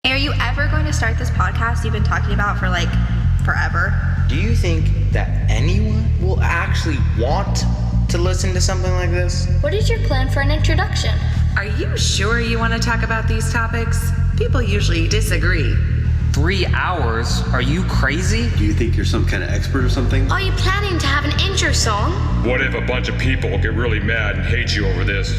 Hey, are you ever going to start this podcast you've been talking about for like forever? Do you think that anyone will actually want to listen to something like this? What is your plan for an introduction? Are you sure you want to talk about these topics? People usually disagree. 3 hours? Are you crazy? Do you think you're some kind of expert or something? Are you planning to have an intro song? What if a bunch of people get really mad and hate you over this?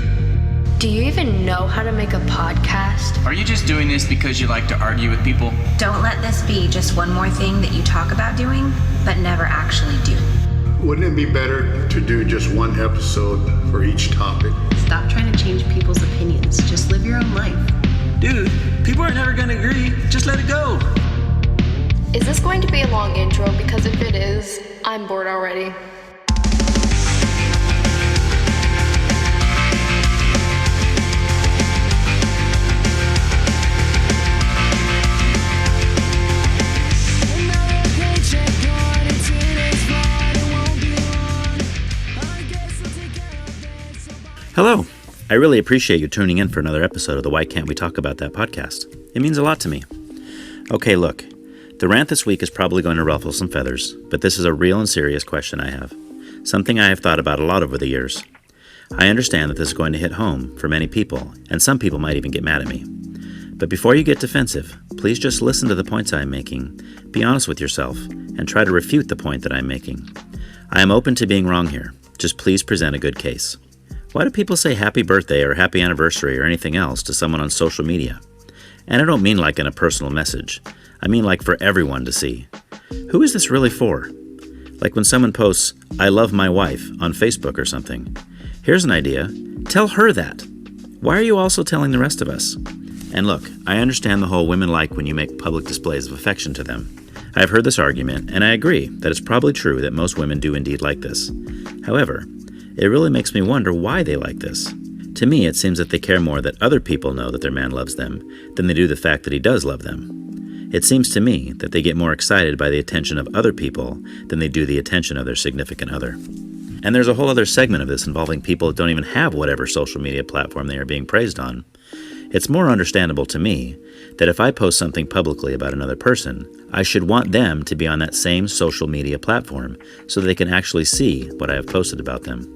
Do you even know how to make a podcast? Are you just doing this because you like to argue with people? Don't let this be just one more thing that you talk about doing, but never actually do. Wouldn't it be better to do just one episode for each topic? Stop trying to change people's opinions. Just live your own life. Dude, people are never gonna agree. Just let it go. Is this going to be a long intro? Because if it is, I'm bored already. Hello. I really appreciate you tuning in for another episode of the Why Can't We Talk About That podcast. It means a lot to me. Okay, look. The rant this week is probably going to ruffle some feathers, but this is a real and serious question I have. Something I have thought about a lot over the years. I understand that this is going to hit home for many people, and some people might even get mad at me. But before you get defensive, please just listen to the points I am making, be honest with yourself, and try to refute the point that I am making. I am open to being wrong here. Just please present a good case. Why do people say happy birthday or happy anniversary or anything else to someone on social media? And I don't mean like in a personal message. I mean like for everyone to see. Who is this really for? Like when someone posts, "I love my wife" on Facebook or something. Here's an idea. Tell her that. Why are you also telling the rest of us? And look, I understand the whole women like when you make public displays of affection to them. I've heard this argument, and I agree that it's probably true that most women do indeed like this. However, it really makes me wonder why they like this. To me, it seems that they care more that other people know that their man loves them than they do the fact that he does love them. It seems to me that they get more excited by the attention of other people than they do the attention of their significant other. And there's a whole other segment of this involving people that don't even have whatever social media platform they are being praised on. It's more understandable to me that if I post something publicly about another person, I should want them to be on that same social media platform so they can actually see what I have posted about them.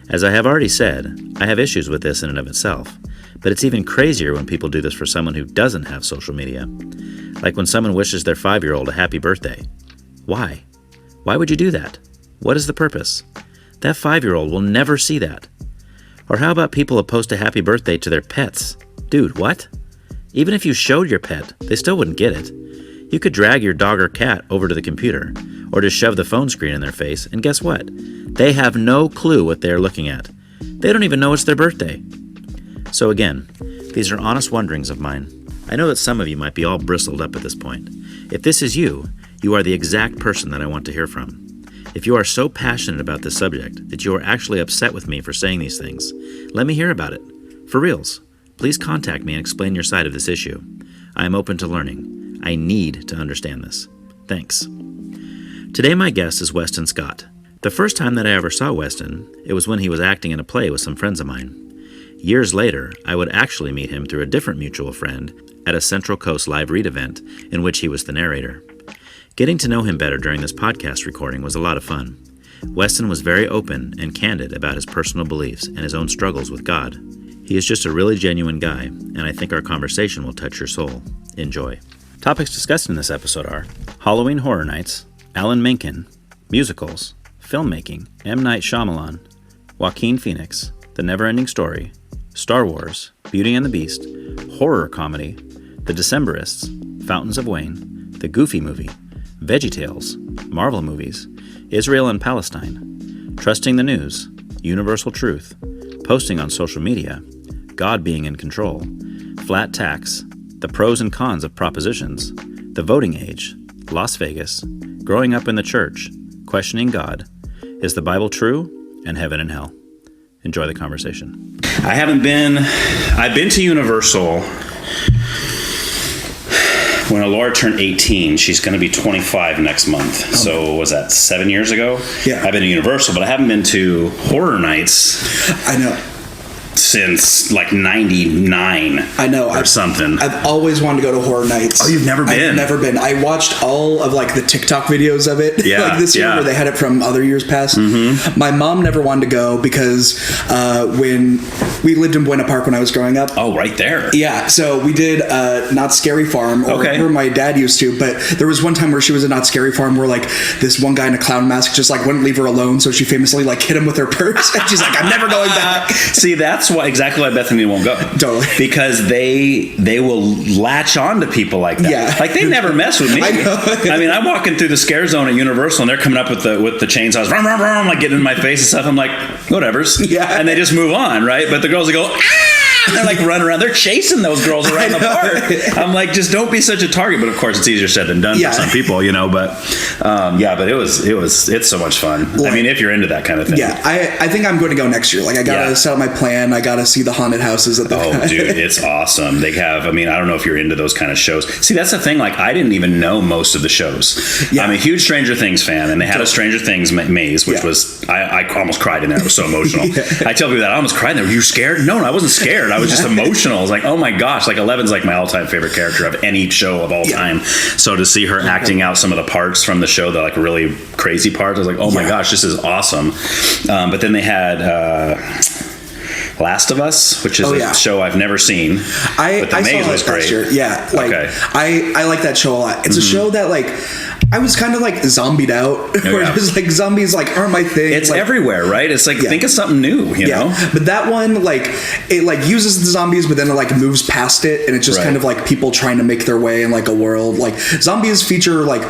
As I have already said, I have issues with this in and of itself, but it's even crazier when people do this for someone who doesn't have social media. Like when someone wishes their 5-year-old a happy birthday. Why? Why would you do that? What is the purpose? That 5-year-old will never see that. Or how about people who post a happy birthday to their pets? Dude, what? Even if you showed your pet, they still wouldn't get it. You could drag your dog or cat over to the computer, or just shove the phone screen in their face, and guess what? They have no clue what they're looking at. They don't even know it's their birthday. So again, these are honest wonderings of mine. I know that some of you might be all bristled up at this point. If this is you, you are the exact person that I want to hear from. If you are so passionate about this subject that you are actually upset with me for saying these things, let me hear about it. For reals. Please contact me and explain your side of this issue. I am open to learning. I need to understand this. Thanks. Today my guest is Weston Scott. The first time that I ever saw Weston, it was when he was acting in a play with some friends of mine. Years later, I would actually meet him through a different mutual friend at a Central Coast live read event in which he was the narrator. Getting to know him better during this podcast recording was a lot of fun. Weston was very open and candid about his personal beliefs and his own struggles with God. He is just a really genuine guy, and I think our conversation will touch your soul. Enjoy. Topics discussed in this episode are Halloween Horror Nights, Alan Menken, musicals, filmmaking, M. Night Shyamalan, Joaquin Phoenix, The Never-Ending Story, Star Wars, Beauty and the Beast, horror comedy, The Decemberists, Fountains of Wayne, The Goofy Movie, VeggieTales, Marvel movies, Israel and Palestine, Trusting the News, Universal Truth, posting on social media, God being in control, flat tax, the pros and cons of propositions, the voting age, Las Vegas, growing up in the church, questioning God, is the Bible true, and heaven and hell. Enjoy the conversation. I've been to Universal when Laura turned 18. She's going to be 25 next month. So was that 7 years ago? Yeah. I've been to Universal, but I haven't been to Horror Nights. I know. since like 99. I know. Or something. I've always wanted to go to horror nights. Oh, you've never been? I've never been. I watched all of like the TikTok videos of it like this year where they had it from other years past. Mm-hmm. My mom never wanted to go because when we lived in Buena Park when I was growing up. Oh, right there. Yeah, so we did Not Scary Farm, or where my dad used to, but there was one time where she was at Not Scary Farm where like this one guy in a clown mask just like wouldn't leave her alone, so she famously like hit him with her purse, and she's like, I'm never going back. See, that's exactly why Bethany won't go. Totally. Because they will latch on to people like that. Yeah. Like they never mess with me. I know. I mean, I'm walking through the scare zone at Universal and they're coming up with the chainsaws, rum, rum, rum, like getting in my face and stuff. I'm like, whatever's. Yeah. And they just move on, right? But the girls will go, ah! And they're like running around. They're chasing those girls around the park. I'm like, just don't be such a target. But of course, it's easier said than done for some people, you know. But but it's so much fun. I mean, if you're into that kind of thing. Yeah, I think I'm going to go next year. Like I gotta set up my plan. I gotta see the haunted houses at the. Oh, dude, it's awesome. They have. I mean, I don't know if you're into those kind of shows. See, that's the thing. Like, I didn't even know most of the shows. Yeah. I'm a huge Stranger Things fan, and they had a Stranger Things maze, which was I almost cried in there. It was so emotional. I tell people that I almost cried in there. Were you scared? No, I wasn't scared. I was just emotional. I was like, oh my gosh, like Eleven's like my all-time favorite character of any show of all time. So to see her acting out some of the parts from the show, the like really crazy parts, I was like, oh my gosh, this is awesome. But then they had Last of Us, which is a show I've never seen. But the maze was great. Yeah, like I like that show a lot. It's a show that like I was kind of like zombied out, where it was like zombies like aren't my thing. It's like, everywhere, right? It's like think of something new, you know. But that one, like it like uses the zombies, but then it like moves past it, and it's just kind of like people trying to make their way in like a world. Like zombies feature like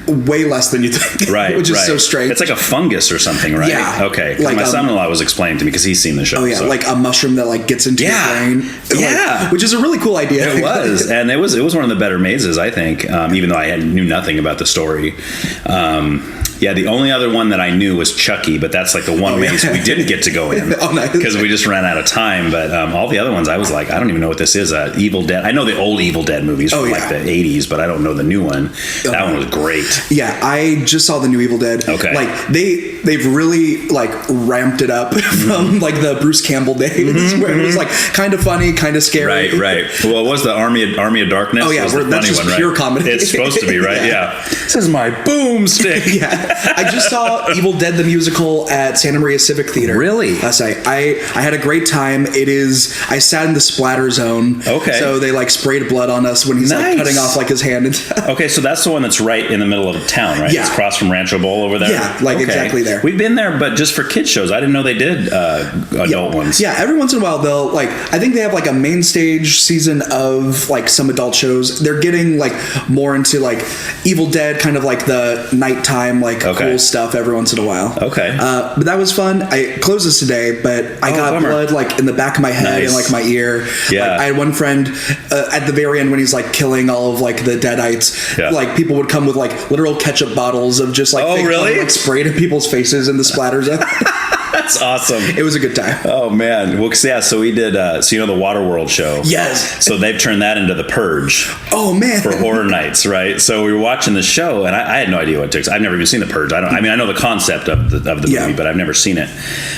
way less than you think, right? Which is so strange. It's like a fungus or something, right? Yeah. Okay. Like my son-in-law was explaining to me because he's seen the show. Oh yeah, so. Like a mushroom that like gets into your brain. Yeah, which is a really cool idea. It was, and it was one of the better mazes, I think. Even though I knew nothing about the story. The only other one that I knew was Chucky, but that's like the one maze we didn't get to go in because we just ran out of time. But all the other ones, I was like, I don't even know what this is. Evil Dead. I know the old Evil Dead movies from like the 80s, but I don't know the new one. That one was great. Yeah, I just saw the new Evil Dead. Okay, like they've really like ramped it up from like the Bruce Campbell days, where it was like kind of funny, kind of scary. Right. Well, it was the Army of Darkness. Oh yeah, that's just one, pure right? comedy. It's supposed to be, right? Yeah. This is my boomstick. Yeah. I just saw Evil Dead the musical at Santa Maria Civic Theater. Really? Last night. I had a great time. I sat in the splatter zone. Okay. So they like sprayed blood on us when he's like cutting off like his hand and stuff. Okay, so that's the one that's right in the middle of town, right? Yeah. It's across from Rancho Bowl over there? Yeah, like exactly there. We've been there, but just for kids shows. I didn't know they did adult ones. Yeah, every once in a while they'll like, I think they have like a main stage season of like some adult shows. They're getting like more into like Evil Dead, kind of like the nighttime like cool stuff every once in a while. Okay. But that was fun. I closed this today, but I got blood like in the back of my head and like my ear. Yeah. Like, I had one friend at the very end when he's like killing all of like the Deadites. Yeah. Like people would come with like literal ketchup bottles of just like like sprayed in people's faces in the splatter zone. That's awesome. It was a good time. Oh man. Well, yeah. So we did. So you know the Waterworld show. Yes. So they've turned that into the Purge. Oh man. For horror nights, right? So we were watching the show, and I had no idea what it took. I've never even seen the Purge. I know the concept of the movie, but I've never seen it.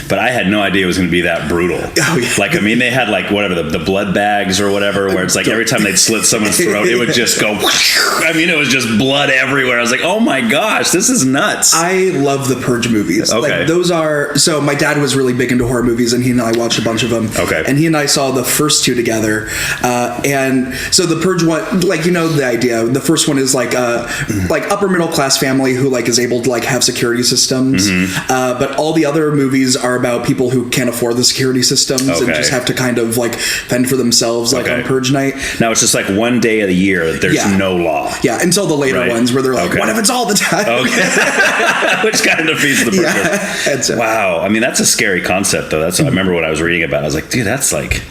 But I had no idea it was going to be that brutal. Oh yeah. Like they had like whatever the blood bags or whatever, where it's like every time they'd slit someone's throat, it would just go. It was just blood everywhere. I was like, oh my gosh, this is nuts. I love the Purge movies. Okay. Like those are so. My dad was really big into horror movies, and he and I watched a bunch of them. Okay. And he and I saw the first two together. And so the Purge one, like the idea. The first one is like upper middle class family who like is able to like have security systems. Mm-hmm. But all the other movies are about people who can't afford the security systems and just have to kind of like fend for themselves, like on Purge night. Now it's just like one day of the year there's no law. Yeah, until the later ones where they're like, what if it's all the time? Okay. Which kind of defeats the purpose. Yeah. Wow. I mean, that's a scary concept, though. I remember what I was reading about. I was like, dude, that's like...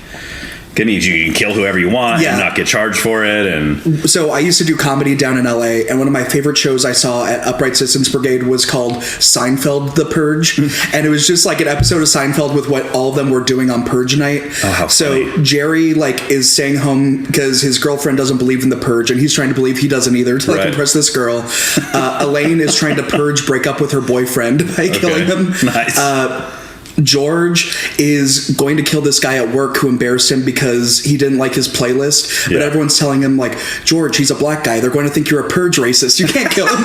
It means you can kill whoever you want and not get charged for it. And so I used to do comedy down in LA, and one of my favorite shows I saw at Upright Citizens Brigade was called Seinfeld The Purge. And it was just like an episode of Seinfeld with what all of them were doing on Purge night. Oh, how so funny. Jerry like is staying home because his girlfriend doesn't believe in the Purge, and he's trying to believe he doesn't either to like impress this girl. Elaine is trying to break up with her boyfriend by killing him. Nice. George is going to kill this guy at work who embarrassed him because he didn't like his playlist. But everyone's telling him, like, George, he's a black guy. They're going to think you're a purge racist. You can't kill him.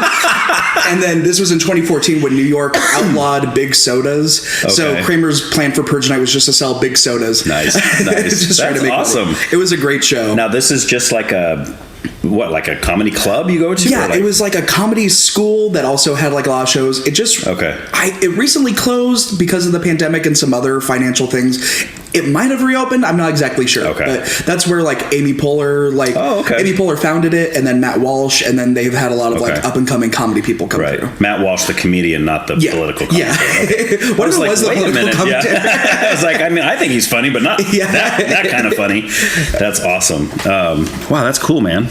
And then this was in 2014 when New York outlawed big sodas. Okay. So Kramer's plan for Purge Night was just to sell big sodas. Nice. Just trying to That's make awesome. It was a great show. Now, this is just like a comedy club you go to? Yeah, it was like a comedy school that also had like a lot of shows. It just it recently closed because of the pandemic and some other financial things. It might have reopened. I'm not exactly sure. Okay. But that's where like Amy Poehler, Amy Poehler founded it, and then Matt Walsh, and then they've had a lot of like up and coming comedy people come through. Matt Walsh, the comedian, not the political commentator. Yeah. What if it was the political commentator? Yeah. I was like, I mean, I think he's funny, but not that kind of funny. That's awesome. Wow, that's cool, man.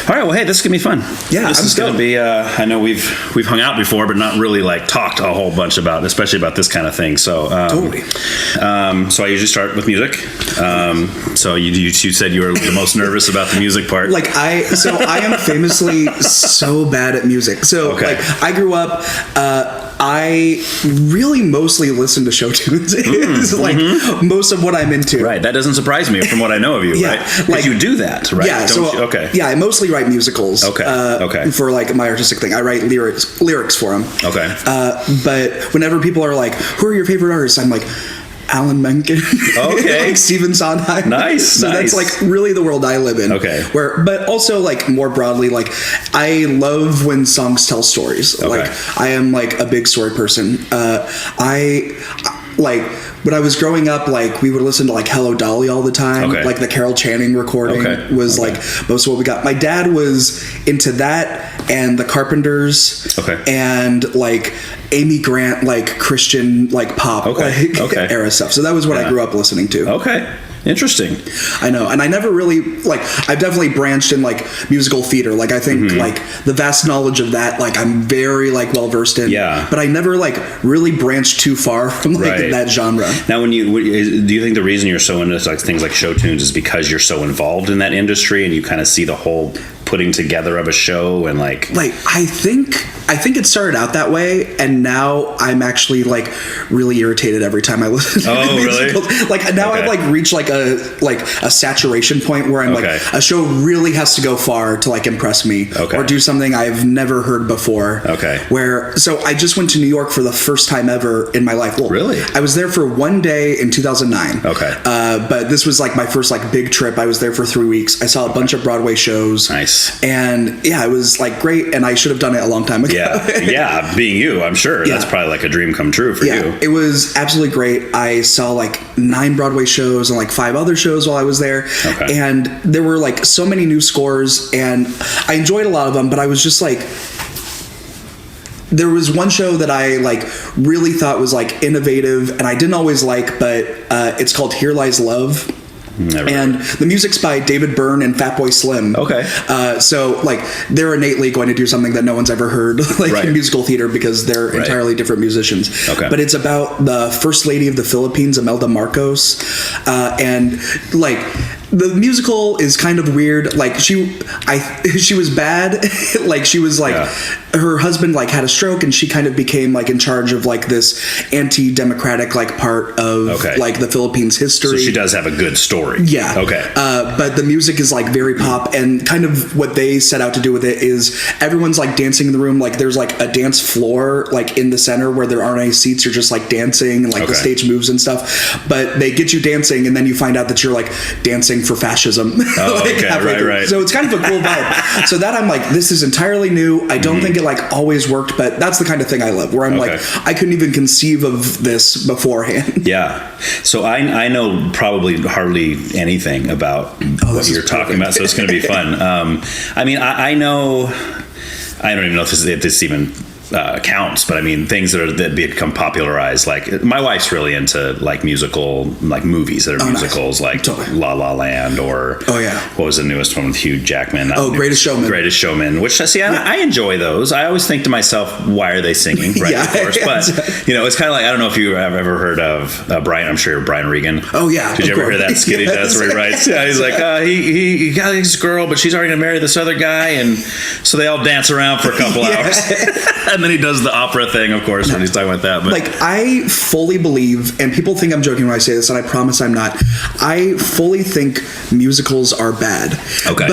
All right, well, hey, this is gonna be fun. Yeah, this is gonna be. I know we've hung out before, but not really like talked a whole bunch about, especially about this kind of thing. So totally. So I usually start with music. So you said you were the most nervous about the music part. Like I am famously so bad at music. So like I grew up. I really mostly listen to show tunes. It's like most of what I'm into. Right. That doesn't surprise me from what I know of you. Right. Like you do that. Right. Yeah. Yeah. I mostly write musicals. Okay. For like my artistic thing, I write lyrics for them. Okay. But whenever people are like, "Who are your favorite artists?" I'm like, Alan Menken. Okay. Like Stephen Sondheim. Nice. So that's like really the world I live in. Okay. But also like more broadly, like I love when songs tell stories. Okay. Like I am like a big story person. Like when I was growing up, like we would listen to like Hello Dolly all the time. Okay. Like the Carol Channing recording was like most of what we got. My dad was into that and the Carpenters. And like Amy Grant, like Christian, like pop, era stuff. So that was what I grew up listening to. Okay. Interesting. I know. And I never really, like, I've definitely branched in, like, musical theater. Like, I think, like, the vast knowledge of that, like, I'm very, like, well-versed in. Yeah. But I never, like, really branched too far from, like, that genre. Now, do you think the reason you're so into, like, things like show tunes is because you're so involved in that industry and you kind of see the whole putting together of a show and, like... Like, I think it started out that way, and now I'm actually, like, really irritated every time I listen to musicals. Really? Like, now I've, like, reached, like a saturation point where I'm like, a show really has to go far to like impress me or do something I've never heard before. So I just went to New York for the first time ever in my life. Well, really? I was there for one day in 2009. But this was like my first like big trip. I was there for 3 weeks. I saw a bunch of Broadway shows. Nice. And yeah, it was like great. And I should have done it a long time ago. Yeah. Being you, I'm sure that's probably like a dream come true for you. It was absolutely great. I saw like 9 Broadway shows and like 5 other shows while I was there. And there were like so many new scores and I enjoyed a lot of them, but I was just like, there was one show that I like really thought was like innovative and I didn't always like, but it's called Here Lies Love. And the music's by David Byrne and Fatboy Slim. So like they're innately going to do something that no one's ever heard like in musical theater because they're entirely different musicians. But it's about the First Lady of the Philippines, Imelda Marcos, and like the musical is kind of weird. Like she was bad. Like she was like her husband like had a stroke and she kind of became like in charge of like this anti-democratic like part of like the Philippines history. So she does have a good story. Yeah. But the music is like very pop and kind of what they set out to do with it is everyone's like dancing in the room. Like there's like a dance floor like in the center where there aren't any seats. You're just like dancing and like the stage moves and stuff. But they get you dancing and then you find out that you're like dancing for fascism. Right. So it's kind of a cool vibe. So that I'm like, this is entirely new. I don't think it like always worked, but that's the kind of thing I love where I'm like, I couldn't even conceive of this beforehand. So I know probably hardly anything about what you're talking about, so it's going to be fun. I mean, I know, I don't even know if this even counts, but I mean things that become popularized. Like my wife's really into like musical, like movies that are musicals, like La La Land or what was the newest one with Hugh Jackman? Greatest Showman. Which I enjoy those. I always think to myself, why are they singing? Right, of course. But you know, it's kind of like I don't know if you have ever heard of Brian. I'm sure you're Brian Regan. Did you ever hear that skit he does where he writes? Yeah, he's like he got this girl, but she's already gonna marry this other guy, and so they all dance around for a couple hours. And then he does the opera thing, of course, when he's talking about that. But like, I fully believe, and people think I'm joking when I say this, and I promise I'm not. I fully think musicals are bad. Okay.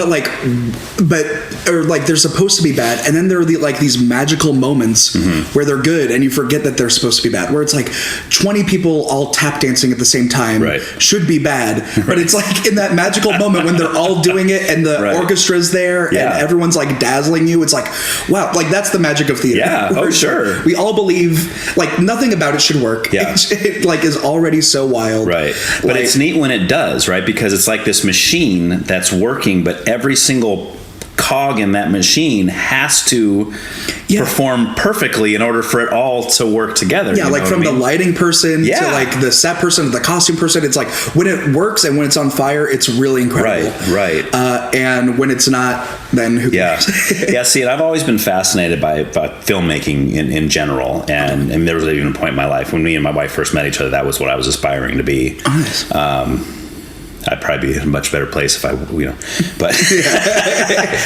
But they're supposed to be bad, and then there are these magical moments where they're good, and you forget that they're supposed to be bad. Where it's like 20 people all tap dancing at the same time should be bad, but it's like in that magical moment when they're all doing it and the orchestra's there and everyone's like dazzling you. It's like, wow, like that's the magic of theater. Yeah. Oh, sure. We all believe like nothing about it should work. Yeah. It like is already so wild. Right. But it's neat when it does, right? Because it's like this machine that's working, but every single cog in that machine has to perform perfectly in order for it all to work together. Yeah, like from the lighting person to like the set person to the costume person. It's like when it works and when it's on fire, it's really incredible. Right. And when it's not, then who cares? Yeah, see, and I've always been fascinated by filmmaking in general. And there was even a point in my life when me and my wife first met each other, that was what I was aspiring to be. Nice. I'd probably be in a much better place if I, but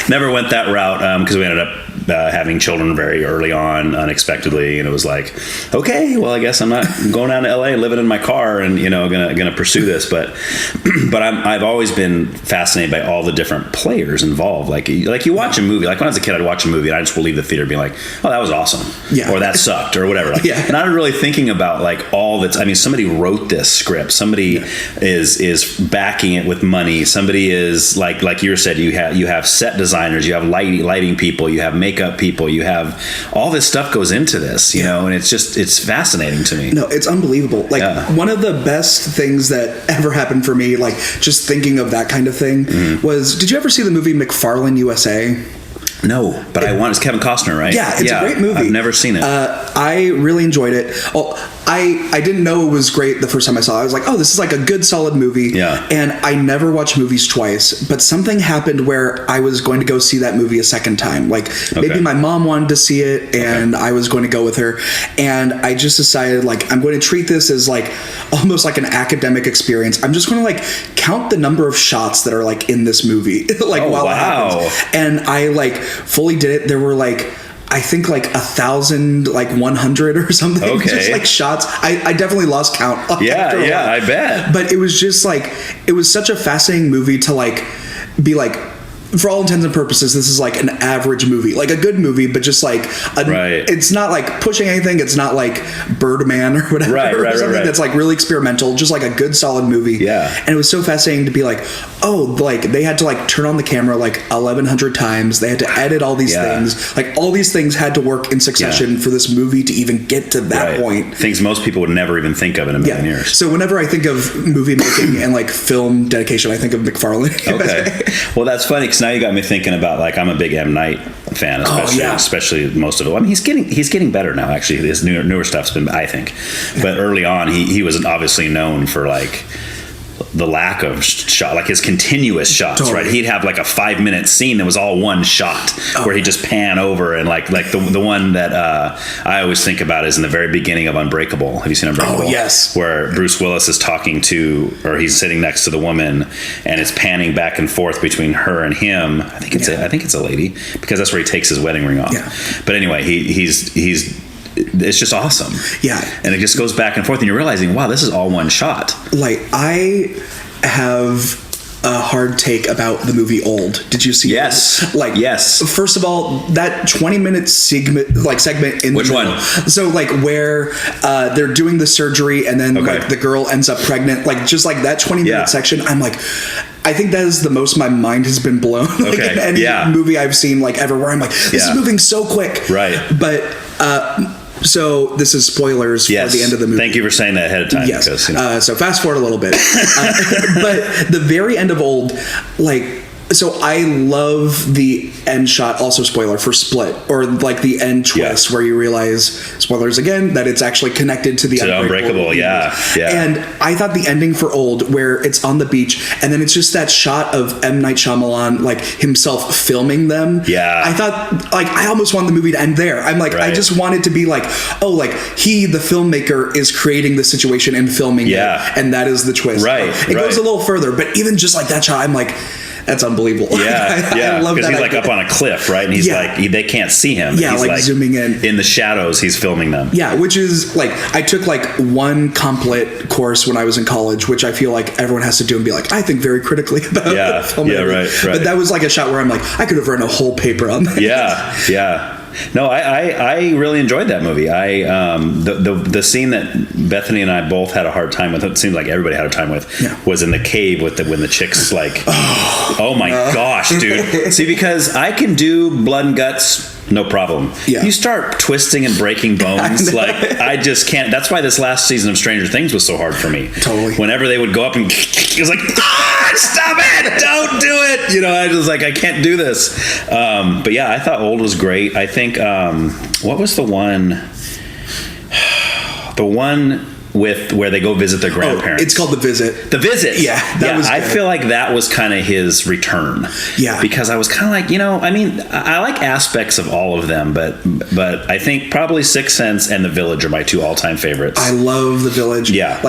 never went that route because we ended up having children very early on, unexpectedly, and it was like, okay, well, I guess I'm not going down to LA and living in my car and gonna pursue this. But I've always been fascinated by all the different players involved. Like you watch a movie. Like when I was a kid, I'd watch a movie and I just would leave the theater being like, oh, that was awesome, or that sucked, or whatever. And I'm really thinking about like all that's. I mean, somebody wrote this script. Somebody is backing it with money. Somebody is like you said. You have set designers. You have lighting people. You have makeup people. You have all this stuff goes into this, and it's fascinating to me. No, it's unbelievable. Like one of the best things that ever happened for me, like just thinking of that kind of thing, was, did you ever see the movie McFarlane USA? No, but I want. It's Kevin Costner, right? Yeah, it's a great movie. I've never seen it. I really enjoyed it. I didn't know it was great the first time I saw it. I was like, oh, this is like a good, solid movie. Yeah. And I never watch movies twice, but something happened where I was going to go see that movie a second time. Like maybe my mom wanted to see it, and I was going to go with her. And I just decided, like, I'm going to treat this as like almost like an academic experience. I'm just going to like count the number of shots that are like in this movie, like while it happens. And I like fully did it. There were like, I think like 1,100 or something. Okay. Just like shots. I definitely lost count. Yeah, I bet. But it was just like, it was such a fascinating movie to like be like, for all intents and purposes, this is like an average movie, like a good movie, but just like it's not like pushing anything. It's not like Birdman or whatever, or something that's like really experimental. Just like a good, solid movie. Yeah. And it was so fascinating to be like, oh, like they had to like turn on the camera like 1,100 times. They had to edit all these things. Like all these things had to work in succession for this movie to even get to that point. Things most people would never even think of in a million years. So whenever I think of movie making and like film dedication, I think of McFarlane. Okay. Well, that's funny because now you got me thinking about, like, I'm a big M. Night fan, especially most of it. I mean, he's getting better now. Actually, his newer stuff's been, I think, but early on he was obviously known for like the lack of shot, like his continuous shots, right? He'd have like a 5-minute scene that was all one shot where he'd just pan over, and like the one that I always think about is in the very beginning of Unbreakable. Have you seen Unbreakable? Oh, yes. Where Bruce Willis is talking to, or he's sitting next to the woman, and it's panning back and forth between her and him. I think it's a lady, because that's where he takes his wedding ring off. Yeah. But anyway, it's just awesome. Yeah. And it just goes back and forth, and you're realizing, wow, this is all one shot. Like, I have a hard take about the movie Old. Did you see it? Like, yes. First of all, that 20-minute segment in which the middle. one? So like where they're doing the surgery and then like the girl ends up pregnant. Like just like that 20-minute section, I'm like, I think that is the most my mind has been blown in any movie I've seen like ever, where I'm like, this is moving so quick. Right. But so this is spoilers for the end of the movie. Thank you for saying that ahead of time. Yes. Because, so fast forward a little bit. But the very end of Old, like, so I love the end shot, also spoiler, for Split, or like the end twist where you realize, spoilers again, that it's actually connected to the Unbreakable. Yeah. And I thought the ending for Old, where it's on the beach and then it's just that shot of M. Night Shyamalan, like himself filming them. Yeah. I thought, like, I almost wanted the movie to end there. I'm like, I just wanted to be like, oh, like he, the filmmaker, is creating the situation and filming it, and that is the twist. Right. It goes a little further, but even just like that shot, I'm like, that's unbelievable. Yeah, yeah. I love because that he's like idea. up on a cliff, right? And he's like, they can't see him. Yeah, he's like zooming in. In the shadows, he's filming them. Yeah, which is like, I took like one complet course when I was in college, which I feel like everyone has to do and be like, I think very critically about filming. Yeah, right. But that was like a shot where I'm like, I could have written a whole paper on that. Yeah. No, I really enjoyed that movie. The scene that Bethany and I both had a hard time with, it seems like everybody had a time with, was in the cave when the chick's like, oh my gosh, dude. See, because I can do blood and guts, no problem. Yeah. You start twisting and breaking bones, like I just can't. That's why this last season of Stranger Things was so hard for me. Totally. Whenever they would go up and it was like, stop it, don't do it. You know, I was like, I can't do this. But yeah, I thought Old was great. I think what was the one? The one with where they go visit their grandparents. It's called The Visit. The Visit. Yeah, that was good. I feel like that was kind of his return. Yeah. Because I was kind of like, I mean, I like aspects of all of them, but I think probably Sixth Sense and The Village are my two all-time favorites. I love The Village. Yeah.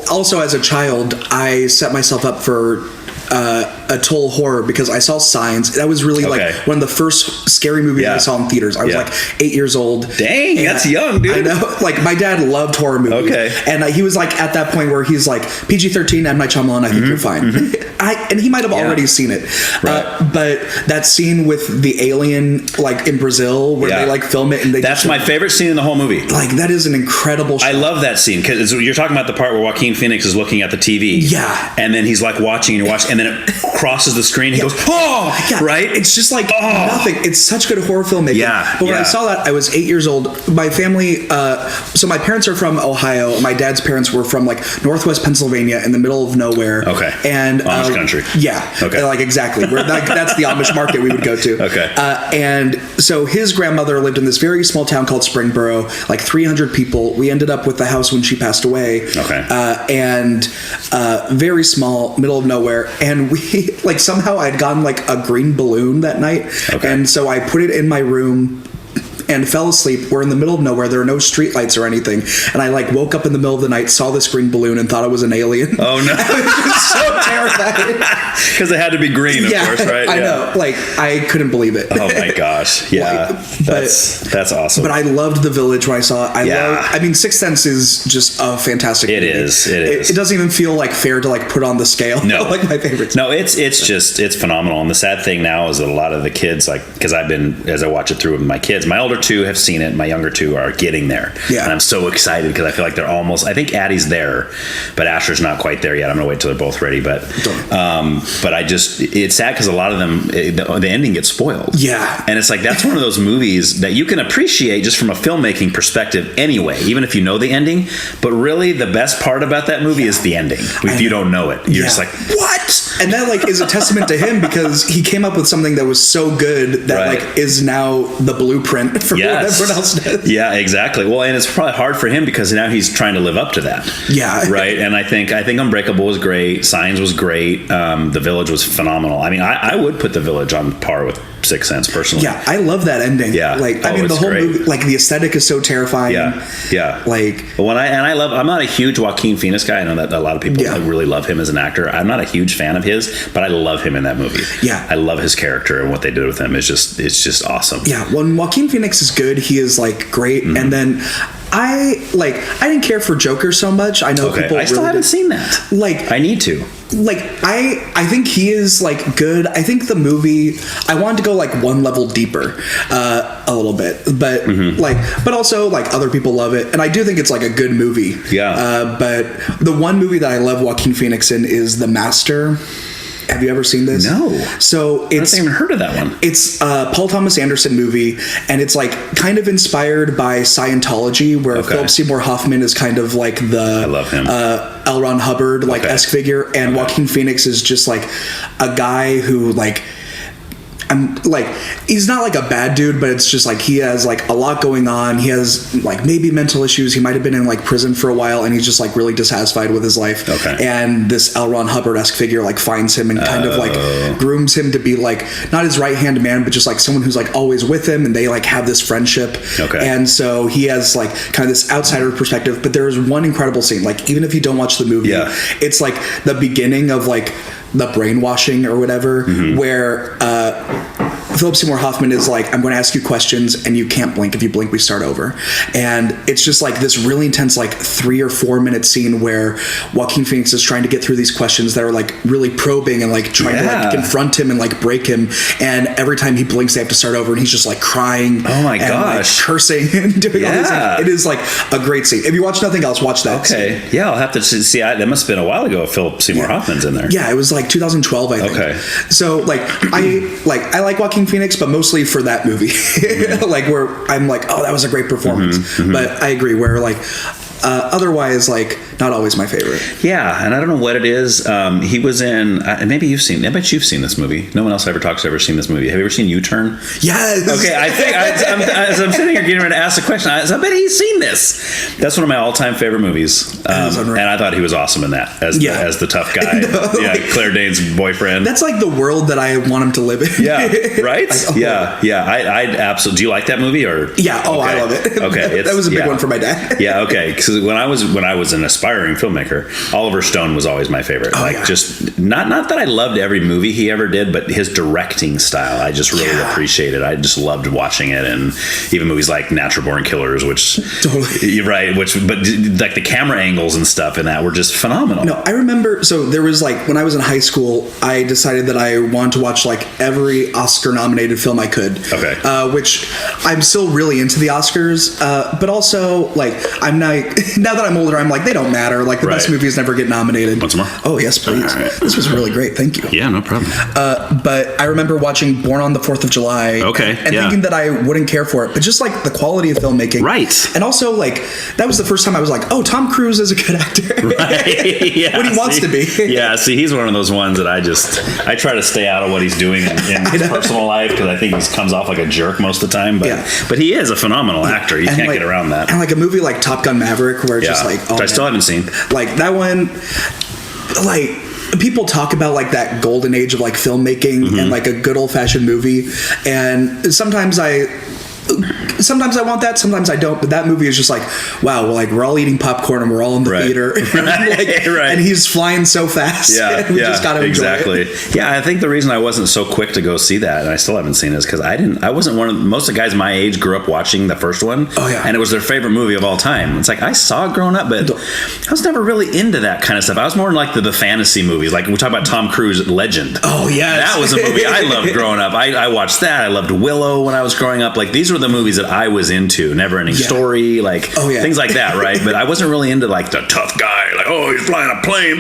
Also as a child, I set myself up for a total horror because I saw Signs. That was really like one of the first scary movies I saw in theaters. I was like 8 years old. Dang, that's young, dude. I know. Like, my dad loved horror movies. Okay. And he was like at that point where he's like, PG-13, M. Night Shyamalan, I think you're fine. And he might have already seen it. Right. But that scene with the alien, like in Brazil, where they like film it and they that's my favorite scene in the whole movie. Like, that is an incredible shot. I love that scene because you're talking about the part where Joaquin Phoenix is looking at the TV. Yeah. And then he's like watching and you're watching, and then it crosses the screen and he goes, oh, yeah. Right? It's just like nothing. It's such good horror filmmaking. Yeah. But when I saw that, I was 8 years old. My family, so my parents are from Ohio. My dad's parents were from like Northwest Pennsylvania in the middle of nowhere. Okay. And Amish country. Yeah. Okay. Like, exactly. That's the Amish market we would go to. Okay. And so his grandmother lived in this very small town called Springboro, like 300 people. We ended up with the house when she passed away. Okay. And very small, middle of nowhere. And we, like, somehow I'd gotten like a green balloon that night. Okay. And so I put it in my room and fell asleep. We're in the middle of nowhere. There are no street lights or anything. And I like woke up in the middle of the night, saw this green balloon, and thought it was an alien. Oh no! I was just so terrified Because it had to be green, of course, right? I know. Like, I couldn't believe it. Oh my gosh! Yeah, that's awesome. But I loved The Village when I saw it. I mean, Sixth Sense is just a fantastic movie. It is. It doesn't even feel like fair to like put on the scale. No, like my favorites. No, it's phenomenal. And the sad thing now is that a lot of the kids, like, because as I watch it through with my kids, my older two have seen it, my younger two are getting there. Yeah. And I'm so excited because I feel like they're almost. I think Addie's there, but Asher's not quite there yet. I'm gonna wait till they're both ready. But it's sad because a lot of them, the ending gets spoiled. Yeah. And it's like that's one of those movies that you can appreciate just from a filmmaking perspective anyway, even if you know the ending. But really, the best part about that movie is the ending. If you don't know it, you're just like, what? And that like is a testament to him because he came up with something that was so good that like is now the blueprint for what everyone else does. Yeah, exactly. Well, and it's probably hard for him because now he's trying to live up to that. Yeah. Right. And I think Unbreakable was great. Signs was great. The Village was phenomenal. I mean, I would put The Village on par with Sixth Sense personally. Yeah, I love that ending. Yeah. Like, I mean, the whole movie, like the aesthetic is so terrifying. Yeah. Like, I'm not a huge Joaquin Phoenix guy. I know that a lot of people really love him as an actor. I'm not a huge fan of his, but I love him in that movie. Yeah. I love his character and what they did with him. It's just awesome. Yeah. When Joaquin Phoenix is good, he is like great. Mm-hmm. And then I didn't care for Joker so much. I know people. I still haven't seen that. Like, I need to. Like, I think he is like good. I think the movie, I wanted to go like one level deeper, a little bit, but but also like other people love it, and I do think it's like a good movie. Yeah. But the one movie that I love Joaquin Phoenix in is The Master. Have you ever seen this? No. So I haven't even heard of that one. It's a Paul Thomas Anderson movie, and it's like kind of inspired by Scientology, where Philip Seymour Hoffman is kind of like the I love him. L. Ron Hubbard like esque figure, and Joaquin Phoenix is just like a guy who like. I'm like, he's not like a bad dude, but it's just like he has like a lot going on. He has like maybe mental issues. He might have been in like prison for a while, and he's just like really dissatisfied with his life. Okay. And this L. Ron Hubbard-esque figure like finds him and kind of like grooms him to be like not his right-hand man, but just like someone who's like always with him, and they like have this friendship. Okay. And so he has like kind of this outsider perspective, but there is one incredible scene. Like, even if you don't watch the movie, it's like the beginning of like the brainwashing or whatever, where Philip Seymour Hoffman is like, I'm going to ask you questions and you can't blink. If you blink, we start over. And it's just like this really intense, like 3 or 4 minute scene where Joaquin Phoenix is trying to get through these questions that are like really probing and like trying to like confront him and like break him. And every time he blinks, they have to start over, and he's just like crying. Oh my and, gosh. Like, cursing and doing all these things. It is like a great scene. If you watch nothing else, watch that. Okay. Scene. Yeah, I'll have to see. That must have been a while ago. Philip Seymour Hoffman's in there. Yeah, it was like 2012, I think. Okay. So like I like Joaquin Phoenix, but mostly for that movie, like where I'm like, oh, that was a great performance. But I agree, where like otherwise, like not always my favorite. Yeah, and I don't know what it is. He was in. Maybe you've seen. I bet you've seen this movie. No one else I ever talks to ever seen this movie. Have you ever seen U-Turn? Yes. Okay, I think as I'm sitting here getting ready to ask a question, I bet he's seen this. That's one of my all-time favorite movies, and I thought he was awesome in that as the tough guy. Claire Danes' boyfriend. That's like the world that I want him to live in. Yeah, right. I absolutely. Do you like that movie or? Yeah. Oh, okay. I love it. Okay, that was a big one for my dad. Yeah. Okay, because when I was an aspiring filmmaker, Oliver Stone was always my favorite. Just not that I loved every movie he ever did, but his directing style I just really appreciated. I just loved watching it, and even movies like Natural Born Killers, which you're right, but like the camera angles and stuff in that were just phenomenal. No, I remember. So there was like when I was in high school, I decided that I wanted to watch like every Oscar-nominated film I could. Okay. Which I'm still really into the Oscars, but also like I'm not. Now that I'm older, I'm like they don't matter. Like the best movies never get nominated. Want some more? Oh yes, please. Right. This was really great. Thank you. Yeah, no problem. But I remember watching Born on the 4th of July. Okay. And thinking that I wouldn't care for it, but just like the quality of filmmaking. Right. And also like that was the first time I was like, oh, Tom Cruise is a good actor. Right. Yeah. When he wants to be. Yeah. See, he's one of those ones that I try to stay out of what he's doing in his personal life because I think he comes off like a jerk most of the time. But he is a phenomenal actor. You can't get around that. And like a movie like Top Gun Maverick, where it's just like, which I still haven't seen. Like that one, like people talk about like that golden age of like filmmaking and like a good old fashioned movie, and sometimes I want that, sometimes I don't. But that movie is just like, wow, like we're all eating popcorn and we're all in the theater, and he's flying so fast. Yeah, we just gotta enjoy it. Yeah, I think the reason I wasn't so quick to go see that, and I still haven't seen it, is because I wasn't one of most of the guys my age grew up watching the first one. Oh yeah, and it was their favorite movie of all time. It's like I saw it growing up, but I was never really into that kind of stuff. I was more in like the fantasy movies. Like we talk about Tom Cruise, Legend. Oh yeah, that was a movie I loved growing up. I watched that. I loved Willow when I was growing up. Like these were the movies that I was into. Never-ending Story, like things like that, right? But I wasn't really into like the tough guy, like he's flying a plane.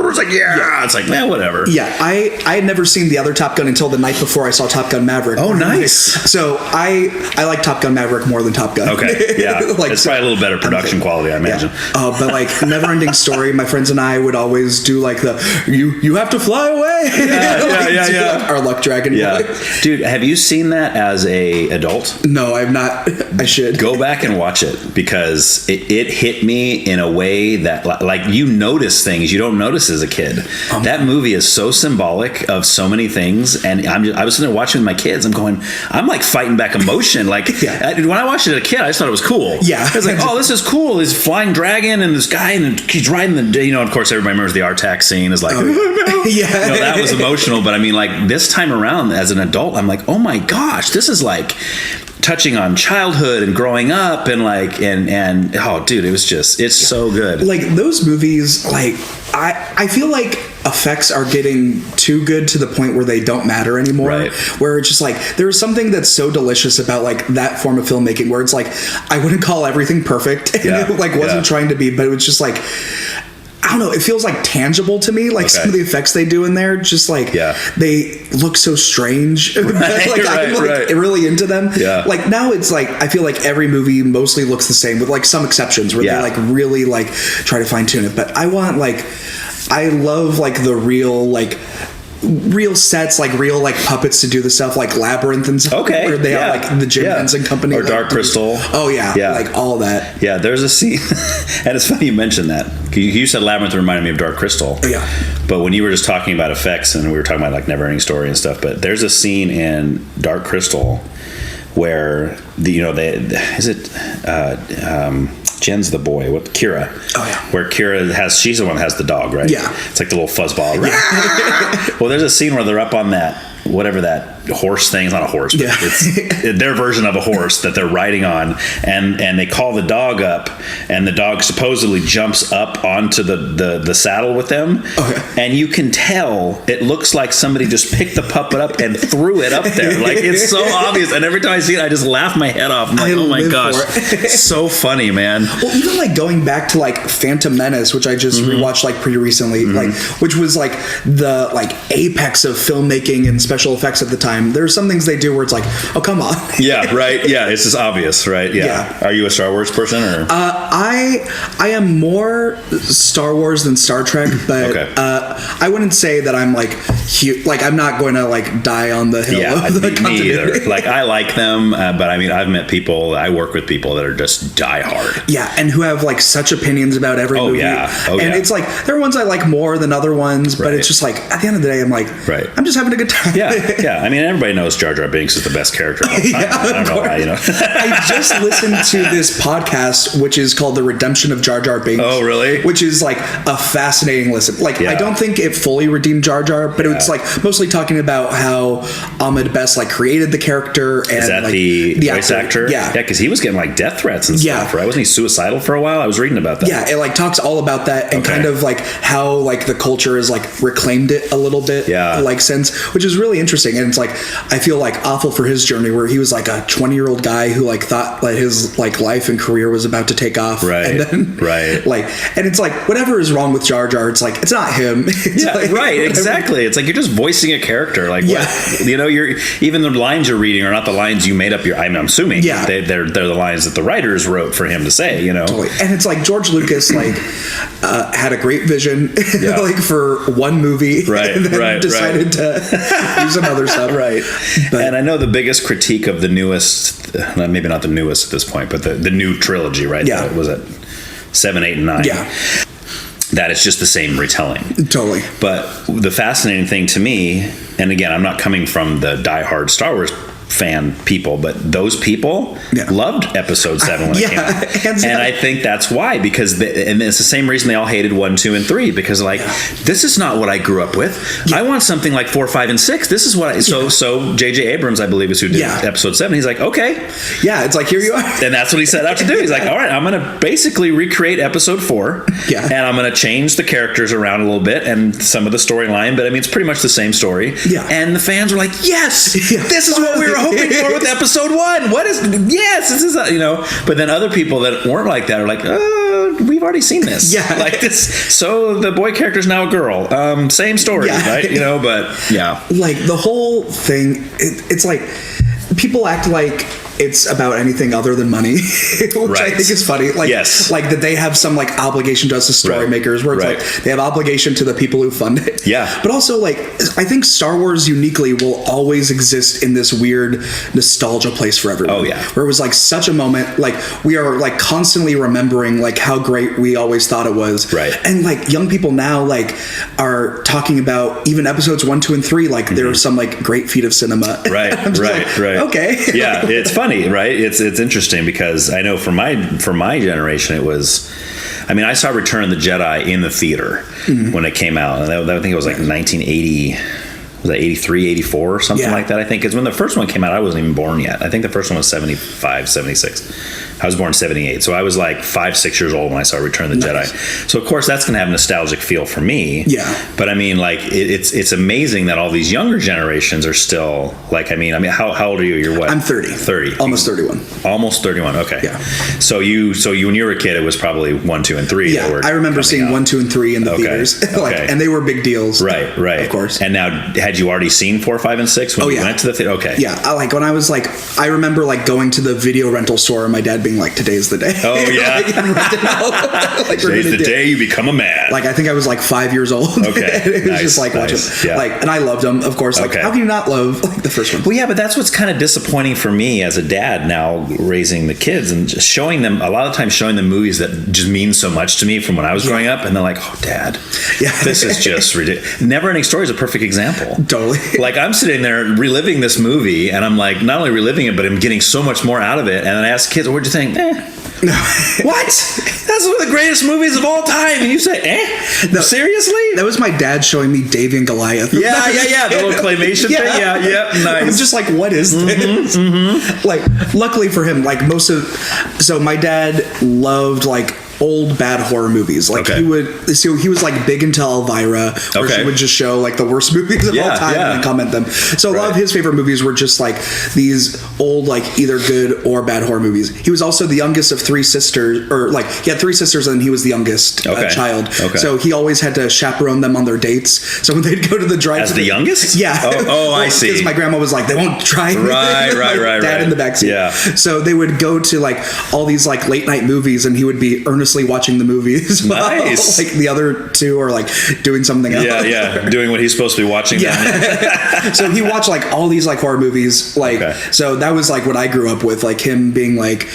It's like it's like whatever. Yeah, I had never seen the other Top Gun until the night before I saw Top Gun Maverick. Oh, nice. So I like Top Gun Maverick more than Top Gun. Okay, yeah, like, it's probably a little better production quality, I imagine. Yeah. But like Never-ending Story, my friends and I would always do like the you have to fly away. Yeah. Our luck dragon. Yeah, dude, have you seen that as a adult? No, I've not. I should go back and watch it because it hit me in a way that like you notice things you don't notice as a kid. That movie is so symbolic of so many things, and I was sitting there watching with my kids. I'm like fighting back emotion. Like when I watched it as a kid, I just thought it was cool. Yeah, I was like, oh, this is cool. This flying dragon and this guy and he's riding the of course everybody remembers the Artax scene is like that was emotional. But I mean, like this time around as an adult, I'm like, oh my gosh, this is like touching on childhood and growing up and like and oh dude, it was just it's so good. Like those movies, like I feel like effects are getting too good to the point where they don't matter anymore. Right. Where it's just like there's something that's so delicious about like that form of filmmaking where it's like I wouldn't call everything perfect and it like wasn't trying to be, but it was just like I don't know, it feels like tangible to me, like some of the effects they do in there, just like they look so strange. I'm really into them. Yeah. Like now it's like I feel like every movie mostly looks the same with like some exceptions where they like really like try to fine tune it. But I love like the real sets, like real like puppets to do the stuff like Labyrinth and stuff. Okay. Where they have like the Jim Henson Company. Or like, Dark Crystal. Oh yeah. Like all that. Yeah, there's a scene and it's funny you mentioned that. You said Labyrinth reminded me of Dark Crystal. Yeah. But when you were just talking about effects and we were talking about like Never-ending Story and stuff, but there's a scene in Dark Crystal where Jen's the boy. What Kira? Oh yeah. Where she's the one that has the dog, right? Yeah. It's like the little fuzzball. Well, there's a scene where they're up on that whatever that horse thing. It's not a horse, but it's their version of a horse that they're riding on, and they call the dog up, and the dog supposedly jumps up onto the saddle with them, and you can tell it looks like somebody just picked the puppet up and threw it up there. Like, it's so obvious, and every time I see it, I just laugh my head off. I'm like, oh my gosh, so funny, man. Well, even like going back to like Phantom Menace, which I just rewatched like pretty recently, like which was like the like apex of filmmaking and special effects at the time. There's some things they do where it's like, oh, come on. Yeah, right. Yeah, it's just obvious, right? Yeah. Are you a Star Wars person, or? I am more Star Wars than Star Trek, but I wouldn't say that I'm like I'm not going to like die on the hill of the me either. Like, I like them, but I mean, I've met people, I work with people that are just die hard. Yeah, and who have like such opinions about every movie. And it's like, there are ones I like more than other ones, but it's just like, at the end of the day, I'm like, I'm just having a good time. Yeah. I mean, everybody knows Jar Jar Binks is the best character of all time. I don't know how, you know. I just listened to this podcast, which is called The Redemption of Jar Jar Binks. Oh, really? Which is like a fascinating listen. Like, I don't think it fully redeemed Jar Jar, but it's like mostly talking about how Ahmed Best like created the character. And is that like, the voice actor? Yeah. Yeah, because he was getting like death threats and stuff, right? Wasn't he suicidal for a while? I was reading about that. Yeah, it like talks all about that and kind of like how like the culture has like reclaimed it a little bit. Like since, which is really interesting. And it's like, I feel like awful for his journey where he was like a 20-year-old guy who like thought that his like life and career was about to take off. And then like, and it's like, whatever is wrong with Jar Jar, it's like, it's not him. It's like, exactly. It's like, you're just voicing a character. Like, what, you know, you're even the lines you're reading are not the lines you made up. I'm assuming they're the lines that the writers wrote for him to say, you know. And it's like George Lucas like had a great vision like for one movie, and then decided to do some other stuff, But, and I know the biggest critique of the newest, maybe not the newest at this point, but the new trilogy, right? Was it 7, 8, and 9? That it's just the same retelling. But the fascinating thing to me, and again, I'm not coming from the diehard Star Wars fan people, but those people loved episode 7 when it came out. And I think that's why, because and it's the same reason they all hated 1, 2, and 3, because like, this is not what I grew up with. I want something like 4, 5, and 6. This is what I so J.J. Abrams, I believe, is who did episode 7. He's like, okay. It's like, here you are. And that's what he set out to do. He's like, all right, I'm going to basically recreate episode 4. And I'm going to change the characters around a little bit and some of the storyline, but I mean, it's pretty much the same story. And the fans were like, yes, this is what we were hoping for with episode 1. This is you know. But then other people that weren't like that are like, we've already seen this. Like this. So the boy character's now a girl. Same story, right? You know, but like the whole thing. It's like people act like it's about anything other than money, which I think is funny. Like, like that they have some like obligation to us as story makers, where it's like they have obligation to the people who fund it. But also, like, I think Star Wars uniquely will always exist in this weird nostalgia place for everyone. Where it was like such a moment. Like, we are like constantly remembering like how great we always thought it was. And like young people now like are talking about even episodes 1, 2, and 3. Like there was some like great feat of cinema. Okay. It's funny. Right? It's interesting because I know for my generation it was, I mean, I saw Return of the Jedi in the theater when it came out, and I think it was like 1980. Was that 83, 84 or something like that, I think? Because when the first one came out, I wasn't even born yet. I think the first one was 75, 76. I was born 78. So I was like 5, 6 years old when I saw Return of the Jedi. So, of course, that's going to have a nostalgic feel for me. But, I mean, like, it's amazing that all these younger generations are still, like, I mean, how old are you? You're what? I'm 30. 30. Almost 31. Almost 31, okay. So you when you were a kid, it was probably 1, 2, and 3. That were I remember seeing out. 1, 2, and 3 in the theaters. And they were big deals. Right. Of course. And now, had you already seen 4, 5, and 6 when you went to the theater? Okay. Like when I was like, I remember like going to the video rental store and my dad being like, today's the day. Oh yeah. Like, today's the day you become a man. Like I think I was like 5 years old. It was just like watching like, and I loved them, of course. Like how can you not love like the first one? Well, yeah, but that's what's kind of disappointing for me as a dad now, raising the kids and just showing them a lot of times showing them movies that just mean so much to me from when I was growing up, and they're like, oh, Dad, this is just ridiculous. Never Ending Story is a perfect example. Totally. Like I'm sitting there reliving this movie, and I'm like, not only reliving it, but I'm getting so much more out of it. And then I ask kids, what'd you think? No. What? That's one of the greatest movies of all time. And you say, No, seriously? That was my dad showing me Davy and Goliath. Yeah. The little claymation thing. Yeah. Nice. I'm just like, what is this? Like, luckily for him, like so my dad loved like old bad horror movies. Like he was like big into Elvira, where she would just show like the worst movies of all time and comment them. So a lot of his favorite movies were just like these old, like either good or bad horror movies. He was also the youngest of three sisters, or like he had three sisters and he was the youngest child. So he always had to chaperone them on their dates. So when they'd go to the drive, as the youngest, well, I see. Because my grandma was like, they won't try. Right. Dad in the backseat. Yeah. So they would go to like all these like late night movies, and he would be earnestly watching the movies. Nice. Like the other two are like doing something else. Yeah. Doing what he's supposed to be watching. Yeah. So he watched like all these like horror movies. Like so that was like what I grew up with. Like him being like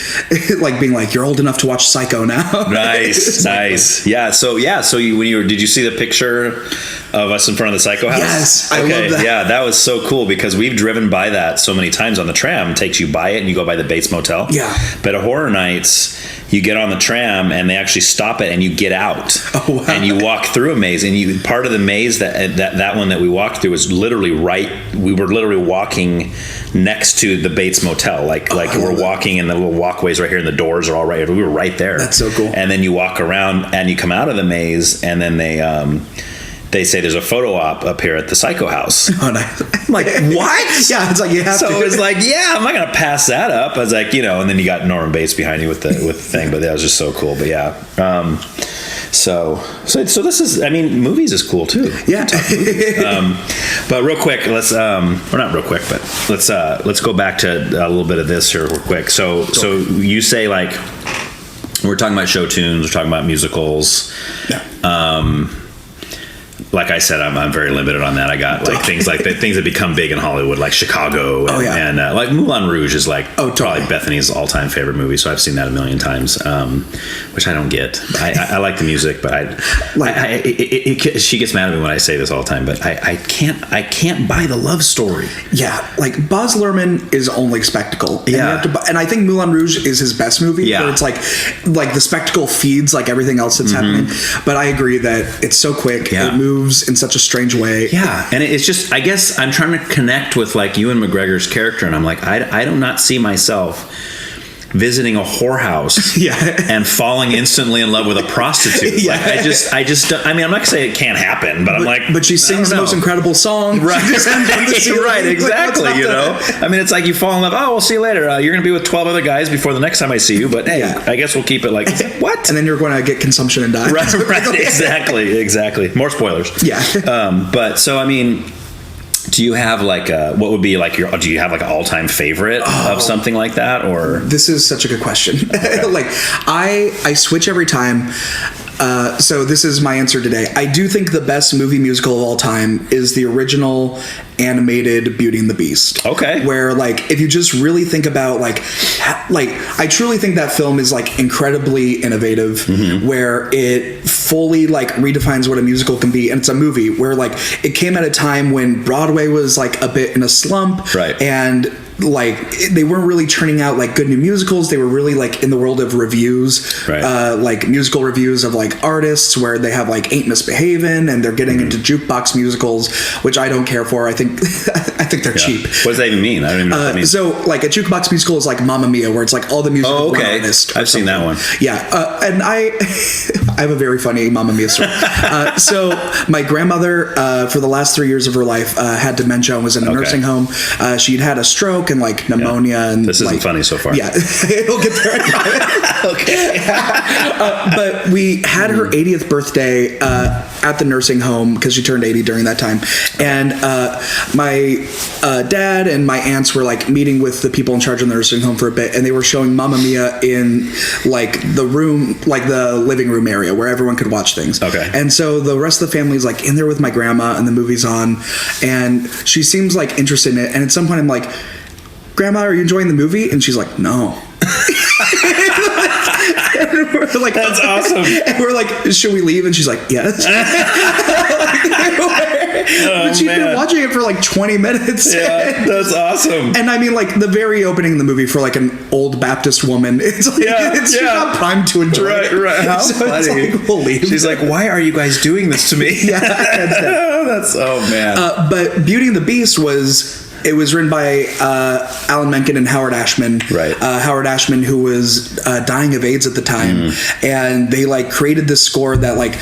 you're old enough to watch Psycho now. Nice. Yeah. So did you see the picture of us in front of the Psycho house? Yes. I love that. Yeah, that was so cool because we've driven by that so many times on the tram. It takes you by it and you go by the Bates Motel. Yeah. But at Horror Nights, you get on the tram and they actually stop it and you get out. Oh, wow. And you walk through a maze, and part of the maze that one that we walked through was literally we were literally walking next to the Bates Motel. Like we're walking in the little walkways right here, and the doors are all right. We were right there. That's so cool. And then you walk around and you come out of the maze, and then they say there's a photo op up here at the Psycho house. Oh, nice. I'm like, what? Yeah, it's like you have to. So it's like, I'm not gonna pass that up. I was like, and then you got Norman Bates behind you with the thing, but that was just so cool. But yeah, so this is, I mean, movies is cool too. Yeah. But real quick, let's let's go back to a little bit of this here real quick. So you say like we're talking about show tunes, we're talking about musicals. Yeah. Like I said, I'm very limited on that. I got like things like things that become big in Hollywood, like Chicago, and like Moulin Rouge is like probably Bethany's all-time favorite movie. So I've seen that a million times, which I don't get. I like the music, but she gets mad at me when I say this all the time. But I can't buy the love story. Yeah, like Baz Luhrmann is only spectacle. And and I think Moulin Rouge is his best movie. Yeah, where it's like the spectacle feeds like everything else that's happening. But I agree that it's so quick. Yeah. It moves in such a strange way. Yeah, and it's just, I guess I'm trying to connect with like Ewan McGregor's character, and I'm like, I do not see myself visiting a whorehouse and falling instantly in love with a prostitute. Like I just don't, I mean, I'm not gonna say it can't happen, but I'm like, but she sings the most incredible song. Right, exactly. I mean, it's like you fall in love. Oh, we'll see you later. You're gonna be with 12 other guys before the next time I see you. But hey, I guess we'll keep it like what? And then you're going to get consumption and die. Right. Exactly. More spoilers. Yeah. But so I mean, do you have like what would be like do you have like an all-time favorite of something like that, or? This is such a good question. Okay. Like I switch every time. So this is my answer today. I do think the best movie musical of all time is the original animated Beauty and the Beast. Okay. Where like if you just really think about like I truly think that film is like incredibly innovative, where it fully like redefines what a musical can be, and it's a movie where like it came at a time when Broadway was like a bit in a slump, right? And like they weren't really churning out like good new musicals. They were really like in the world of reviews, right? Like musical reviews of like artists where they have like Ain't Misbehavin', and they're getting into jukebox musicals, which I don't care for. I think they're cheap. What does that even mean? I don't even know what that means. So like a jukebox musical is like Mamma Mia, where it's like all the music of one artist. I've seen that one. Yeah, and I have a very funny Mamma Mia story. So my grandmother, for the last 3 years of her life, had dementia and was in a nursing home. She'd had a stroke and like pneumonia, and this isn't funny so far. Yeah, it'll get there. Okay. But we had her 80th birthday at the nursing home because she turned 80 during that time, and my dad and my aunts were like meeting with the people in charge of the nursing home for a bit, and they were showing Mamma Mia in like the room, like the living room area where everyone could watch things. Okay. And so the rest of the family's like in there with my grandma, and the movie's on, and she seems like interested in it, and at some point I'm like, Grandma, are you enjoying the movie? And she's like, no. And we're like, that's awesome. And we're like, should we leave? And she's like, yes. But she'd been watching it for like 20 minutes. Yeah, that's awesome. And I mean, like the very opening of the movie for like an old Baptist woman, it's like she's not primed to enjoy it. Right. How so funny. It's like, we'll leave. She's like, why are you guys doing this to me? That's man. But Beauty and the Beast was written by Alan Menken and Howard Ashman. Right. Howard Ashman, who was dying of AIDS at the time, and they like created this score that like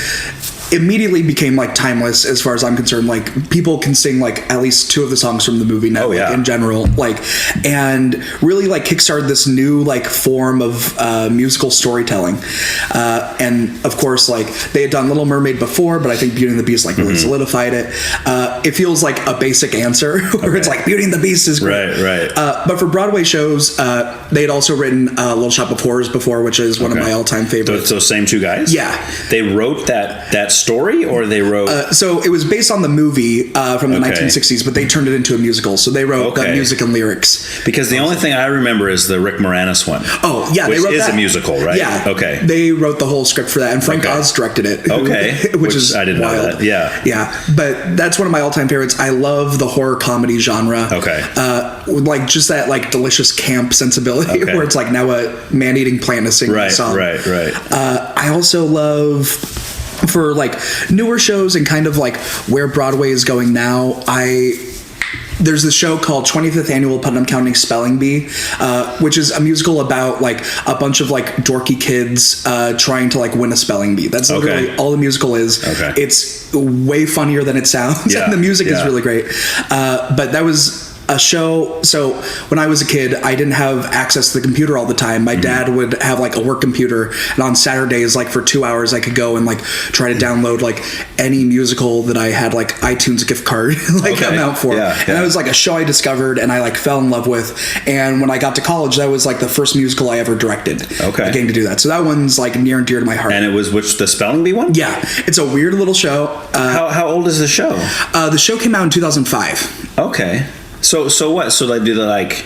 immediately became like timeless as far as I'm concerned. Like people can sing like at least 2 of the songs from the movie now, in general, like, and really like kickstarted this new like form of musical storytelling. And of course, like they had done Little Mermaid before, but I think Beauty and the Beast like really solidified it. It feels like a basic answer where it's like Beauty and the Beast is great. Right. But for Broadway shows, they had also written Little Shop of Horrors before, which is one of my all-time favorites. So same 2 guys? Yeah. They wrote that story, or they wrote... so it was based on the movie from the 1960s, but they turned it into a musical. So they wrote the music and lyrics. Because the only thing I remember is the Rick Moranis one. Oh, yeah. Which they wrote is that. a musical, right? Yeah. Okay. They wrote the whole script for that, and Frank Oz directed it. Okay. which is I didn't wild. know that. Yeah. Yeah. But that's one of my all-time favorites. I love the horror comedy genre. Okay. With like just that like delicious camp sensibility where it's like now a man-eating plant is singing a song. Right. I also love, for like newer shows and kind of like where Broadway is going now, there's this show called 25th Annual Putnam County Spelling Bee, which is a musical about like a bunch of like dorky kids trying to like win a spelling bee. That's literally all the musical is. It's way funnier than it sounds, and the music is really great. But that was a show. So when I was a kid, I didn't have access to the computer all the time. My dad would have like a work computer, and on Saturdays, like for 2 hours, I could go and like try to download like any musical that I had like iTunes gift card amount for. And that was like a show I discovered and I like fell in love with. And when I got to college, that was like the first musical I ever directed. Getting to do that. So that one's like near and dear to my heart. And it was the Spelling Bee one? Yeah. It's a weird little show. How old is the show? The show came out in 2005. Okay. So what? So they do like,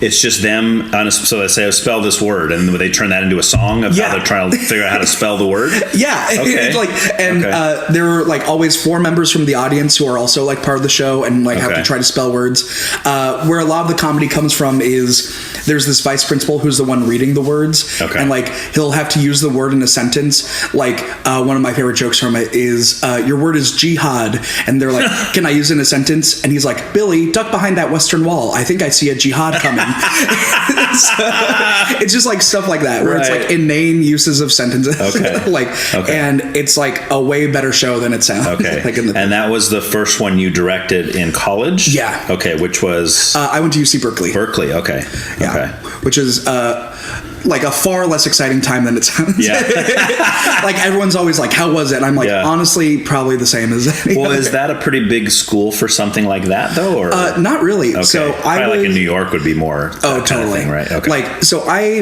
it's just them so they say spell this word, and they turn that into a song of how they're trying to figure out how to spell the word. There were like always 4 members from the audience who are also like part of the show and like have to try to spell words. Where a lot of the comedy comes from is there's this vice principal who's the one reading the words, and like he'll have to use the word in a sentence. Like one of my favorite jokes from it is your word is jihad, and they're like, can I use it in a sentence? And he's like, Billy, duck behind that western wall. I think I see a jihad coming. So, it's just like stuff like that where it's like inane uses of sentences. And it's like a way better show than it sounds. And that was the first one you directed in college? Yeah. Okay, which was? I went to UC Berkeley. Berkeley, okay. Which is like a far less exciting time than it sounds. Like everyone's always like, how was it? And I'm like, honestly, probably the same as any other. Is that a pretty big school for something like that though? Or not really. Okay. So like in New York would be more totally kind of thing, right? Okay. Like, so I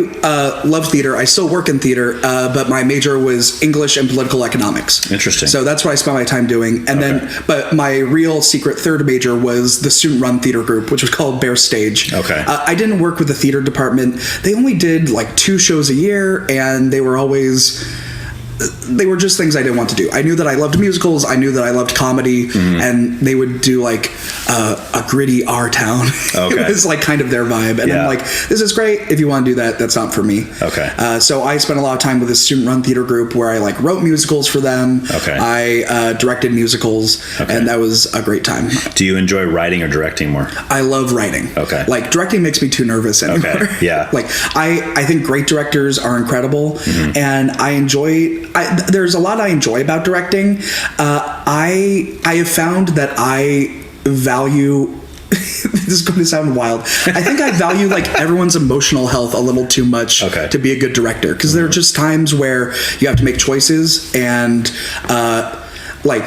love theater. I still work in theater, but my major was English and political economics. Interesting. So that's what I spent my time doing. And then, but my real secret third major was the student-run theater group, which was called Bear Stage. I didn't work with the theater department. They only did like 2 shows a year, and they were just things I didn't want to do. I knew that I loved musicals. I knew that I loved comedy, and they would do like a gritty R town. It was like kind of their vibe, and I'm like, this is great. If you want to do that, that's not for me. So I spent a lot of time with this student-run theater group where I like wrote musicals for them. I directed musicals, and that was a great time. Do you enjoy writing or directing more? I love writing. Like directing makes me too nervous anymore. Like I think great directors are incredible, and I enjoy. There's a lot I enjoy about directing. I have found that I value. This is going to sound wild. I think I value like everyone's emotional health a little too much to be a good director, because there are just times where you have to make choices, and like.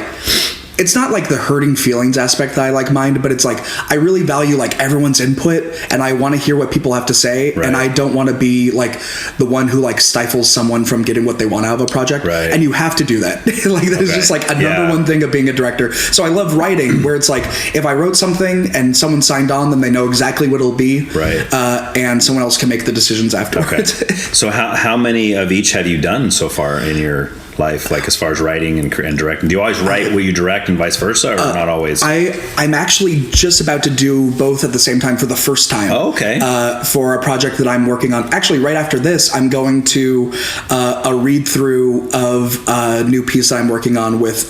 It's not like the hurting feelings aspect that I like mind, but it's like I really value like everyone's input, and I want to hear what people have to say, and I don't want to be like the one who like stifles someone from getting what they want out of a project. And you have to do that. Like that is just like a number one thing of being a director. So I love writing, where it's like if I wrote something and someone signed on, then they know exactly what it'll be, and someone else can make the decisions afterwards. So how many of each have you done so far in your life, like as far as writing and directing? Do you always write what you direct and vice versa, or not always? I'm actually just about to do both at the same time for the first time. Oh, okay. For a project that I'm working on. Actually, right after this, I'm going to a read through of a new piece I'm working on with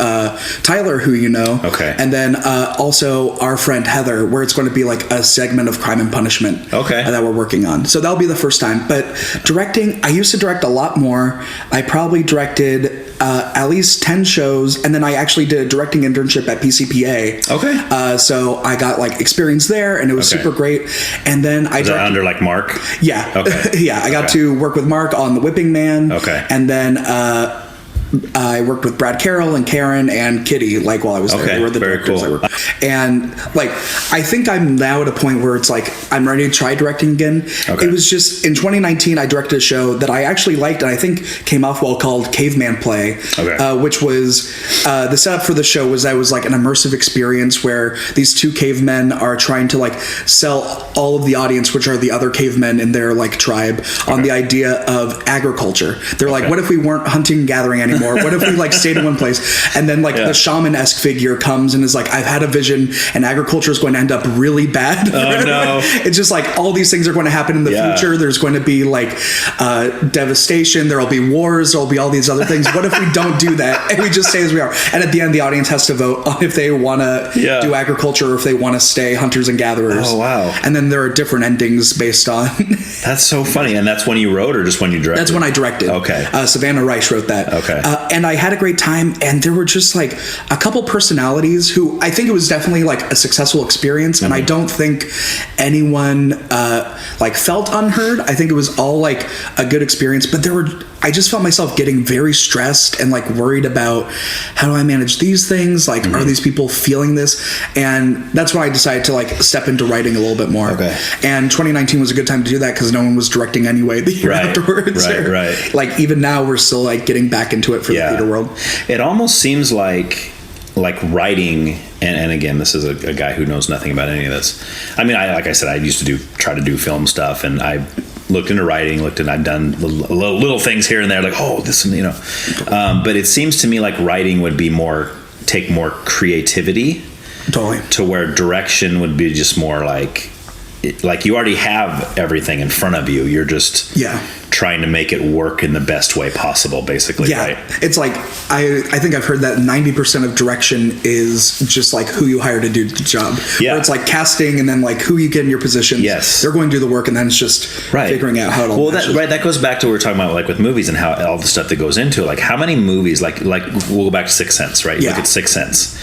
Tyler, who you know. Okay. And then also our friend Heather, where it's going to be like a segment of Crime and Punishment. Okay. That we're working on. So that'll be the first time. But directing, I used to direct a lot more. I probably directed at least 10 shows, and then I actually did a directing internship at PCPA. Okay. So I got like experience there, and it was super great. And then I was that under like Mark? Yeah. Okay. Yeah, I got to work with Mark on The Whipping Man. Okay. And then I worked with Brad Carroll and Karen and Kitty, like, while I was there. Okay, They were the very directors cool. I worked with. And like, I think I'm now at a point where it's like I'm ready to try directing again. Okay. It was just in 2019 I directed a show that I actually liked and I think came off well, called Caveman Play. Okay. Which was the setup for the show was that it was like an immersive experience where these two cavemen are trying to like sell all of the audience, which are the other cavemen in their like tribe, on the idea of agriculture. They're like, what if we weren't hunting and gathering anymore? What if we like stayed in one place? And then like the shaman-esque figure comes and is like, I've had a vision and agriculture is going to end up really bad. Oh no. It's just like all these things are going to happen in the future. There's going to be like devastation. There'll be wars. There'll be all these other things. What if we don't do that and we just stay as we are? And at the end, the audience has to vote on if they want to do agriculture or if they want to stay hunters and gatherers. Oh wow. And then there are different endings based on. That's so funny. And that's when you wrote or just when you directed? That's when I directed. Okay. Savannah Rice wrote that. Okay. And I had a great time, and there were just like a couple personalities who I think it was definitely like a successful experience, and I don't think anyone like felt unheard. I think it was all like a good experience, but I just felt myself getting very stressed and like worried about how do I manage these things? Like, are these people feeling this? And that's when I decided to like step into writing a little bit more. Okay. And 2019 was a good time to do that because no one was directing anyway the year afterwards. Right. Like even now we're still like getting back into it for the theater world. It almost seems like writing, and again, this is a guy who knows nothing about any of this. I mean, like I said, I used to try to do film stuff, and I looked into writing, I've done little things here and there, like, oh, this, you know. But it seems to me like writing would be take more creativity. Totally. To where direction would be just more like you already have everything in front of you. You're just trying to make it work in the best way possible, basically. Right? It's like I think I've heard that 90% of direction is just like who you hire to do the job. Where it's like casting and then like who you get in your positions. Yes, they're going to do the work, and then it's just figuring out how it all matches. That goes back to what we were talking about, like with movies and how all the stuff that goes into it. Like how many movies, like we'll go back to Sixth Sense, right? Look at Sixth Sense.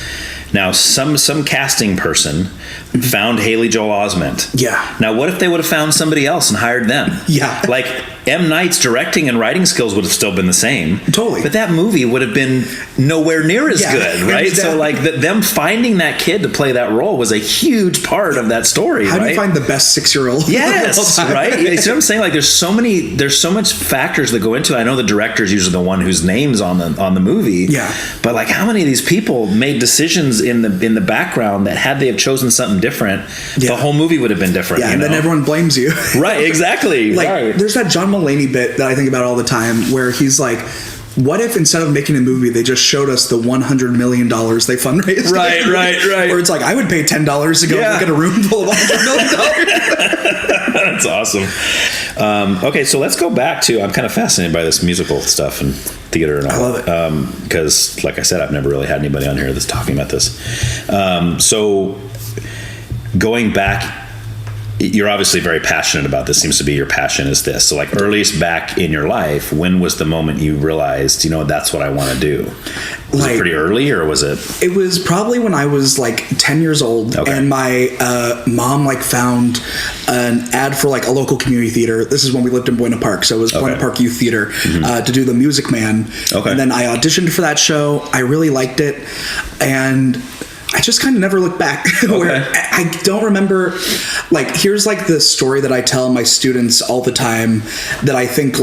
Now, some casting person found Haley Joel Osment. Yeah. Now, what if they would have found somebody else and hired them? Yeah. Like M. Night's directing and writing skills would have still been the same. Totally. But that movie would have been nowhere near as good, right? Exactly. So, like them finding that kid to play that role was a huge part of that story. How do you find the best 6-year-old? Yes, right. You see what I'm saying? Like, there's so much factors that go into it. I know the director is usually the one whose name's on the movie. Yeah. But like, how many of these people made decisions in the background that had they have chosen something different, the whole movie would have been different. Yeah, and then everyone blames you. Right, exactly. There's that John Mulaney bit that I think about all the time where he's like, what if instead of making a movie, they just showed us the $100 million they fundraised? Right. Where it's like, I would pay $10 to go look at a room full of $100 million. That's awesome. Okay, so let's go back to, I'm kind of fascinated by this musical stuff and theater and all. I love it. Because, like I said, I've never really had anybody on here that's talking about this. So going back, you're obviously very passionate about this. Seems to be your passion is this. So like earliest back in your life, when was the moment you realized, that's what I want to do? Was it pretty early, or was it? It was probably when I was like 10 years old, and my mom found an ad for like a local community theater. This is when we lived in Buena Park, so it was Buena Park Youth Theater, to do The Music Man. And then I auditioned for that show. I really liked it, and I just kind of never looked back. Where I don't remember, here's the story that I tell my students all the time that I think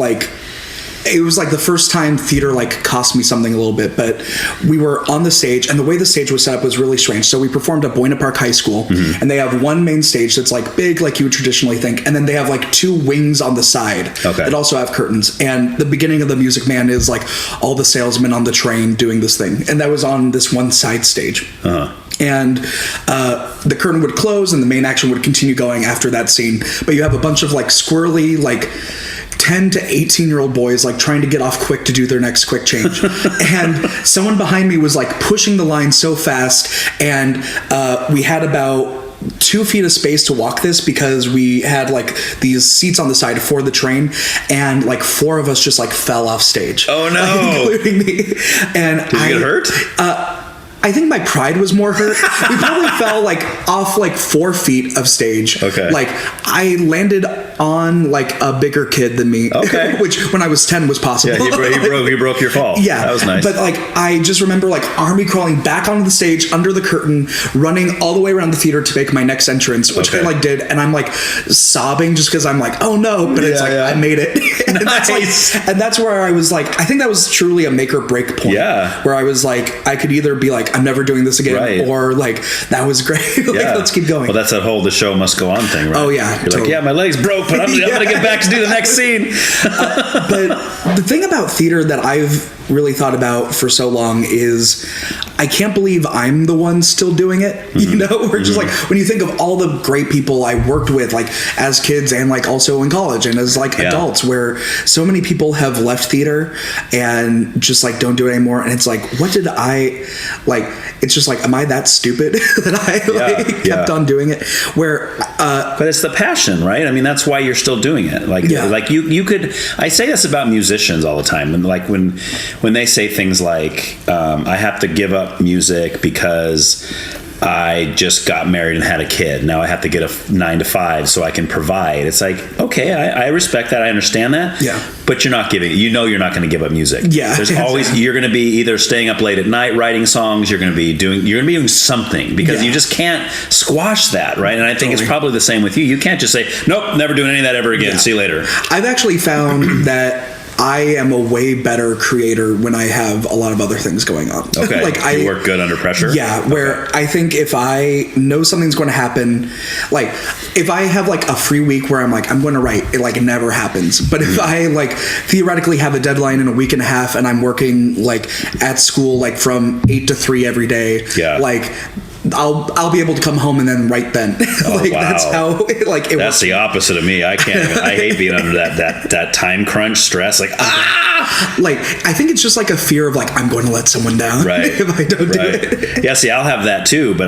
it was like the first time theater like cost me something a little bit, but we were on the stage, and the way the stage was set up was really strange. So we performed at Buena Park High School, and they have one main stage that's like big, like you would traditionally think, and then they have like two wings on the side that also have curtains. And the beginning of the Music Man is like all the salesmen on the train doing this thing, and that was on this one side stage. And the curtain would close and the main action would continue going after that scene, but you have a bunch of like squirrely like 10 to 18-year-old boys like trying to get off quick to do their next quick change. And someone behind me was like pushing the line so fast, and we had about 2 feet of space to walk this because we had like these seats on the side for the train, and like 4 of us just like fell off stage. Oh no. Including me. And did you get hurt? I think my pride was more hurt. We probably fell like off like 4 feet of stage. Okay. Like I landed on like a bigger kid than me. Okay. Which when I was 10 was possible. Yeah, you broke your fall. Yeah. That was nice. But like I just remember like army crawling back onto the stage under the curtain, running all the way around the theater to make my next entrance, which I like did, and I'm like sobbing just because I'm like, oh no, but it's like I made it. And that's like, and that's where I was like, I think that was truly a make or break point. Yeah. Where I was like, I could either be like, I'm never doing this again, or like that was great. Like, let's keep going. Well, that's that whole the show must go on thing, right? Oh yeah. You're like, yeah, my leg's broke, but I'm gonna get back to do the next scene. But the thing about theater that I've really thought about for so long is I can't believe I'm the one still doing it. You know, or just like when you think of all the great people I worked with, like as kids and like also in college and as like adults, where so many people have left theater and just like don't do it anymore. And it's like, what did I like? It's just like, am I that stupid that I kept on doing it? Where, but it's the passion, right? I mean, that's why you're still doing it. Like, like you could. I say this about musicians all the time, and like when they say things like, I have to give up music because I just got married and had a kid. Now I have to get a 9 to 5 so I can provide. It's like, okay, I respect that. I understand that. Yeah. But you're not giving, you're not going to give up music. Yeah. There's always, you're going to be either staying up late at night writing songs, you're going to be doing something, because you just can't squash that, right? And I think it's probably the same with you. You can't just say, nope, never doing any of that ever again. See you later. I've actually found that I am a way better creator when I have a lot of other things going on. Okay. Like you work good under pressure? Yeah, where I think if I know something's going to happen, like if I have like a free week where I'm like, I'm going to write, it like never happens. But if I like theoretically have a deadline in a week and a half and I'm working like at school like from 8 to 3 every day, like I'll be able to come home and then write then. Like that's how like it that's works. the opposite of me. I can't even, I hate being under that time crunch stress, like like I think it's just like a fear of like I'm going to let someone down if I don't do it. Yeah, see, I'll have that too, but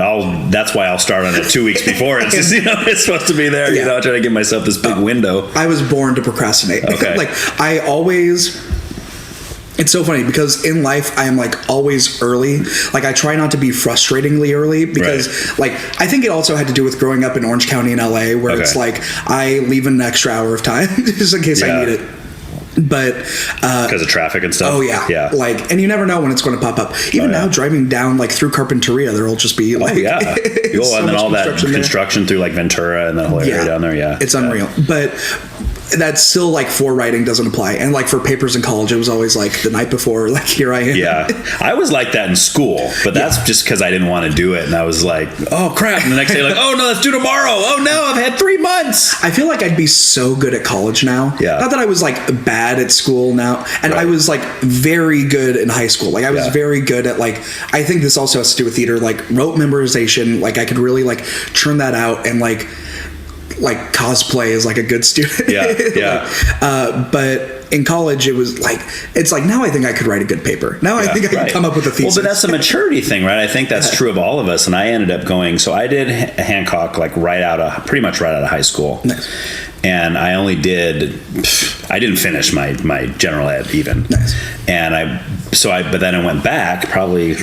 that's why I'll start on it 2 weeks before. It's just, it's supposed to be there, I try to give myself this big window. I was born to procrastinate. Like I always, it's so funny because in life I am like always early. Like I try not to be frustratingly early because like I think it also had to do with growing up in Orange County in LA, where it's like I leave an extra hour of time just in case I need it. But because of traffic and stuff. Oh yeah. Like, and you never know when it's going to pop up. Even now driving down like through Carpinteria, there'll just be like so and then all that construction through like Ventura and that whole area down there. It's unreal. But that's still like for writing doesn't apply, and like for papers in college it was always like the night before, like here I am. I was like that in school, but that's just because I didn't want to do it, and I was like, oh crap, and the next day like, oh no, let's do tomorrow. Oh no, I've had 3 months. I feel like I'd be so good at college now. Not that I was like bad at school now, and I was like very good in high school. Like I was very good at like, I think this also has to do with theater, like rote memorization. Like I could really like churn that out, and like cosplay as like a good student. But in college it was like, it's like now I think I could write a good paper. Now I think I can come up with a thesis. Well, but that's a maturity thing, right? I think that's true of all of us. And I ended up going, so I did Hancock like pretty much right out of high school. Nice. And I only did, I didn't finish my general ed even. Nice. And but then I went back probably,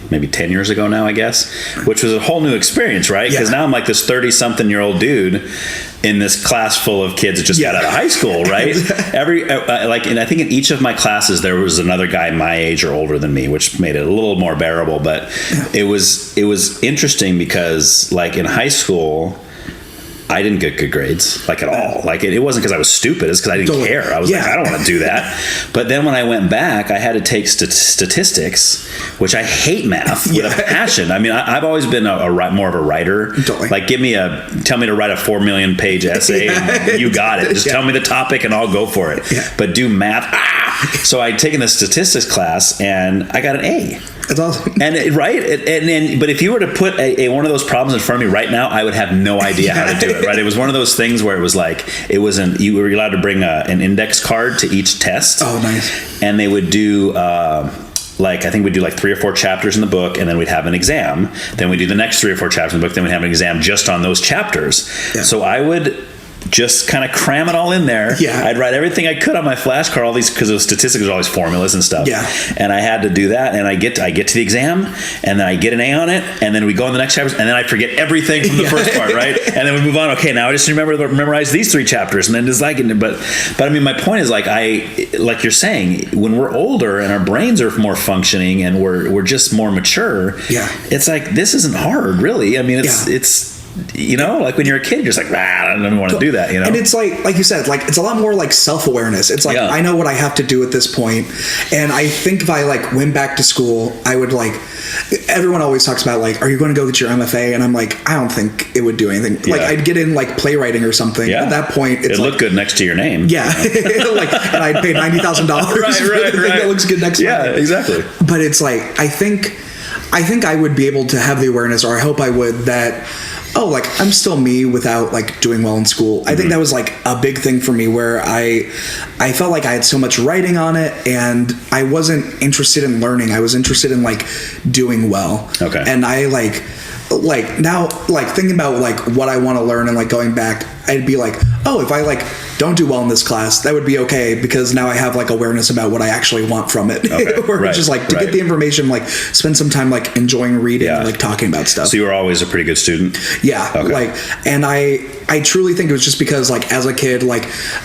maybe 10 years ago now, I guess, which was a whole new experience, right? Because now I'm like this 30-something-year-old dude in this class full of kids that just got out of high school, right? And I think in each of my classes there was another guy my age or older than me, which made it a little more bearable. But it was interesting because like in high school, I didn't get good grades, like at all. Like it wasn't because I was stupid. It's because I didn't care. I was like, I don't want to do that. But then when I went back, I had to take statistics, which I hate math with a passion. I mean, I've always been more of a writer. Like, tell me to write a 4 million page essay, and you got it. Just tell me the topic, and I'll go for it. But do math. So I'd taken the statistics class, and I got an A. That's awesome. And but if you were to put one of those problems in front of me right now, I would have no idea how to do it. Right? It was one of those things where it was like you were allowed to bring an index card to each test. Oh, nice. And they would do. I think we'd do like 3 or 4 chapters in the book, and then we'd have an exam. Then we'd do the next 3 or 4 chapters in the book. Then we'd have an exam just on those chapters. Yeah. So I would just kind of cram it all in there. Yeah. I'd write everything I could on my flashcard, all these, because the statistics are always formulas and stuff. Yeah. And I had to do that, and I get to the exam, and then I get an A on it, and then we go on the next chapters, and then I forget everything from the first part, right? And then we move on. Okay, now I just memorize these 3 chapters, and then just but I mean, my point is like you're saying, when we're older and our brains are more functioning and we're just more mature. Yeah. It's like, this isn't hard, really. I mean, it's. Like when you're a kid, you're just like, I don't want to do that, And it's like you said, like, it's a lot more like self-awareness. It's like, I know what I have to do at this point. And I think if I went back to school, I would everyone always talks about are you going to go get your MFA? And I'm like, I don't think it would do anything. Yeah. I'd get in playwriting or something. Yeah. At that point, it looked good next to your name. Yeah. And I'd pay $90,000. Right. That looks good next to my name. Exactly. But it's I think I would be able to have the awareness, or I hope I would, that I'm still me without doing well in school. I think that was a big thing for me, where I felt like I had so much writing on it, and I wasn't interested in learning. I was interested in doing well. Okay. And I now thinking about what I want to learn and going back, I'd be if I don't do well in this class, that would be okay, because now I have awareness about what I actually want from it. Okay. Or just to get the information, spend some time enjoying reading and talking about stuff. So you were always a pretty good student? Yeah. Okay. And I truly think it was just because as a kid,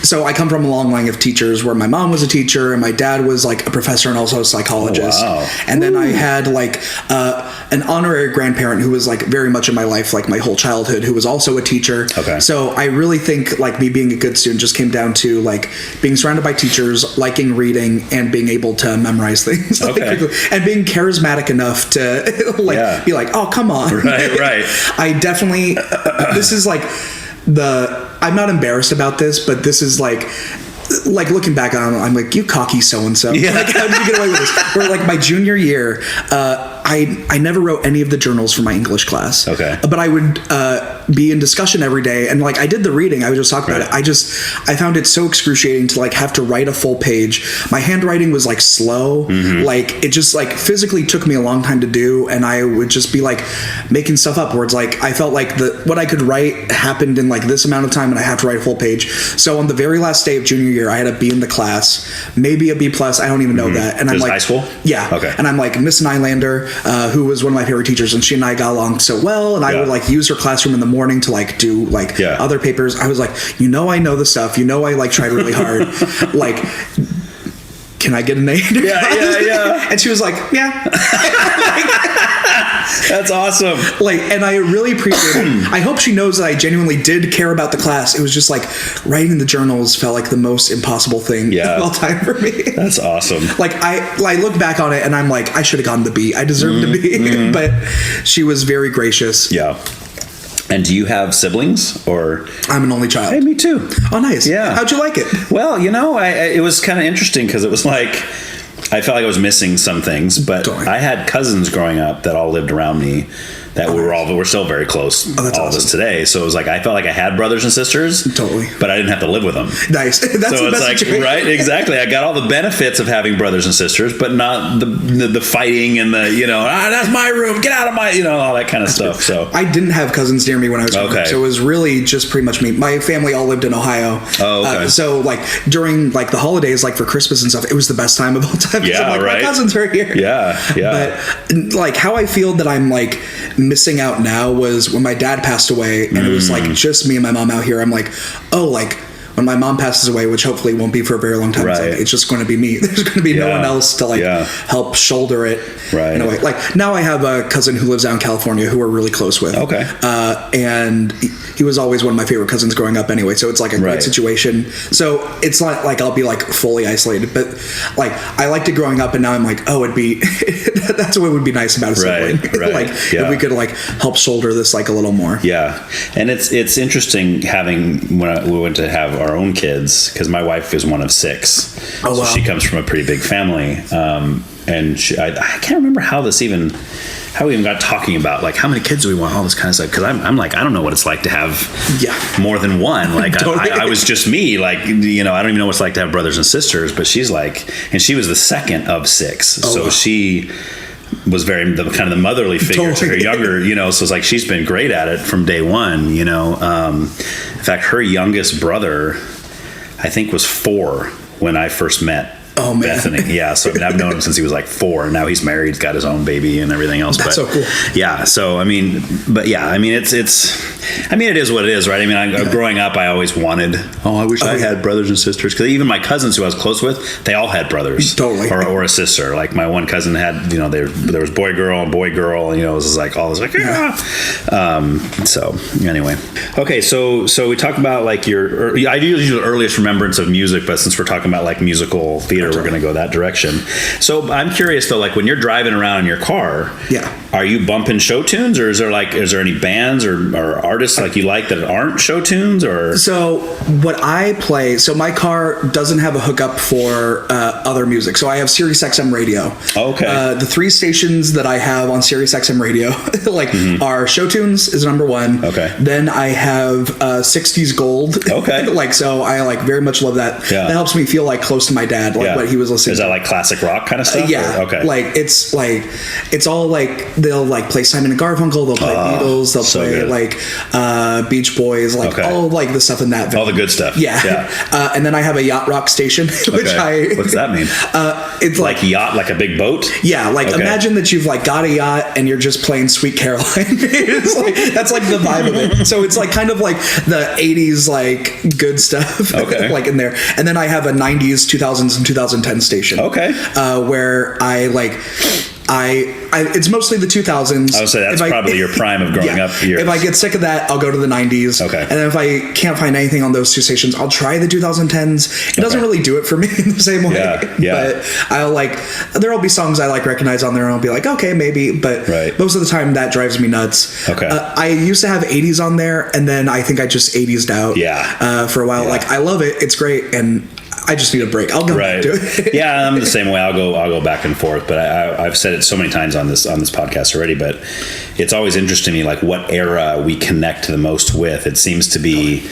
so I come from a long line of teachers where my mom was a teacher and my dad was a professor and also a psychologist. Oh, wow. And then I had an honorary grandparent who was very much in my life my whole childhood, who was also a teacher. Okay. So I really think me being a good student just came down to being surrounded by teachers, liking reading, and being able to memorize things quickly, and being charismatic enough to be oh, come on. Right. I definitely this is I'm not embarrassed about this, but this is looking back on it, I'm you cocky so-and-so. Yeah. How did you get away with this? Where my junior year, I never wrote any of the journals for my English class. Okay. But I would be in discussion every day, and I did the reading. I would just talk about it. I found it so excruciating to have to write a full page. My handwriting was slow. Mm-hmm. It just physically took me a long time to do, and I would just be making stuff up where it's I felt what I could write happened in this amount of time, and I have to write a full page. So on the very last day of junior year, I had a B in the class, maybe a B plus. I don't even know that. And I'm high school? Yeah. Okay. And I'm Miss Nylander, who was one of my favorite teachers, and she and I got along so well. And I would use her classroom in the morning to do other papers. I was I know the stuff. I tried really hard. Can I get an A? Yeah. And she was yeah. That's awesome. And I really appreciate it. I hope she knows that I genuinely did care about the class. It was just writing the journals felt the most impossible thing of all time for me. That's awesome. I look back on it and I'm I should have gotten the B. I deserved the B. But she was very gracious. Yeah. And do you have siblings, or? I'm an only child. Hey, me too. Oh, nice. Yeah. How'd you like it? Well, it was kind of interesting because it was I felt like I was missing some things, but I had cousins growing up that all lived around me that we're still very close, all awesome. of us today. So it was I felt like I had brothers and sisters, totally, but I didn't have to live with them. Nice. That's so the it's best right, exactly. I got all the benefits of having brothers and sisters, but not the fighting and the that's my room, get out of my all that kind of stuff. So I didn't have cousins near me when I was younger, so it was really just pretty much me. My family all lived in Ohio. Oh, okay. So during the holidays, for Christmas and stuff, it was the best time of all time. Yeah, right. My cousins are here. Yeah. But how I feel that I'm missing out now was when my dad passed away, and it was just me and my mom out here. I'm when my mom passes away, which hopefully won't be for a very long time, it's just going to be me. There's going to be no one else to help shoulder it in a way. Like now I have a cousin who lives out in California who we're really close with. Okay. And he was always one of my favorite cousins growing up anyway, so it's like a great situation. So it's not like I'll be like fully isolated, but like I liked it growing up, and now I'm like, oh, it'd be that's what would be nice about a sibling. Like if we could like help shoulder this like a little more. Yeah. And it's interesting having, when we went to have our own kids, because my wife is one of 6. Oh, wow. So she comes from a pretty big family. And I can't remember how we even got talking about like how many kids do we want, all this kind of stuff, because I'm like, I don't know what it's like to have more than one. Like totally. I was just me, like, you know, I don't even know what it's like to have brothers and sisters, but she's like, and she was the second of 6, so she was very kind of the motherly figure to her younger, you know, so it's like she's been great at it from day one, you know. In fact, her youngest brother I think was 4 when I first met Bethany. Yeah, so I've known him since he was like 4, and now he's married, he's got his own baby and everything else. That's so cool. Yeah, so I mean, but yeah, I mean, it is what it is, right? I mean, growing up, I always wanted, I wish I had brothers and sisters, because even my cousins who I was close with, they all had brothers, or a sister. Like my one cousin had, you know, there was boy girl, and you know, it was like all this like so anyway, okay, so we talked about like I usually do the earliest remembrance of music, but since we're talking about like musical theater, we're going to go that direction. So I'm curious though, like when you're driving around in your car, are you bumping show tunes, or is there any bands or artists like you like that aren't show tunes? Or so what I play, so my car doesn't have a hookup for other music, so I have Sirius XM radio. The 3 stations that I have on Sirius XM radio like are show tunes is number 1. Then I have 60s gold. Like, so I like very much love that. That helps me feel like close to my dad, like what he was listening to. Is that like classic rock kind of stuff? Like it's all like they'll like play Simon and Garfunkel, they'll play Beatles, they'll play like Beach Boys, like all like the stuff in that vein. All the good stuff. And then I have a yacht rock station, which what's that mean? It's like yacht, like a big boat. Imagine that you've like got a yacht and you're just playing Sweet Caroline. It's like, that's like the vibe of it. So it's like kind of like the 80s like good stuff like in there. And then I have a 90s, 2000s and 2010 station where I like it's mostly the 2000s. I would say that's probably your prime of growing up years. If I get sick of that, I'll go to the 90s. And then if I can't find anything on those 2 stations, I'll try the 2010s. It doesn't really do it for me in the same way. But I'll like, there'll be songs I like recognize on there and I'll be like, okay, maybe. But most of the time that drives me nuts. I used to have 80s on there, and then I think I just 80s'd out for a while. Like, I love it. It's great. And I just need a break. I'll go back to it. I'm the same way. I'll go back and forth. But I've said it so many times on this podcast already. But it's always interesting to me, like what era we connect the most with. It seems to be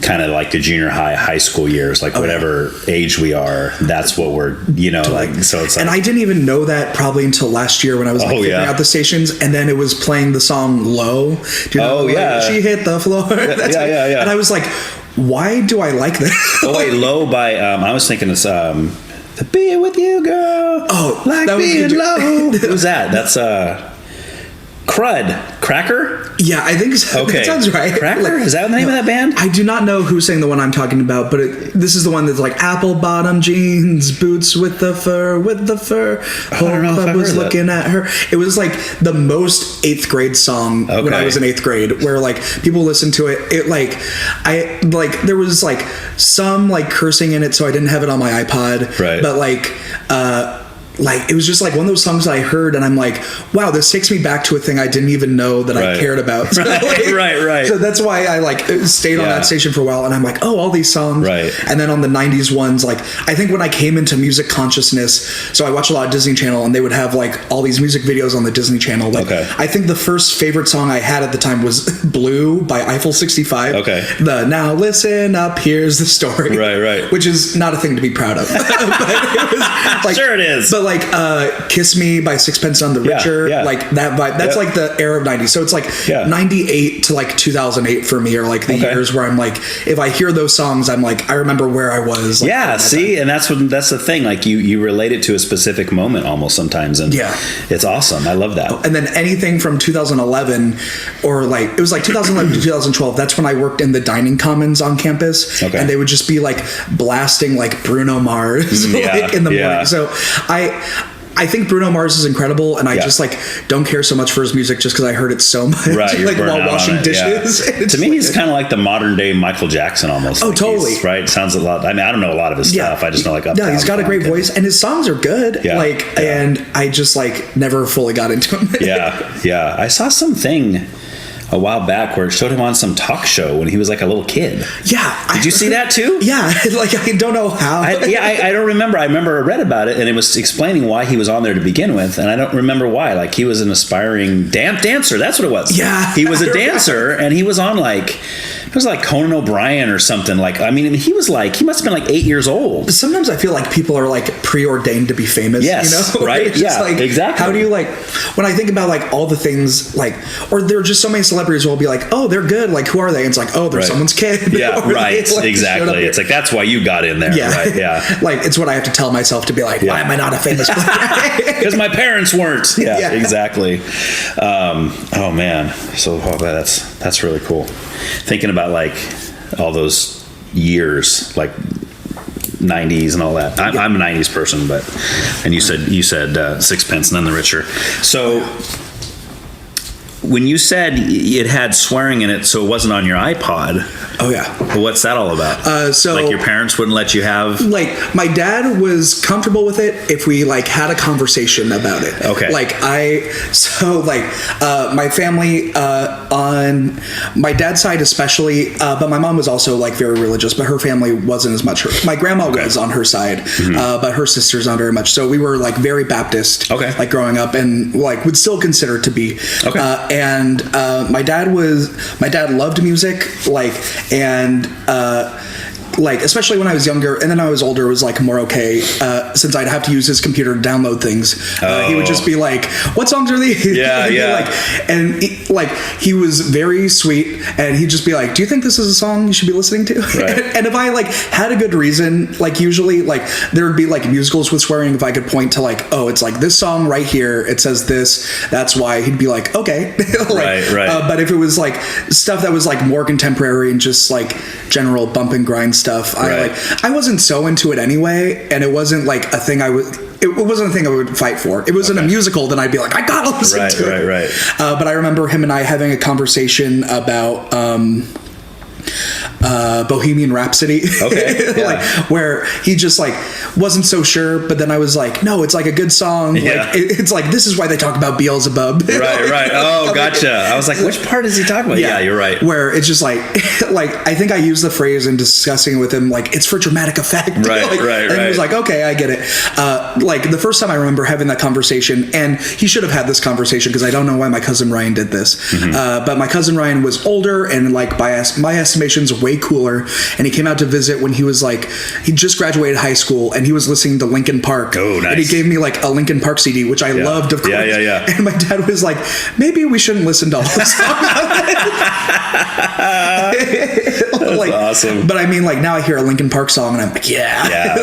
kind of like the junior high school years, like whatever age we are, that's what we're, you know, like, so it's like, and I didn't even know that probably until last year when I was like figuring out the stations, and then it was playing the song Low. Do you know, like, she hit the floor. And I was like, why do I like that? Low by I was thinking this to be with you, girl. Like being low. Who's that? That's Cracker? Yeah, I think so. Okay. That sounds right. Cracker? Is that the name of that band? I do not know who sang the one I'm talking about, but this is the one that's like apple bottom jeans, boots with the fur. Whole club was looking at her. It was like the most 8th grade song when I was in 8th grade, where like people listened to it. It like there was like some like cursing in it, so I didn't have it on my iPod. But like it was just like one of those songs that I heard and I'm like, wow, this takes me back to a thing I didn't even know that I cared about. So, like, so that's why I like stayed on that station for a while, and I'm like, all these songs. And then on the 90s ones, like I think when I came into music consciousness, so I watched a lot of Disney Channel, and they would have like all these music videos on the Disney Channel. Like I think the first favorite song I had at the time was Blue by Eiffel 65. The Now Listen Up, Here's the Story. Which is not a thing to be proud of. But it was like, sure it is. But like Kiss Me by Sixpence None the Richer, like that vibe. That's like the era of 90s. So it's like 98 to like 2008 for me are like the years where I'm like, if I hear those songs, I'm like, I remember where I was. Like, see, and that's the thing. Like you relate it to a specific moment almost sometimes, and it's awesome. I love that. And then anything from 2011 or like it was like 2011 to 2012. That's when I worked in the dining commons on campus, and they would just be like blasting like Bruno Mars like, in the morning. So I think Bruno Mars is incredible, and I just like don't care so much for his music just because I heard it so much, like while washing dishes. To me, he's kind of like the modern day Michael Jackson almost. Oh, like totally. Right? Sounds a lot. I mean, I don't know a lot of his stuff. I just know like he's got a great voice, and his songs are good. And I just like never fully got into him. I saw something a while back where it showed him on some talk show when he was like a little kid. Did you see that too? Like I don't know how. I don't remember. I remember I read about it, and it was explaining why he was on there to begin with, and I don't remember why. Like he was an aspiring dancer. That's what it was. He was a dancer, and he was on like it was like Conan O'Brien or something. Like he must have been like 8 years old. Sometimes I feel like people are like preordained to be famous. Yes, you know? right? Like, exactly. How do you like when I think about like all the things like, or there are just so many celebrities will be like, oh, they're good. Like who are they? And it's like, oh, they're someone's kid. Right. Like, exactly. It's like that's why you got in there. Right. Like it's what I have to tell myself to be like, why am I not a famous player? Because my parents weren't. Exactly. Oh man. So that's really cool. Thinking about like all those years, like 90s and all that. I'm a 90s person, and you said Sixpence None the Richer. So when you said it had swearing in it, so it wasn't on your iPod. Oh yeah. What's that all about? So like your parents wouldn't let you have. Like my dad was comfortable with it if we like had a conversation about it. Okay. Like my family on my dad's side especially, but my mom was also like very religious, but her family wasn't as much. My grandma was on her side, but her sisters not very much. So we were like very Baptist. Okay. Like growing up, and like would still consider it to be. Okay. And my dad loved music, and like especially when I was younger, and then I was older, it was like more okay since I'd have to use his computer to download things. He would just be like, what songs are these? He was very sweet, and he'd just be like, do you think this is a song you should be listening to? Right. And if I like had a good reason, like usually like there would be like musicals with swearing, if I could point to like, oh, it's like this song right here, it says this, that's why, he'd be like, okay. Right. But if it was like stuff that was like more contemporary and just like general bump and grind stuff, I wasn't so into it anyway, and it wasn't like a thing it wasn't a thing I would fight for. It was in a musical, then I'd be like, I gotta listen to it. Right. But I remember him and I having a conversation about Bohemian Rhapsody. Okay. Like where he just like wasn't so sure, but then I was like, no, it's like a good song. Like it's like this is why they talk about Beelzebub. Right. Oh, gotcha. I was like, which part is he talking about? Yeah, you're right. Where it's just like I think I used the phrase in discussing with him, like it's for dramatic effect. Right. And he was like, okay, I get it. Like the first time I remember having that conversation, and he should have had this conversation because I don't know why my cousin Ryan did this. But my cousin Ryan was older and like by my estimations way cooler, and he came out to visit when he was like, he just graduated high school, and he was listening to Linkin Park. Oh, nice. And he gave me like a Linkin Park CD, which I loved, of course. Yeah. And my dad was like, maybe we shouldn't listen to all the songs. That's awesome. But I mean, like now I hear a Linkin Park song and I'm like,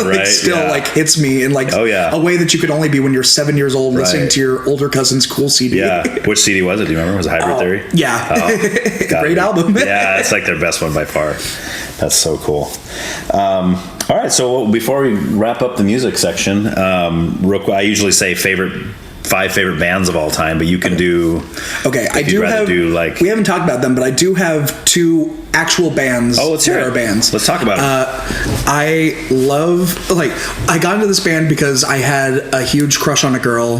like, still like hits me in like a way that you could only be when you're 7 years old listening to your older cousin's cool CD. Yeah. Which CD was it? Do you remember? Was it Hybrid Theory? Yeah. Oh, great album. Yeah, it's like their best one by far. That's so cool. All right, so before we wrap up the music section, I usually say 5 favorite bands of all time, but you can do. Okay, I do have. We haven't talked about them, but I do have 2 actual bands. Oh, let's hear it. Bands. Let's talk about it. I love I got into this band because I had a huge crush on a girl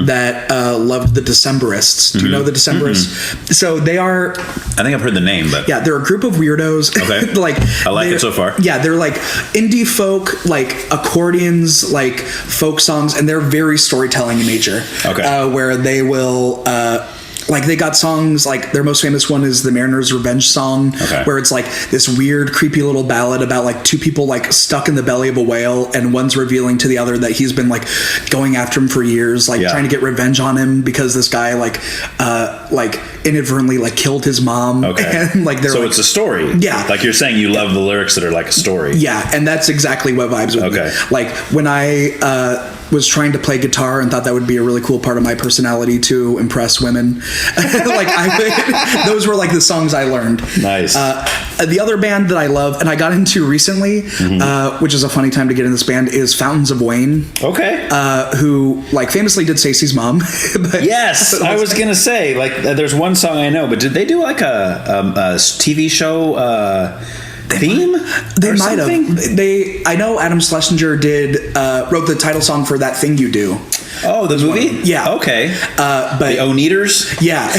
that loved the Decemberists. Do you know the Decemberists? So they are. I think I've heard the name, but they're a group of weirdos. Okay, I like it so far. Yeah, they're like indie folk, like accordions, like folk songs, and they're very storytelling in nature. Okay, where they will. like they got songs like their most famous one is the Mariner's Revenge song, where it's like this weird creepy little ballad about like two people like stuck in the belly of a whale, and one's revealing to the other that he's been like going after him for years, like trying to get revenge on him because this guy like inadvertently like killed his mom. And like they're so like, it's a story. Like you're saying you love the lyrics that are like a story. And that's exactly what vibes with me. Like when I was trying to play guitar and thought that would be a really cool part of my personality to impress women. Like those were like the songs I learned. Nice. The other band that I love and I got into recently, which is a funny time to get in this band, is Fountains of Wayne. Who like famously did Stacey's mom. Yes, I was gonna say like there's one song I know, but did they do like a TV show theme? They might have. I know Adam Schlesinger wrote the title song for That Thing You Do. Oh, the movie? Yeah. Okay. But the Oneaters? Yeah.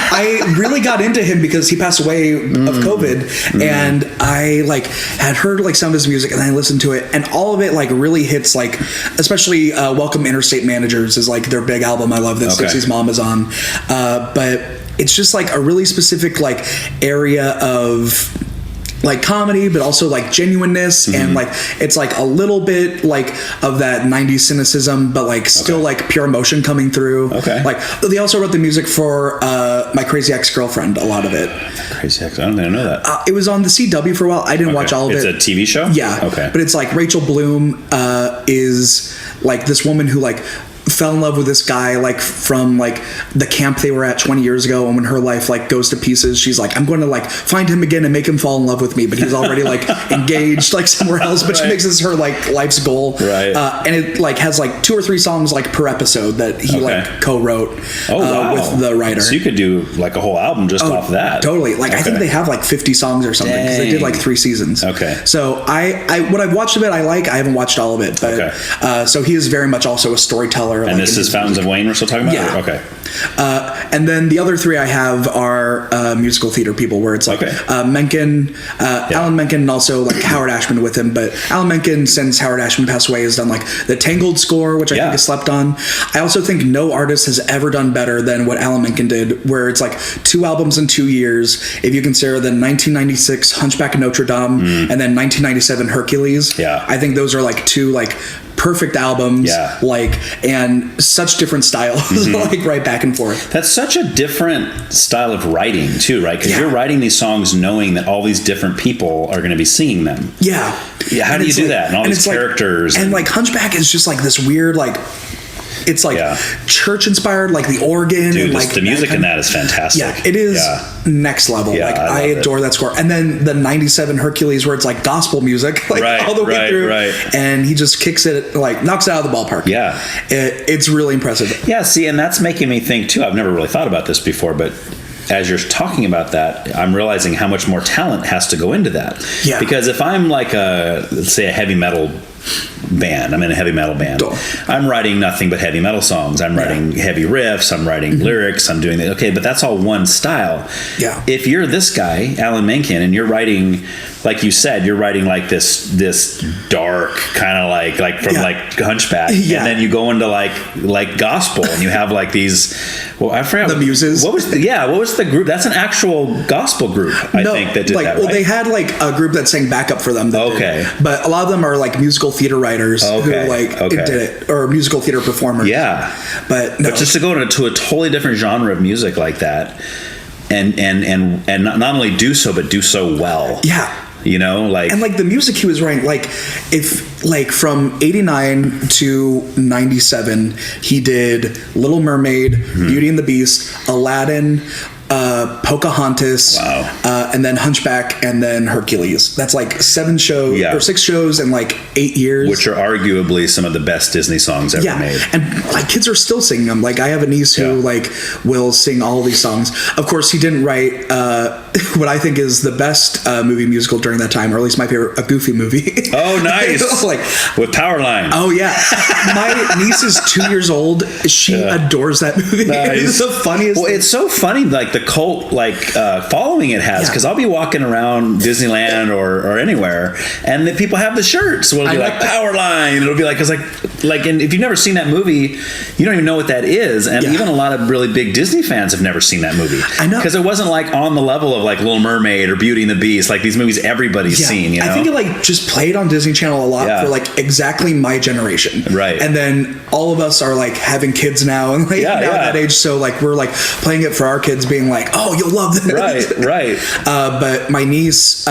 I really got into him because he passed away of COVID, and I like had heard like some of his music, and I listened to it, and all of it like really hits, like especially Welcome Interstate Managers is like their big album I love that Stacey's mom is on. But it's just like a really specific like area of like comedy, but also like genuineness, and like it's like a little bit like of that 90s cynicism, but like still like pure emotion coming through. Like they also wrote the music for My Crazy Ex-Girlfriend, a lot of it. Crazy Ex, I didn't know that. It was on the CW for a while. I didn't watch all of it. It's a TV show? Yeah. But it's like Rachel Bloom is like this woman who like fell in love with this guy like from like the camp they were at 20 years ago, and when her life like goes to pieces, she's like, I'm going to like find him again and make him fall in love with me, but he's already like engaged like somewhere else, but she makes this her like life's goal. And it like has like 2 or 3 songs like per episode that he like co-wrote with the writer. So you could do like a whole album just off that. Totally. Like I think they have like 50 songs or something because they did like 3 seasons. So I what I've watched of it, I haven't watched all of it, but so he is very much also a storyteller. And like, this is Fountains of Wayne we're still talking about? Yeah. And then the other 3 I have are musical theater people, where it's like Menken, Alan Menken, and also like Howard Ashman with him. But Alan Menken, since Howard Ashman passed away, has done like the Tangled score, which I think is slept on. I also think no artist has ever done better than what Alan Menken did, where it's like 2 albums in 2 years. If you consider the 1996 Hunchback of Notre Dame and then 1997 Hercules, I think those are like 2 like perfect albums, like, and such different styles, like right back and forth. That's such a different style of writing too, right? Because you're writing these songs knowing that all these different people are going to be singing them. How do you do that? And all these characters. And like Hunchback is just like this weird, like, it's like church inspired, like the organ. Dude, and like the music in that is fantastic. Yeah, it is next level. Like I adore that score. And then the 97 Hercules, where it's like gospel music, like all the way through. And he just kicks it, like knocks it out of the ballpark. It's really impressive. Yeah, see, and that's making me think too. I've never really thought about this before, but as you're talking about that, I'm realizing how much more talent has to go into that. Because if I'm like let's say a heavy metal band, I'm in a heavy metal band, I'm writing nothing but heavy metal songs. I'm writing heavy riffs, I'm writing lyrics, I'm doing that. Okay, but that's all one style. If you're this guy, Alan Menken, and you're writing, like you said, you're writing like this dark kind of like from like Hunchback, and then you go into like gospel, and you have like these. Well, I forgot the Muses. What was the group? That's an actual gospel group, I think, that did that. Right? Well, they had like a group that sang backup for them. But a lot of them are like musical theater writers who like did it, or musical theater performers. But just to go into a totally different genre of music like that, and not only do so, but do so well. You know, like, and like the music he was writing, like if like from 89 to 97, he did Little Mermaid, Beauty and the Beast, Aladdin, Pocahontas, and then Hunchback, and then Hercules. That's like 7 shows or 6 shows in like 8 years, which are arguably some of the best Disney songs ever made. And like kids are still singing them. Like I have a niece who like will sing all these songs. Of course, he didn't write what I think is the best movie musical during that time, or at least my favorite, a Goofy movie. Oh, nice. Like with Powerline. Oh yeah, my niece is 2 years old. She adores that movie. Nice. It's the funniest. Well, it's so funny, like the cult following it has, because I'll be walking around Disneyland or anywhere, and the people have the shirts. So it'll be like Powerline. It'll be like, cause like, and if you've never seen that movie, you don't even know what that is. And even a lot of really big Disney fans have never seen that movie. I know, because it wasn't like on the level of like Little Mermaid or Beauty and the Beast, like these movies everybody's seen. You know? I think it like just played on Disney Channel a lot for like exactly my generation. Right. And then all of us are like having kids now and like now that age, so like we're like playing it for our kids, being like, oh, you'll love this. Right. But my niece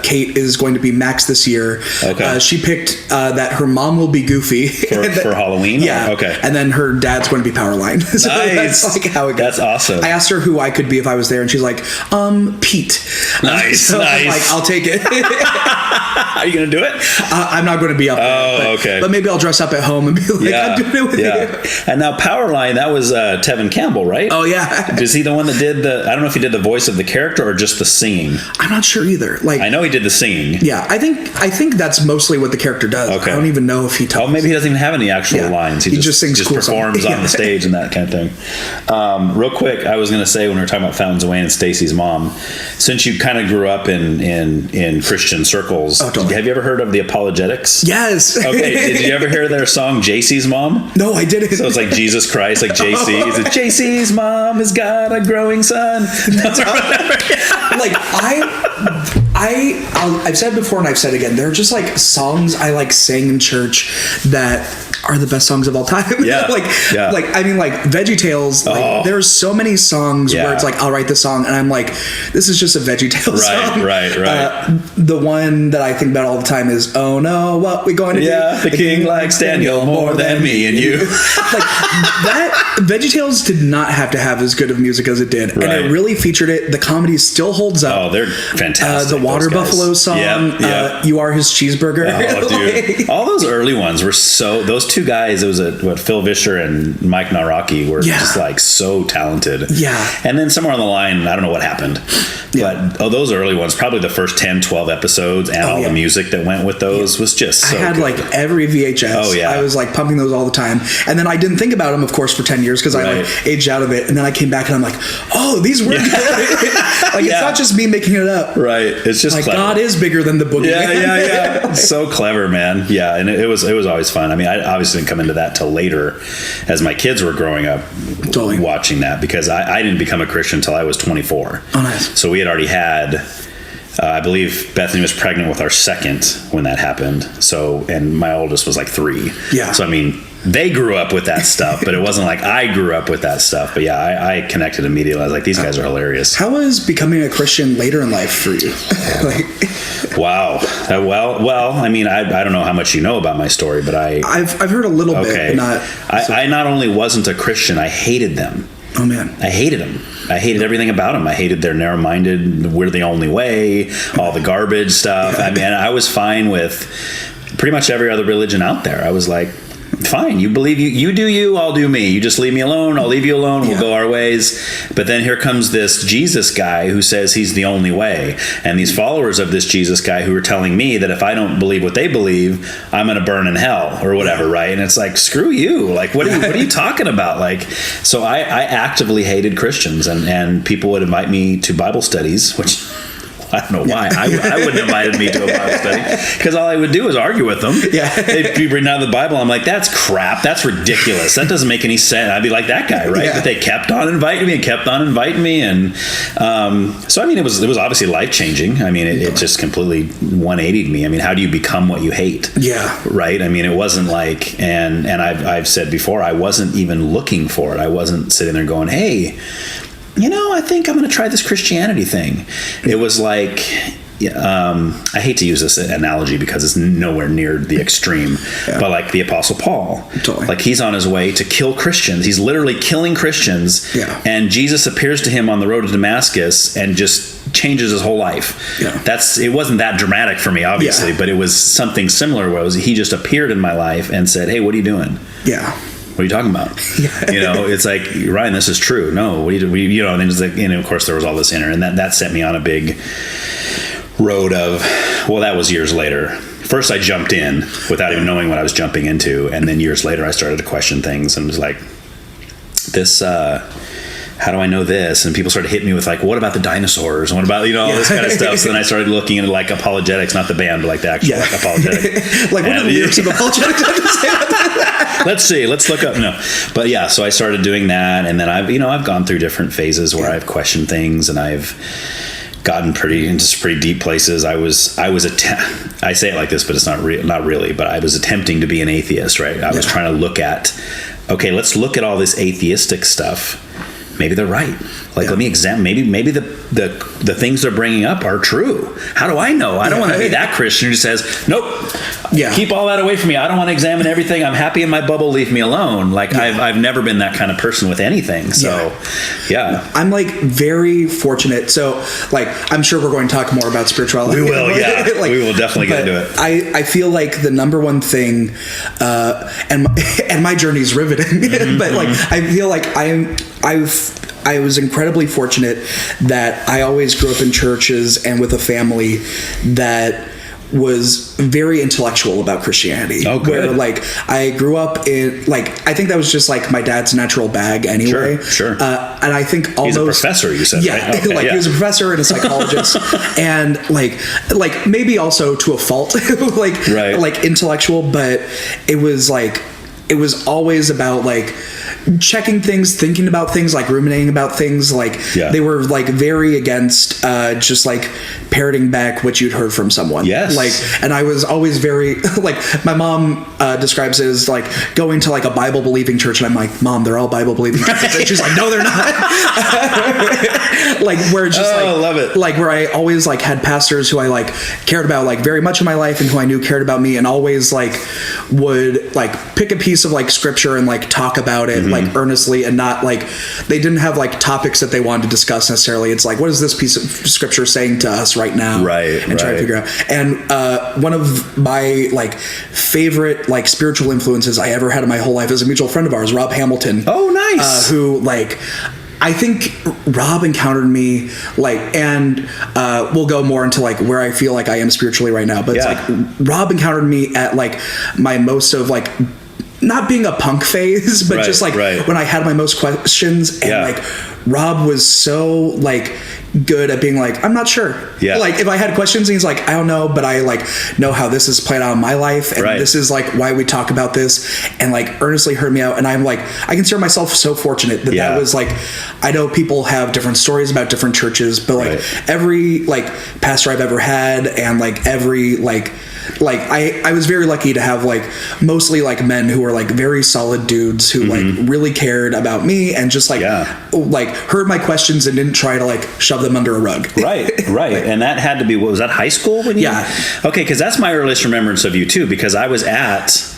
Kate is going to be Max this year. Okay. She picked that her mom will be Goofy for Halloween. Yeah. Okay. And then her dad's going to be Powerline. So nice. That's like how it goes. That's awesome. I asked her who I could be if I was there, and she's like, Pete. Nice. So nice. I'm like, I'll take it. Are you gonna do it? I'm not going to be up there. Okay. But maybe I'll dress up at home and be like, I'm doing it with you. And now Powerline, that was Tevin Campbell, right? Oh yeah. Is he the one that did I don't know if he did the voice of the character or just the singing. I'm not sure either. Like, I know he did the singing. Yeah, I think that's mostly what the character does. Okay. I don't even know if he talks. Oh, maybe he doesn't even have any actual lines. He just sings, just cool performs on the stage and that kind of thing. Real quick, I was going to say when we were talking about Fountains of Wayne and Stacy's mom, since you kind of grew up in Christian circles, have you ever heard of the Apologetics? Yes. Okay. Did you ever hear their song JC's Mom? No, I didn't. So it's like Jesus Christ, like JC. It's JC's mom has got a growing son. Like I've said before and I've said again, they're just like songs I like sang in church that are the best songs of all time. Yeah. like I mean, like VeggieTales, like there's so many songs where it's like I'll write the song and I'm like, this is just a VeggieTales song. Right. The one that I think about all the time is, oh no, what we going to do? The king likes Daniel more than me and you. Like that VeggieTales did not have to have as good of music as it did, and it really featured it. The comedy still holds up. Oh, they're fantastic. The Water Buffalo song, You Are His Cheeseburger. Oh, dude. All those early ones were so, those two guys, it was Phil Vischer and Mike Naraki were just like so talented. Yeah. And then somewhere on the line, I don't know what happened, but those early ones, probably the first 10, 12 episodes and all the music that went with those was just so I had good. like every VHS. Oh yeah. I was like pumping those all the time. And then I didn't think about them, of course, for 10 years because I like aged out of it. And then I came back and I'm like, oh, these were good. Like it's not just me making it up. Right. It's just like clever. God is bigger than the boogeyman. Yeah. So clever, man. Yeah. And it was always fun. I mean, I obviously didn't come into that till later as my kids were growing up watching that because I didn't become a Christian until I was 24. Oh, nice. So we had already had, I believe Bethany was pregnant with our second when that happened. So, and my oldest was like 3. Yeah. So, I mean, they grew up with that stuff, but it wasn't like I grew up with that stuff. But yeah, I connected immediately. I was like, these guys are hilarious. How was becoming a Christian later in life for you? Wow. Well, I mean, I don't know how much you know about my story, but I've heard a little bit. But I not only wasn't a Christian, I hated them. Oh man. I hated them. I hated everything about them. I hated their narrow-minded, we're the only way, all the garbage stuff. I mean, I was fine with pretty much every other religion out there. I was like, fine, you believe you do you, I'll do me. You just leave me alone, I'll leave you alone, we'll go our ways. But then here comes this Jesus guy who says he's the only way. And these followers of this Jesus guy who are telling me that if I don't believe what they believe, I'm going to burn in hell or whatever, right? And it's like, screw you. Like, what are you talking about? Like, so I actively hated Christians and people would invite me to Bible studies, which I don't know why. I wouldn't have invited me to a Bible study because all I would do is argue with them. Yeah. They'd be reading out of the Bible. I'm like, that's crap. That's ridiculous. That doesn't make any sense. I'd be like that guy, right? But they kept on inviting me and kept on inviting me. And so, I mean, it was obviously life-changing. I mean, it just completely 180'd me. I mean, how do you become what you hate? Yeah. Right? I mean, it wasn't like, and I've said before, I wasn't even looking for it. I wasn't sitting there going, hey, you know, I think I'm going to try this Christianity thing. It was like, I hate to use this analogy because it's nowhere near the extreme, but like the Apostle Paul, like he's on his way to kill Christians. He's literally killing Christians, and Jesus appears to him on the road to Damascus and just changes his whole life. It wasn't that dramatic for me, obviously, but it was something similar where he just appeared in my life and said, hey, what are you doing? What are you talking about? You know, it's like, Ryan, this is true. No, we you know, and then it's like, and of course there was all this inner, and that set me on a big road of, well, that was years later. First I jumped in without even knowing what I was jumping into, and then years later I started to question things and was like, this, how do I know this? And people started hitting me with like, what about the dinosaurs? And what about, you know, all this kind of stuff. So then I started looking into like apologetics, not the band, but like the actual like apologetic. Like, what are the lyrics of apologetics? Let's see. Let's look up. No, but yeah. So I started doing that, and then I've gone through different phases where I've questioned things, and I've gotten into pretty deep places. I say it like this, but it's not really. But I was attempting to be an atheist, right? I was trying to look at, okay, let's look at all this atheistic stuff. Maybe they're right. Like, let me examine. Maybe the things they're bringing up are true. How do I know? I don't want to be that Christian who says, nope. Keep all that away from me. I don't want to examine everything. I'm happy in my bubble. Leave me alone. Like, I've never been that kind of person with anything. So, I'm like very fortunate. So, like, I'm sure we're going to talk more about spirituality. We will. Yeah, like, we will definitely get into it. I feel like the number one thing, and my journey is riveting. But like, I feel like I was incredibly fortunate that I always grew up in churches and with a family that was very intellectual about Christianity. Oh, good. Where like I grew up in, like, I think that was just like my dad's natural bag anyway. Sure. And I think almost, he's a professor, you said, right? Okay, like he was a professor and a psychologist, and like maybe also to a fault, like intellectual, but it was always about like checking things, thinking about things, like ruminating about things. Like they were like very against just like parroting back what you'd heard from someone. Yes. Like, and I was always very like, my mom describes it as like going to like a Bible believing church, and I'm like, Mom, they're all Bible believing churches. And she's like, no, they're not. Like, where it's just love it. Like where I always like had pastors who I like cared about like very much in my life, and who I knew cared about me, and always like would like pick a piece of like scripture and like talk about it like earnestly, and not like, they didn't have like topics that they wanted to discuss necessarily. It's like, what is this piece of scripture saying to us right now? And try to figure out. And one of my like favorite like spiritual influences I ever had in my whole life is a mutual friend of ours, Rob Hamilton. Oh, nice. Who like, I think Rob encountered me like, and we'll go more into like where I feel like I am spiritually right now, but it's like Rob encountered me at like my most of like, not being a punk phase, but just like when I had my most questions, and like Rob was so like good at being like, I'm not sure. Like if I had questions, and he's like, I don't know, but I like know how this is played out in my life, and this is like why we talk about this, and like earnestly heard me out. And I'm like, I consider myself so fortunate that that was like, I know people have different stories about different churches, but like every like pastor I've ever had, and like every like I was very lucky to have like mostly like men who were like very solid dudes who like really cared about me, and just like like heard my questions and didn't try to like shove them under a rug. Right. And that had to be, what was that, high school when you? Okay, because that's my earliest remembrance of you too, because I was at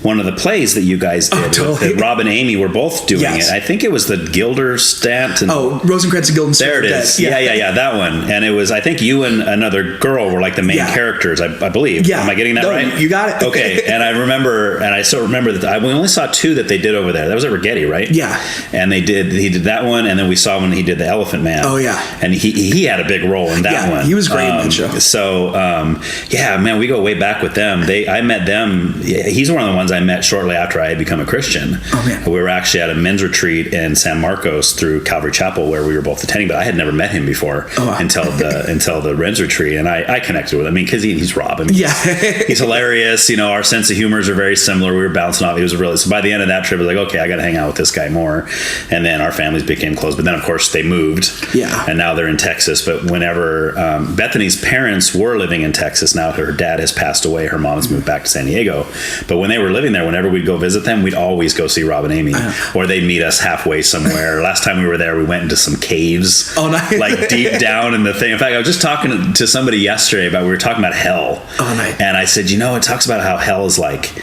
one of the plays that you guys did. That Rob and Amy were both doing it. I think it was the Gilderstadt. Rosencrantz and Guildenstern. There it is. Yeah, that one. And it was, I think you and another girl were like the main characters, I believe. Am I getting that right? You got it. Okay. And I remember, and I still remember that we only saw two that they did over there. That was at Rigetti, right? Yeah. And he did that one, and then we saw when he did the Elephant Man. Oh yeah. And he had a big role in that one. He was great in that show. So man, we go way back with them. I met them. He's one of the ones I met shortly after I had become a Christian. Oh man. We were actually at a men's retreat in San Marcos through Calvary Chapel, where we were both attending, but I had never met him before until the men's retreat, and I connected with him. I mean, because he's Rob. I mean, he's hilarious. You know, our sense of humors are very similar. We were bouncing off. He was really, so by the end of that trip, I was like, okay, I got to hang out with this guy more. And then our families became close. But then, of course, they moved. And now they're in Texas. But whenever Bethany's parents were living in Texas, now her dad has passed away. Her mom has moved back to San Diego. But when they were living there, whenever we'd go visit them, we'd always go see Rob and Amy, or they'd meet us halfway somewhere. Last time we were there, we went into some caves, like deep down in the thing. In fact, I was just talking to somebody yesterday we were talking about hell. And I said, it talks about how hell is like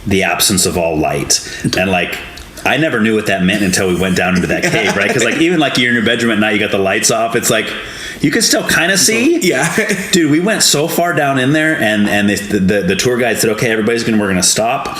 the absence of all light. And like, I never knew what that meant until we went down into that cave, right? Because like, even like you're in your bedroom at night, you got the lights off. It's like, you can still kind of see. Dude, we went so far down in there, and the tour guide said, okay, we're going to stop.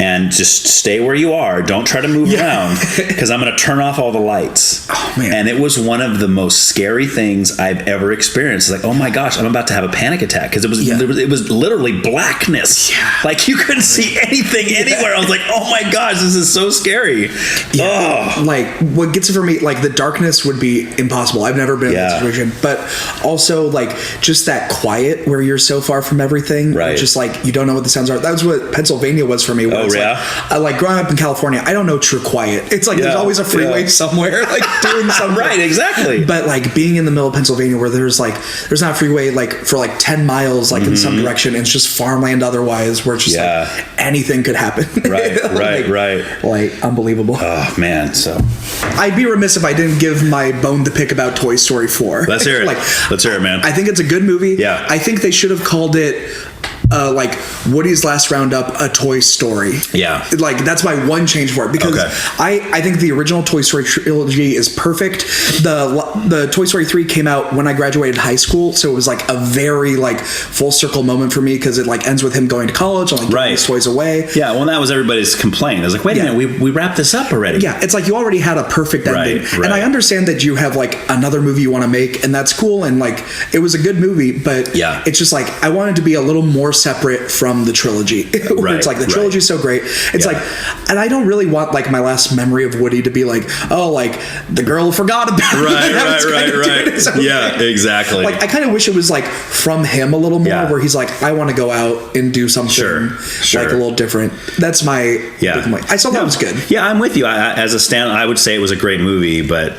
and just stay where you are. Don't try to move around because I'm going to turn off all the lights. Oh, man. And it was one of the most scary things I've ever experienced. Like, oh my gosh, I'm about to have a panic attack because it was literally blackness. Yeah. Like you couldn't see anything anywhere. I was like, oh my gosh, this is so scary. Yeah. Oh. Like what gets it for me, like the darkness would be impossible. I've never been in that situation, but also like just that quiet where you're so far from everything. Right. Just like you don't know what the sounds are. That was what Pennsylvania was for me. Oh, yeah? Like growing up in California, I don't know true quiet. It's like there's always a freeway somewhere, like doing something. Right, exactly. But like being in the middle of Pennsylvania where there's not a freeway like for like 10 miles like in some direction, and it's just farmland otherwise where it's just like anything could happen. Right, right. Like unbelievable. Oh man, so I'd be remiss if I didn't give my bone to pick about Toy Story 4. Let's hear it. Let's hear it, man. I think it's a good movie. Yeah. I think they should have called it like Woody's Last Roundup, A Toy Story. Yeah. Like that's my one change for it because I think the original Toy Story trilogy is perfect. The Toy Story 3 came out when I graduated high school, so it was like a very like full circle moment for me because it like ends with him going to college and like giving his toys away. Yeah, well that was everybody's complaint. I was like, wait a minute, we wrapped this up already. Yeah, it's like you already had a perfect ending. Right. And I understand that you have like another movie you want to make, and that's cool, and like it was a good movie, but it's just like I wanted to be a little more separate from the trilogy. Where it's like the trilogy is so great. It's like, and I don't really want like my last memory of Woody to be like, oh, like the girl forgot about it. Right. Yeah, exactly. Like I kind of wish it was like from him a little more, where he's like, I want to go out and do something like a little different. That's my big point. I thought that was good. Yeah, I'm with you. As a stand, I would say it was a great movie, but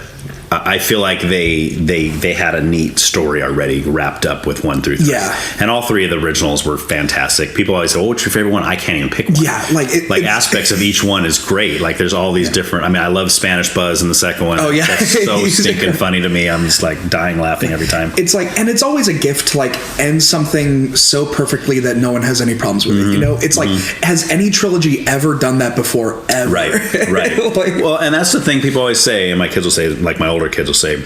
I feel like they had a neat story already wrapped up with 1 through 3. Yeah. And all 3 of the originals were fantastic. People always say, oh, what's your favorite one? I can't even pick one. Yeah. Like aspects of each one is great. Like there's all these different, I mean, I love Spanish Buzz in the second one. Oh, yeah. That's so stinking funny to me. I'm just like dying laughing every time. It's like, and it's always a gift to like end something so perfectly that no one has any problems with it. You know, it's like, has any trilogy ever done that before? Ever? Right. Well, and that's the thing people always say, and my kids will say, like my older kids will say,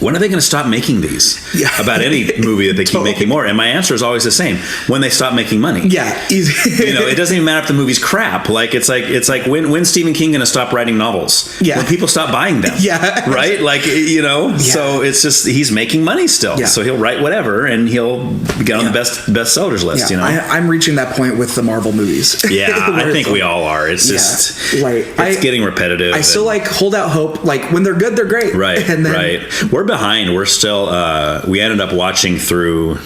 when are they going to stop making these about any movie that they keep making more? And my answer is always the same: when they stop making money. Yeah, easy. You know, it doesn't even matter if the movie's crap. Like it's like when's Stephen King going to stop writing novels? Yeah, when people stop buying them. Yeah, right. Like you know, so it's just he's making money still. Yeah. So he'll write whatever, and he'll get on the bestsellers list. Yeah. You know, I'm reaching that point with the Marvel movies. Yeah, I think we all are. It's just like it's getting repetitive. I still like hold out hope. Like when they're good, they're great. Right. And then, We're behind. We're still. We ended up watching through.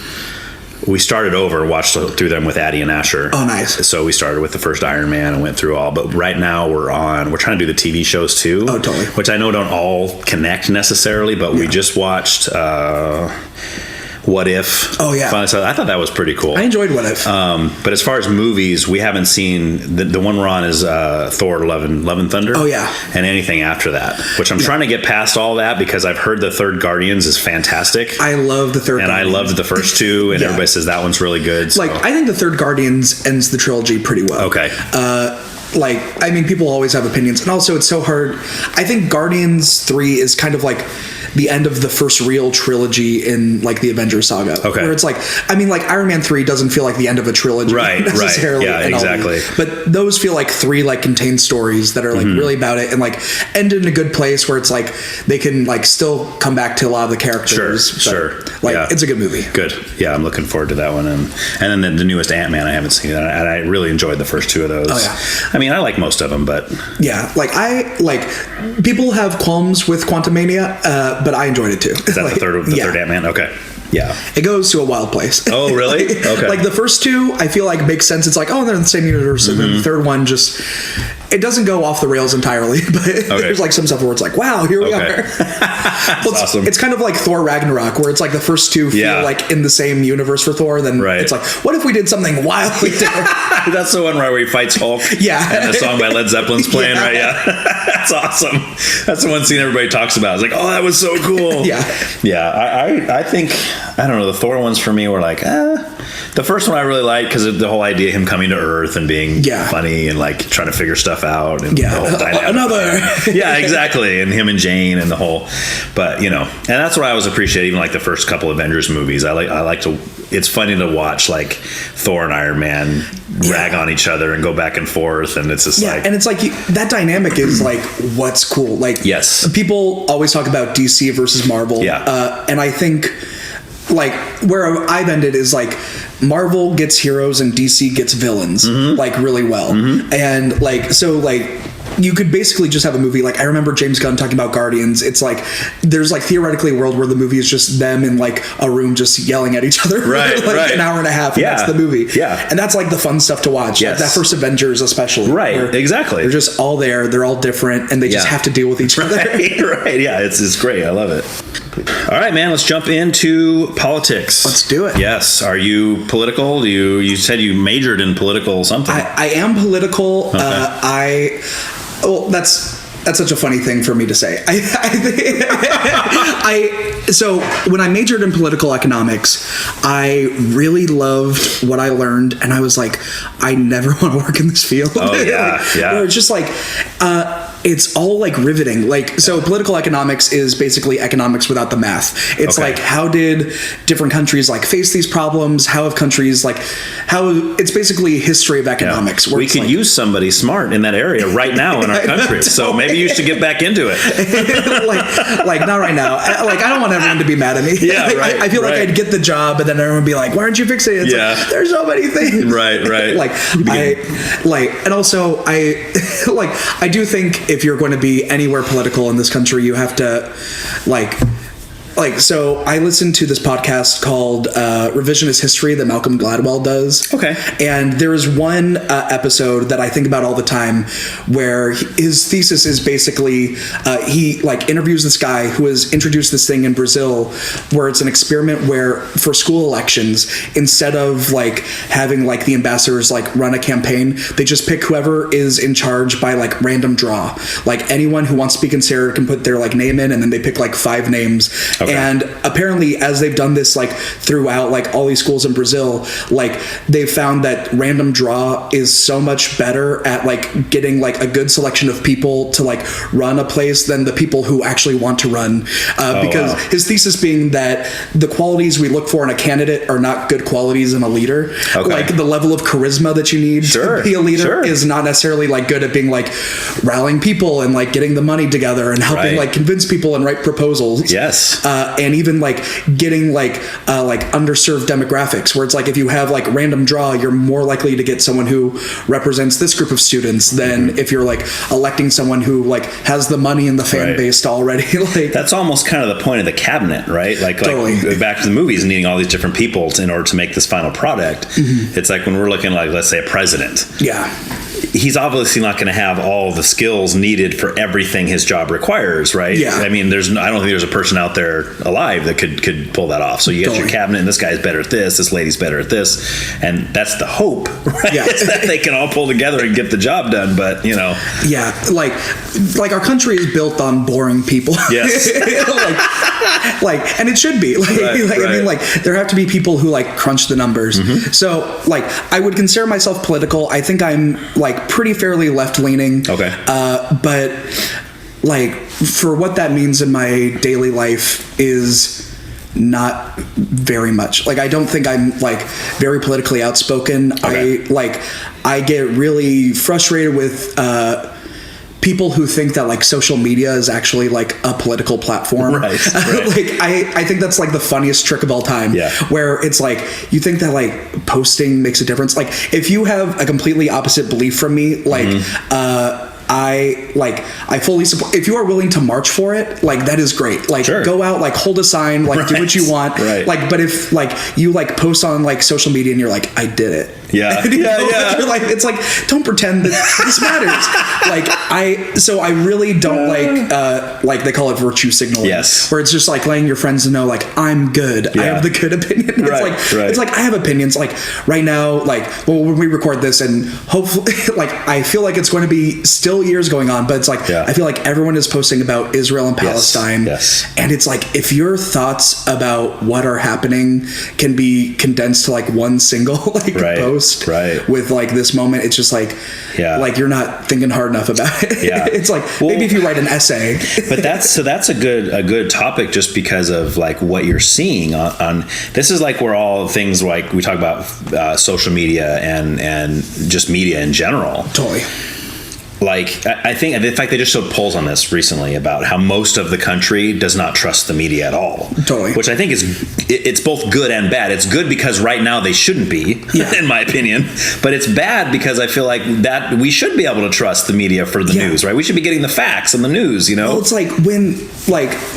We started over, watched through them with Addie and Asher. Oh, nice. So we started with the first Iron Man and went through all. But right now we're trying to do the TV shows too. Oh, totally. Which I know don't all connect necessarily, but we just watched What If. Oh, yeah. So I thought that was pretty cool. I enjoyed What If. But as far as movies, we haven't seen the one we're on is Thor: Love and Thunder. Oh, yeah. And anything after that, which I'm trying to get past all that because I've heard the third Guardians is fantastic. I love the third, and Guardians. I loved the first 2, and everybody says that one's really good. So. Like I think the third Guardians ends the trilogy pretty well. Okay. Like I mean, people always have opinions, and also it's so hard. I think Guardians 3 is kind of like the end of the first real trilogy in like the Avengers saga. Okay. Where it's like, I mean, like Iron Man 3 doesn't feel like the end of a trilogy necessarily. Yeah, exactly. But those feel like 3 like contained stories that are like really about it and like end in a good place where it's like they can like still come back to a lot of the characters. Sure. Like it's a good movie. Good. Yeah, I'm looking forward to that one. And then the newest Ant-Man I haven't seen, and I really enjoyed the first 2 of those. Oh yeah. I mean, I like most of them, but yeah, like people have qualms with Quantumania, but I enjoyed it too. Is that the third Ant-Man? Okay. Yeah. It goes to a wild place. Oh, really? Okay. Like the first 2, I feel like makes sense. It's like, oh, they're in the same universe. And then the third one just, it doesn't go off the rails entirely, but there's like some stuff where it's like, wow, here we are. Well, awesome. It's kind of like Thor Ragnarok, where it's like the first 2 feel like in the same universe for Thor. Then it's like, what if we did something wildly different? That's the one where he fights Hulk. Yeah. And the song by Led Zeppelin's playing, right? Yeah. That's awesome. That's the one scene everybody talks about. It's like, oh, that was so cool. Yeah. I think, I don't know, the Thor ones for me were like, the first one I really liked because of the whole idea of him coming to Earth and being funny and like trying to figure stuff out. And the whole dynamic. Another. Yeah, exactly. And him and Jane and the whole, but you know, and that's what I always appreciate. Even like the first couple Avengers movies, I like to it's funny to watch like Thor and Iron Man rag on each other and go back and forth, and it's just like, and it's like that dynamic is like what's cool. Like, yes, people always talk about DC versus Marvel, and I think like where I've ended is like Marvel gets heroes and DC gets villains like really well, and like so like. You could basically just have a movie like I remember James Gunn talking about Guardians. It's like there's like theoretically a world where the movie is just them in like a room just yelling at each other for like an hour and a half. And that's the movie. Yeah, and that's like the fun stuff to watch. Yes. Like that first Avengers, especially. Right. Exactly. They're just all there. They're all different, and they just have to deal with each other. Right. Yeah. It's great. I love it. All right, man. Let's jump into politics. Let's do it. Yes. Are you political? You said you majored in political something. I am political. Okay. Well, that's such a funny thing for me to say. So when I majored in political economics, I really loved what I learned, and I was like, I never want to work in this field. Oh yeah, Where it's just like, it's all like riveting. Like, so political economics is basically economics without the math. It's like, how did different countries like face these problems? How have countries like, it's basically history of economics. Where we could use somebody smart in that area right now in our country. So maybe you should get back into it. like not right now. Like, I don't want everyone to be mad at me. Yeah, right. I feel like I'd get the job, and then everyone would be like, why aren't you fixing it? It's like, there's so many things. Right. And also I do think if you're going to be anywhere political in this country, you have to so I listened to this podcast called Revisionist History that Malcolm Gladwell does. Okay. And there is one episode that I think about all the time where his thesis is basically he like interviews this guy who has introduced this thing in Brazil where it's an experiment where for school elections, instead of like having like the ambassadors like run a campaign, they just pick whoever is in charge by like random draw. Like anyone who wants to be considered can put their like name in, and then they pick like 5 names. Okay. And apparently, as they've done this like throughout like all these schools in Brazil, like they've found that random draw is so much better at like getting like a good selection of people to like run a place than the people who actually want to run. Because his thesis being that the qualities we look for in a candidate are not good qualities in a leader. Okay. Like the level of charisma that you need to be a leader is not necessarily like good at being like rallying people and like getting the money together and helping like convince people and write proposals. Yes. And even like getting like underserved demographics, where it's like if you have like random draw, you're more likely to get someone who represents this group of students than if you're like electing someone who like has the money and the fan base to already like. That's almost kind of the point of the cabinet, right? Like back to the movies, needing all these different people in order to make this final product. It's like when we're looking like, let's say, a president. Yeah. He's obviously not going to have all the skills needed for everything his job requires, right? Yeah. I mean, I don't think there's a person out there alive that could pull that off. So you get your cabinet, and this guy's better at this lady's better at this, and that's the hope, right? Yeah. That they can all pull together and get the job done. But yeah, like our country is built on boring people. Yes. like, and it should be I mean, like there have to be people who like crunch the numbers. So like I would consider myself political. I think I'm like pretty fairly left leaning. Okay. But like for what that means in my daily life is not very much. Like I don't think I'm like very politically outspoken. Okay. I get really frustrated with people who think that like social media is actually like a political platform. Right. Like I think that's like the funniest trick of all time. Yeah. Where it's like you think that like posting makes a difference. Like if you have a completely opposite belief from me, like I fully support. If you are willing to march for it, like that is great. Like go out, like hold a sign, like do what you want. Right. Like, but if like you like post on like social media and you're like, I did it. Yeah. You're like, it's like, don't pretend that this matters. I really don't like they call it virtue signaling. Yes. Where it's just like letting your friends know like I'm good. Yeah. I have the good opinion. It's like I have opinions. Like right now, like when we record this and hopefully like I feel like it's going to be still years going on, but it's like, I feel like everyone is posting about Israel and Palestine. Yes. And it's like, if your thoughts about what are happening can be condensed to like one single post with like this moment, it's just like, like you're not thinking hard enough about it. Yeah. It's like, maybe if you write an essay. But that's a good topic, just because of like what you're seeing on this is like where all things like we talk about social media and just media in general. Totally. Like, I think, in fact, they just showed polls on this recently about how most of the country does not trust the media at all. Totally. Which I think it's both good and bad. It's good because right now they shouldn't be, in my opinion. But it's bad because I feel like that we should be able to trust the media for the news, right? We should be getting the facts on the news, you know? Well, it's like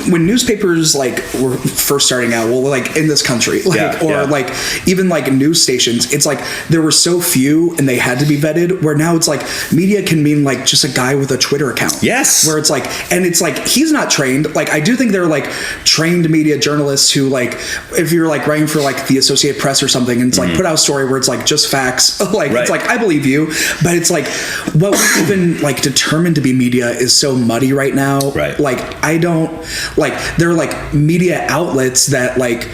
when newspapers like were first starting out, well, like in this country, like even like news stations, it's like there were so few and they had to be vetted, where now it's like media can mean like just a guy with a Twitter account. Yes. Where it's like, and it's like, he's not trained. Like, I do think there are like trained media journalists who like, if you're like writing for like the Associated Press or something, and it's like, put out a story where it's like just facts. Like, it's like, I believe you. But it's like, what we even like determined to be media is so muddy right now. Right. Like, I don't, like, there are like media outlets that like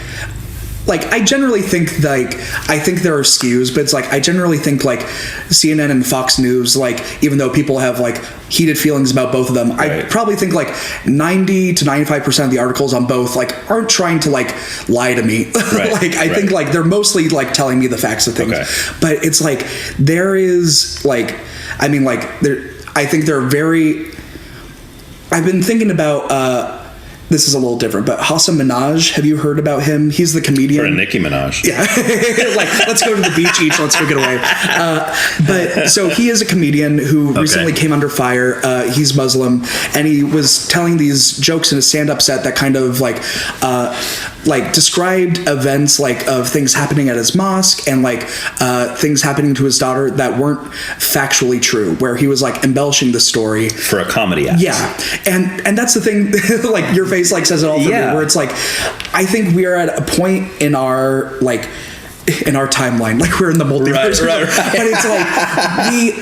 I generally think like, I think there are skews, but it's like I generally think like CNN and Fox News, like even though people have like heated feelings about both of them, I probably think like 90 to 95% of the articles on both like aren't trying to like lie to me. Like I think like they're mostly like telling me the facts of things. But it's like there is like, I mean like there, I think they're very, I've been thinking about this is a little different, but Hassan Minaj, have you heard about him? He's the comedian. Or Nicki Minaj. Yeah. Like, let's go to the beach each, let's go get away. But so he is a comedian who recently came under fire. He's Muslim, and he was telling these jokes in a stand-up set that kind of like described events like of things happening at his mosque and like things happening to his daughter that weren't factually true, where he was like embellishing the story for a comedy act. Yeah. And that's the thing, like your face like says it all for me, where it's like, I think we are at a point in our like in our timeline, like we're in the multiverse, but it's like we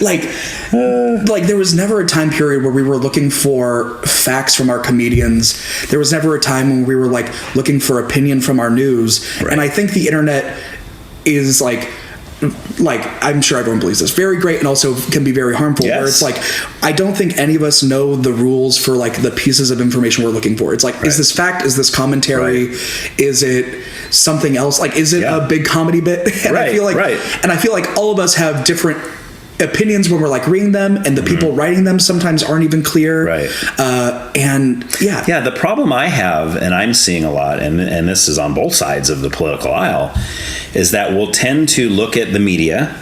like there was never a time period where we were looking for facts from our comedians. There was never a time when we were like looking for opinion from our news. And I think the internet is like I'm sure everyone believes this, very great, and also can be very harmful, where it's like I don't think any of us know the rules for like the pieces of information we're looking for. It's like, is this fact, is this commentary, is it something else, like is it a big comedy bit? And I feel like and I feel like all of us have different opinions when we're like reading them, and the people writing them sometimes aren't even clear. And the problem I have, and I'm seeing a lot, and this is on both sides of the political aisle, is that we'll tend to look at the media,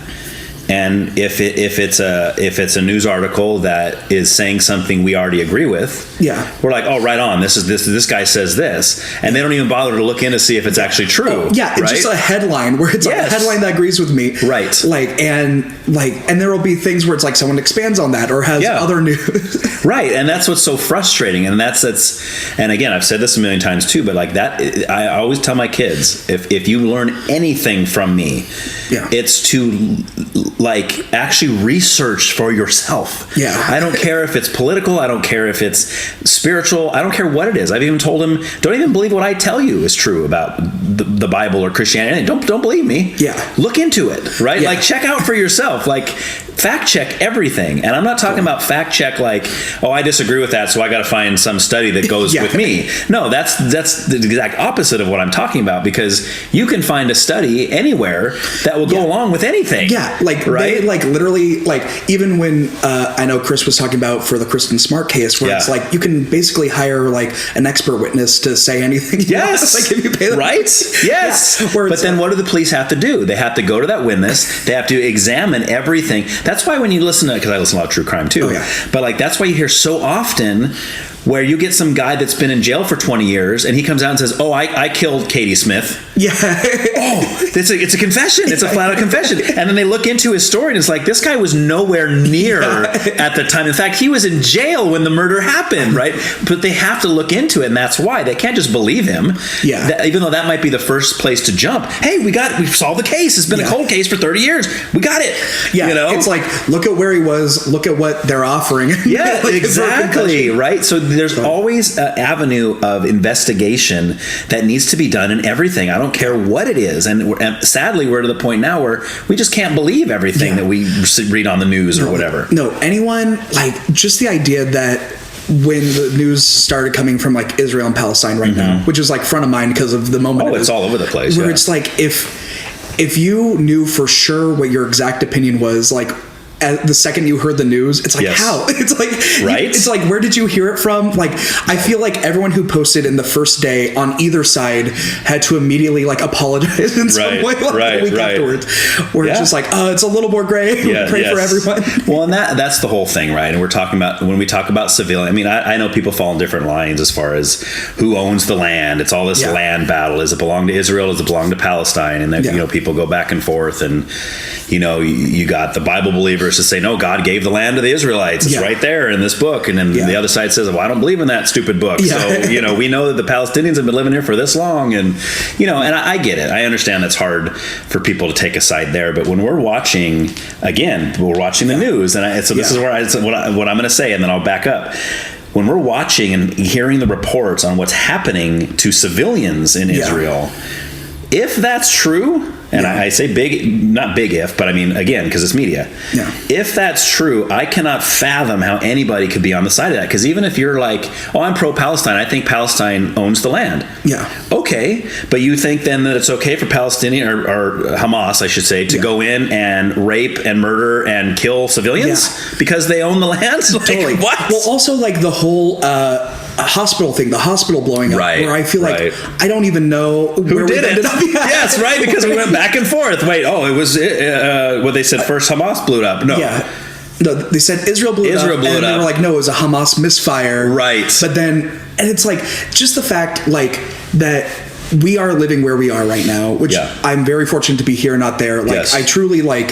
and if it's a news article that is saying something we already agree with, we're like, oh, right on, this guy says this, and they don't even bother to look in to see if it's actually true. It's just a headline where it's like a headline that agrees with me, and there will be things where it's like someone expands on that or has other news. And that's what's so frustrating, and that's and again, I've said this a million times too, but like that, I always tell my kids, if you learn anything from me, it's to like actually research for yourself. I don't care if it's political, I don't care if it's spiritual, I don't care what it is. I've even told them, don't even believe what I tell you is true about the Bible or Christianity. Don't believe me. Look into it, right? Like check out for yourself, like fact check everything. And I'm not talking about fact check like, oh, I disagree with that, so I got to find some study that goes with me. No, that's the exact opposite of what I'm talking about, because you can find a study anywhere that will go along with anything. They, like literally, like even when I know Chris was talking about for the Kristen Smart case, where it's like you can basically hire like an expert witness to say anything. Like if you pay them. But then what do the police have to do? They have to go to that witness. They have to examine everything. That's why when you listen to, because I listen to a lot of true crime too, but like that's why you hear so often where you get some guy that's been in jail for 20 years and he comes out and says, "Oh, I killed Katie Smith." Yeah. It's a confession. It's a flat out confession. And then they look into his story and it's like, this guy was nowhere near at the time. In fact, he was in jail when the murder happened, right? But they have to look into it, and that's why they can't just believe him. Yeah. Even though that might be the first place to jump. Hey, we've solved the case. It's been a cold case for 30 years. We got it. Yeah. You know? It's like, look at where he was. Look at what they're offering. Yeah, like, exactly. Right. So there's always an avenue of investigation that needs to be done in everything. I don't care what it is. And sadly, we're to the point now where we just can't believe everything that we read on the news or whatever. No, anyone, like, just the idea that when the news started coming from like Israel and Palestine right now, which is like front of mind because of the moment. Oh, it's all over the place. Where it's like, if you knew for sure what your exact opinion was, like, the second you heard the news, it's like, how? It's like, right? It's like, where did you hear it from? Like, I feel like everyone who posted in the first day on either side had to immediately like apologize in some way, like a week afterwards. Where it's just like, oh, it's a little more gray. Pray for everyone. Well, and that's the whole thing, right? And we're talking about, when we talk about civilian, I mean, I know people fall in different lines as far as who owns the land. It's all this land battle. Does it belong to Israel? Does it belong to Palestine? And then, you know, people go back and forth, and, you know, you got the Bible believers to say, no, God gave the land to the Israelites. It's right there in this book. And then the other side says, well, I don't believe in that stupid book. So, you know, we know that the Palestinians have been living here for this long. And, you know, and I get it. I understand that's hard for people to take a side there. But when we're watching, again, we're watching the news. And so this is where what I'm going to say, and then I'll back up. When we're watching and hearing the reports on what's happening to civilians in Israel, if that's true, and I say big, not big if, but I mean, again, because it's media. Yeah. If that's true, I cannot fathom how anybody could be on the side of that. Because even if you're like, oh, I'm pro-Palestine, I think Palestine owns the land. Yeah. Okay. But you think then that it's okay for Palestinian or Hamas, I should say, to go in and rape and murder and kill civilians because they own the land? Like, totally. What? Well, also like the whole hospital thing, the hospital blowing up, where I feel like I don't even know who did it. Yes, right, because we went back and forth. Wait, it was what they said first. Hamas blew it up. No, no, they said Israel blew it up, and they were like, no, it was a Hamas misfire. Right, but then, and it's like just the fact like that we are living where we are right now, which I'm very fortunate to be here, not there. Like I truly I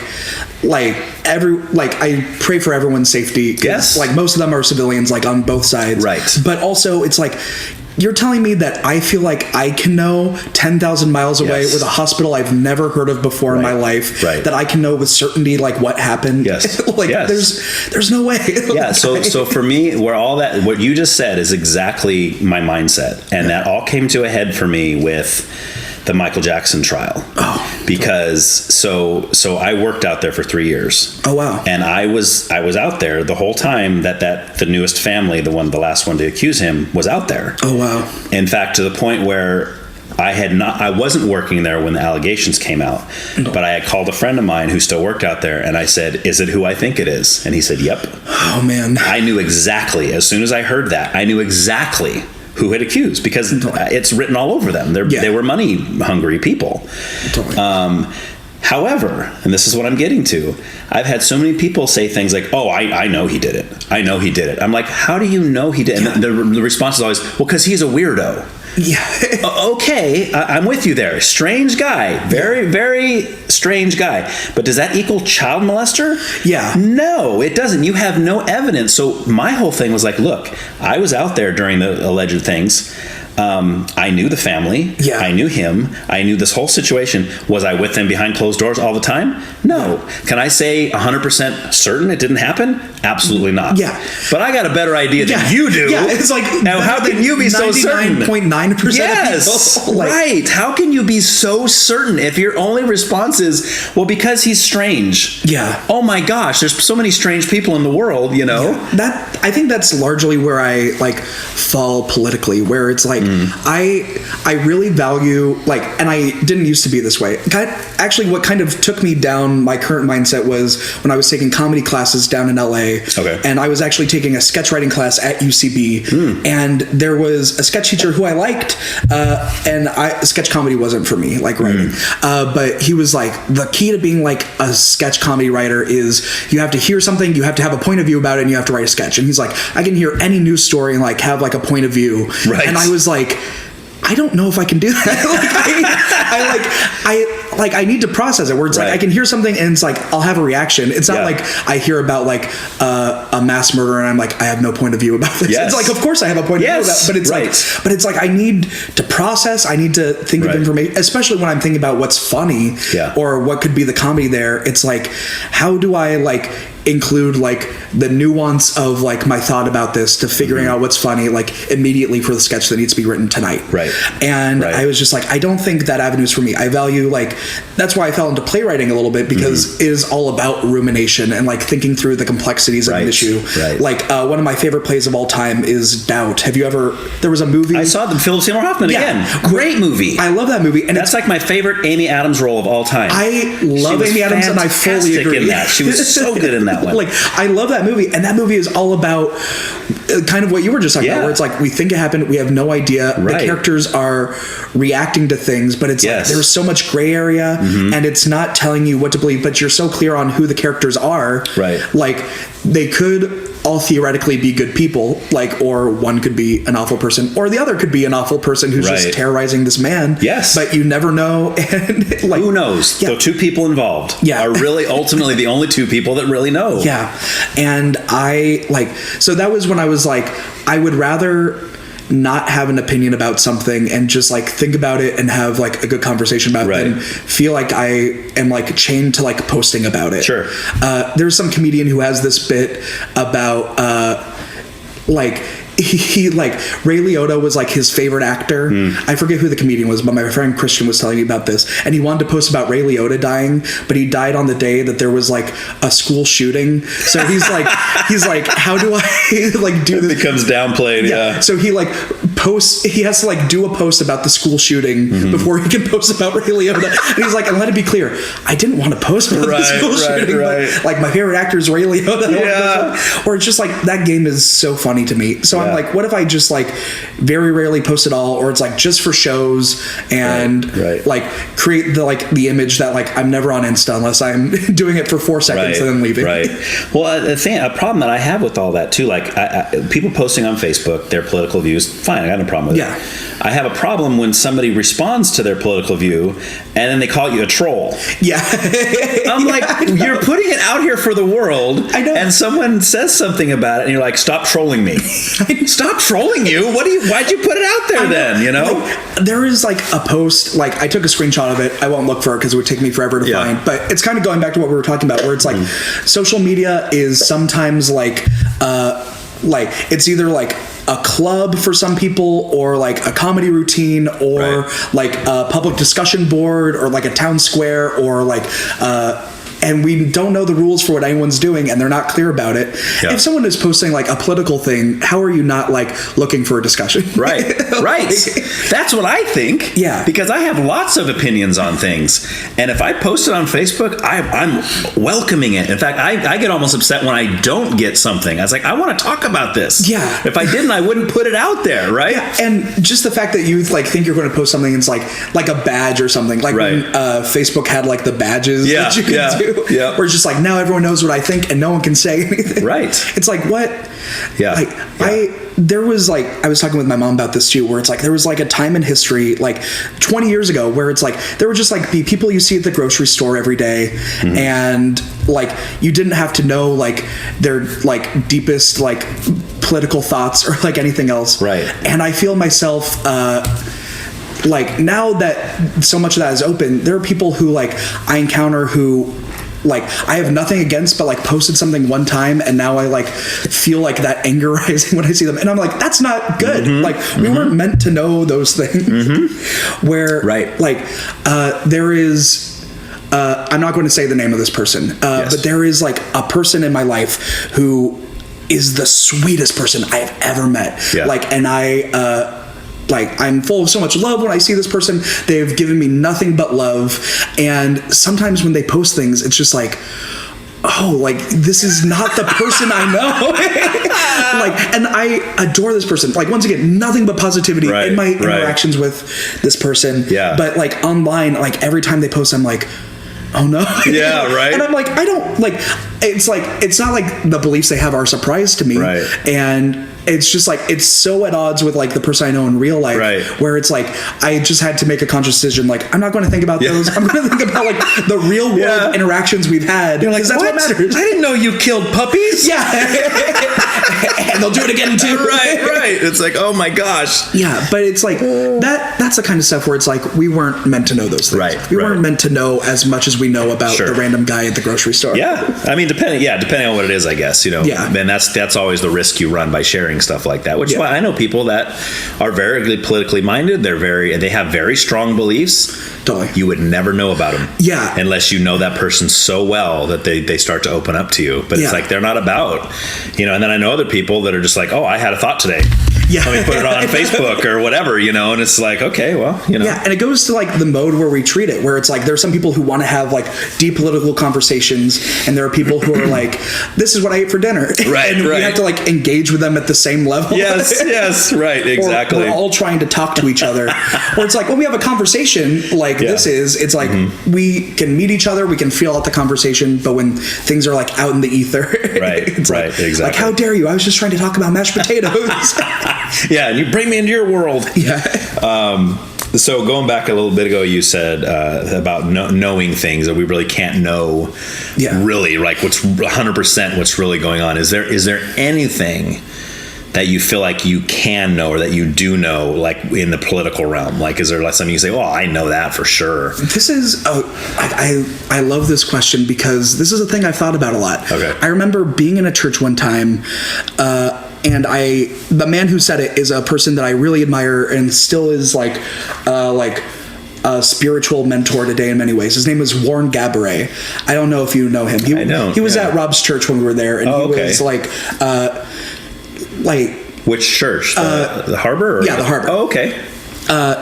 pray for everyone's safety. Yes. Like most of them are civilians, like on both sides. Right. But also it's like, you're telling me that I feel like I can know 10,000 miles away with a hospital I've never heard of before in my life, that I can know with certainty like what happened. Yes. There's no way. Yeah. So for me, what you just said is exactly my mindset, and that all came to a head for me with the Michael Jackson trial. Oh, because so I worked out there for 3 years. Oh wow! And I was out there the whole time that the newest family, the last one to accuse him, was out there. Oh wow! In fact, to the point where I wasn't working there when the allegations came out, but I had called a friend of mine who still worked out there, and I said, "Is it who I think it is?" And he said, "Yep." Oh man! I knew exactly. As soon as I heard that, I knew exactly who had accused, because it's written all over them. They were money hungry people. However, and this is what I'm getting to, I've had so many people say things like, oh, I know he did it. I know he did it. I'm like, how do you know he did it? And the response is always, well, because he's a weirdo. Yeah. Okay, I'm with you there. Strange guy. Very, very strange guy. But does that equal child molester? Yeah. No, it doesn't. You have no evidence. So my whole thing was like, look, I was out there during the alleged things. I knew the family. Yeah. I knew him. I knew this whole situation. Was I with them behind closed doors all the time? No. Can I say 100% certain it didn't happen? Absolutely not. Yeah. But I got a better idea than you do. Yeah, it's like, now how can you be so certain? 99.9% yes, of people. Right. How can you be so certain if your only response is, well, because he's strange? Yeah. Oh my gosh, there's so many strange people in the world, you know? Yeah. I think that's largely where I fall politically, where it's like I really value and I didn't used to be this way. actually what kind of took me down my current mindset was when I was taking comedy classes down in LA. Okay. And I was actually taking a sketch writing class at UCB. And there was a sketch teacher who I liked, and sketch comedy wasn't for me, like writing. But he was like, the key to being like a sketch comedy writer is you have to hear something, you have to have a point of view about it, and you have to write a sketch. And he's like, I can hear any news story and like have like a point of view. Right. And I was like, I don't know if I can do that. I need to process it. Where it's like I can hear something and it's like I'll have a reaction. It's not like I hear about like a mass murder and I'm like I have no point of view about this. It's like of course I have a point of view about it, but it's like I need to process. I need to think of information, especially when I'm thinking about what's funny or what could be the comedy there. It's like how do I like include like the nuance of like my thought about this to figuring out what's funny like immediately for the sketch that needs to be written tonight. And I was just like, I don't think that avenue is for me. I value like, that's why I fell into playwriting a little bit because it is all about rumination and like thinking through the complexities of an issue. Like one of my favorite plays of all time is Doubt. Have you ever, there was a movie. I saw the Philip Seymour Hoffman again. Great movie. I love that movie. And that's like my favorite Amy Adams role of all time. I love Amy Adams and I fully agree. In that. She was so good in that one. Like I love that movie, and that movie is all about kind of what you were just talking about, where it's like we think it happened, we have no idea. The characters are reacting to things, but it's like there's so much gray area, and it's not telling you what to believe, but you're so clear on who the characters are. Like they could all theoretically be good people, like, or one could be an awful person, or the other could be an awful person who's just terrorizing this man. But you never know. And like, who knows? The two people involved are really ultimately the only two people that really know. And I like, so that was when I was like, I would rather not have an opinion about something and just like think about it and have like a good conversation about it than feel like I am like chained to like posting about it. There's some comedian who has this bit about like he like Ray Liotta was like his favorite actor. I forget who the comedian was, but my friend Christian was telling me about this, and he wanted to post about Ray Liotta dying, but he died on the day that there was like a school shooting. So he's like how do I like do this? It becomes downplayed. So he like posts, he has to like do a post about the school shooting before he can post about Ray Liotta. And he's like, and let it be clear, I didn't want to post about the school shooting, but like my favorite actor is Ray Liotta. Or it's just like that game is so funny to me. So I'm like, what if I just like very rarely post it all, or it's like just for shows and like create the like the image that like I'm never on Insta unless I'm doing it for 4 seconds and then leaving. Well, the thing, a problem that I have with all that too, like people posting on Facebook their political views, fine, I got no problem with it. I have a problem when somebody responds to their political view and then they call you a troll. I'm like, you're putting it out here for the world, and someone says something about it and you're like, stop trolling me. Stop trolling you. Why'd you put it out there then, you know? Like, there is like a post, like I took a screenshot of it. I won't look for it because it would take me forever to find, but it's kind of going back to what we were talking about, where it's like social media is sometimes like it's either like a club for some people, or like a comedy routine, or like a public discussion board, or like a town square, or like and we don't know the rules for what anyone's doing, and they're not clear about it. If someone is posting like a political thing, how are you not like looking for a discussion? That's what I think. Because I have lots of opinions on things, and if I post it on Facebook, I'm welcoming it. In fact, I get almost upset when I don't get something. I was like, I want to talk about this. If I didn't, I wouldn't put it out there, And just the fact that you like think you're going to post something, it's like a badge or something, like when Facebook had like the badges that you could do. Where it's just like, now everyone knows what I think and no one can say anything. It's like, what? There was like, I was talking with my mom about this too, where it's like, there was like a time in history, like 20 years ago, where it's like, there were just like the people you see at the grocery store every day. And like, you didn't have to know like their like deepest like political thoughts or like anything else. And I feel myself, like now that so much of that is open, there are people who like I encounter who like I have nothing against, but like posted something one time and now I like feel like that anger rising when I see them, and I'm like, that's not good. Like we weren't meant to know those things. Where like there is I'm not going to say the name of this person, but there is like a person in my life who is the sweetest person I have ever met. Like, and I like I'm full of so much love when I see this person. They've given me nothing but love. And sometimes when they post things, it's just like, oh, like this is not the person I know. Like, and I adore this person. Like, once again, nothing but positivity in my interactions with this person. Yeah. But like online, like every time they post, I'm like, oh no. Yeah, right. And I'm like, I don't like, it's not like the beliefs they have are a surprise to me. Right. And it's just like, it's so at odds with like the person I know in real life, right, where it's like, I just had to make a conscious decision. Like, I'm not going to think about those. I'm going to think about like the real world interactions we've had. You're like, that's what matters. I didn't know you killed puppies. Yeah. And they'll do it again too. Right. It's like, oh my gosh. Yeah. But it's like that's the kind of stuff where it's like, we weren't meant to know those things. Right. We weren't meant to know as much as we know about the random guy at the grocery store. Yeah. I mean, depending on what it is, I guess, you know, and that's always the risk you run by sharing stuff like that, which is why I know people that are very politically minded. They have very strong beliefs. Totally. You would never know about them. Yeah. Unless you know that person so well that they start to open up to you. But it's like, they're not about, you know, and then I know other people that are just like, oh, I had a thought today. Yeah. Let me put it on Facebook or whatever, you know, and it's like, okay, well, you know. Yeah, and it goes to like the mode where we treat it, where it's like there's some people who want to have like deep political conversations, and there are people who are like, this is what I ate for dinner. Right, and we have to like engage with them at the same level. Yes, right, exactly. Or we're all trying to talk to each other. Or it's like, when we have a conversation like it's like we can meet each other, we can feel out the conversation, but when things are like out in the ether, it's exactly. Like, how dare you? I was just trying to talk about mashed potatoes. Yeah, and you bring me into your world. Yeah. So going back a little bit ago, you said about knowing things that we really can't know. Yeah. Really, like what's 100% what's really going on. Is there anything that you feel like you can know or that you do know, like in the political realm? Like, is there like something you say, well, I know that for sure? This is, I love this question because this is a thing I've thought about a lot. Okay. I remember being in a church one time, and the man who said it is a person that I really admire and still is like a spiritual mentor today in many ways. His name is Warren Gaboret. I don't know if you know him. I know. He was at Rob's church when we were there, and he was like which church? The Harbor? Yeah, the Harbor. Oh, okay.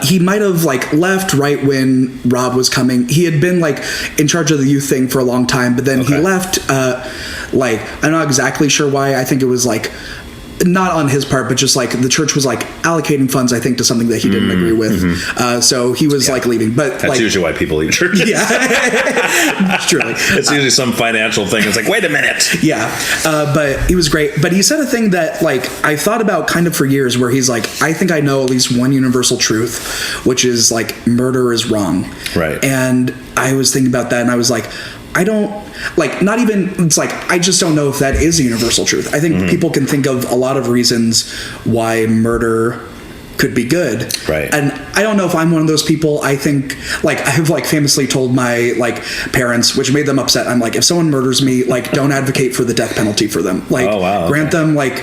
He might have like left right when Rob was coming. He had been like in charge of the youth thing for a long time, but then he left. I'm not exactly sure why. I think it was like not on his part, but just like the church was like allocating funds, I think, to something that he didn't agree with. So he was like leaving. But that's usually why people leave churches. Yeah, truly. It's usually some financial thing. It's like, wait a minute. Yeah, but he was great. But he said a thing that like I thought about kind of for years, where he's like, I think I know at least one universal truth, which is like murder is wrong. Right. And I was thinking about that, and I was like, I don't like, not even, it's like, I just don't know if that is a universal truth. I think people can think of a lot of reasons why murder could be good. Right. And I don't know if I'm one of those people. I think, like, I have like famously told my like parents, which made them upset. I'm like, if someone murders me, like, don't advocate for the death penalty for them. Like, grant them like,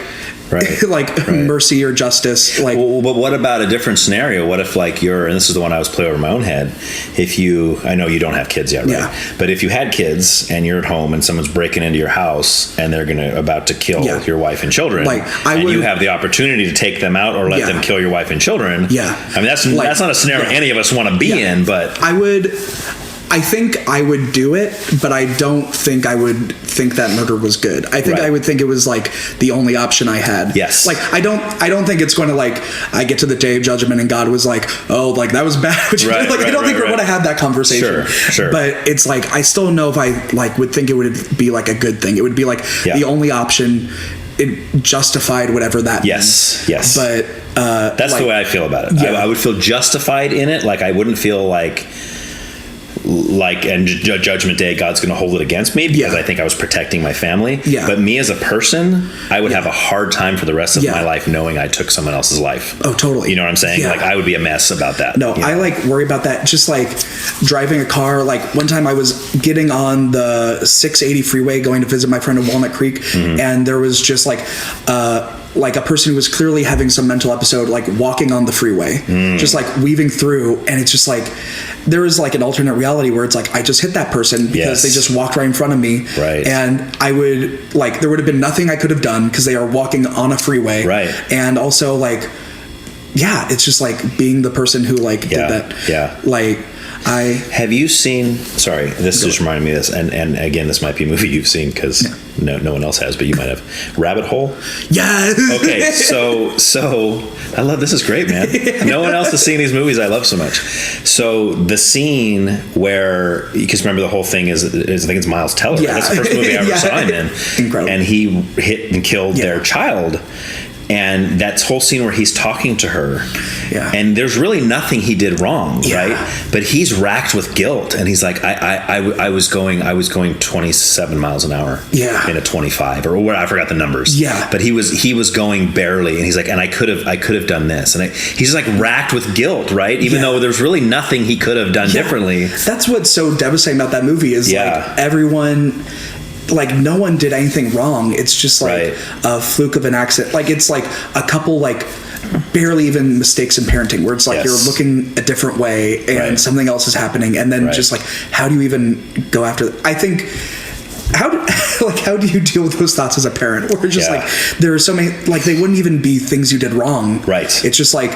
mercy or justice. Like, well, but what about a different scenario? What if like and this is the one I was playing over my own head. I know you don't have kids yet, right? Yeah. But if you had kids and you're at home and someone's breaking into your house and they're about to kill your wife and children, like, you have the opportunity to take them out or let them kill your wife and children. Yeah. I mean, that's not a scenario any of us want to be in, but I think I would do it, but I don't think I would think that murder was good. I think I would think it was like the only option I had. Yes. Like, I don't think it's going to like, I get to the day of judgment and God was like, oh, like that was bad. I don't think we're going to have that conversation. Sure. But it's like, I still know if I like would think it would be like a good thing. It would be like the only option. It justified whatever that means. Yes. But that's the way I feel about it. Yeah. I would feel justified in it. Like, I wouldn't feel like and Judgment Day, God's going to hold it against me because I think I was protecting my family. Yeah. But me as a person, I would have a hard time for the rest of my life knowing I took someone else's life. Oh, totally. You know what I'm saying? Yeah. Like, I would be a mess about that. No, I like worry about that. Just like driving a car. Like, one time I was getting on the 680 freeway going to visit my friend in Walnut Creek, and there was just like a person who was clearly having some mental episode, like walking on the freeway, just like weaving through. And it's just like, there is like an alternate reality where it's like, I just hit that person because they just walked right in front of me. Right. And I would like, there would have been nothing I could have done because they are walking on a freeway. Right. And also like, yeah, it's just like being the person who like did that. Yeah. Like have you seen? Sorry, this just reminded me of this, and again, this might be a movie you've seen because no one else has, but you might have. Rabbit Hole. Yeah. Okay, so I love this. Is great, man. No one else has seen these movies I love so much. So the scene where, because remember the whole thing is I think it's Miles Teller. Yeah. That's the first movie I ever saw him in. Incredible. And he hit and killed their child. And that whole scene where he's talking to her, and there's really nothing he did wrong, right? But he's racked with guilt, and he's like, I was going 27 miles an hour, in a 25 or what, I forgot the numbers, but he was going barely, and he's like, and I could have done this, and he's like racked with guilt, right? Even though there's really nothing he could have done differently. That's what's so devastating about that movie is like everyone. Like no one did anything wrong. It's just like a fluke of an accident. Like it's like a couple like barely even mistakes in parenting where it's like you're looking a different way and something else is happening, and then just like how do you even go after that? I think how do you deal with those thoughts as a parent? Where it's just like there are so many, like they wouldn't even be things you did wrong. Right. It's just like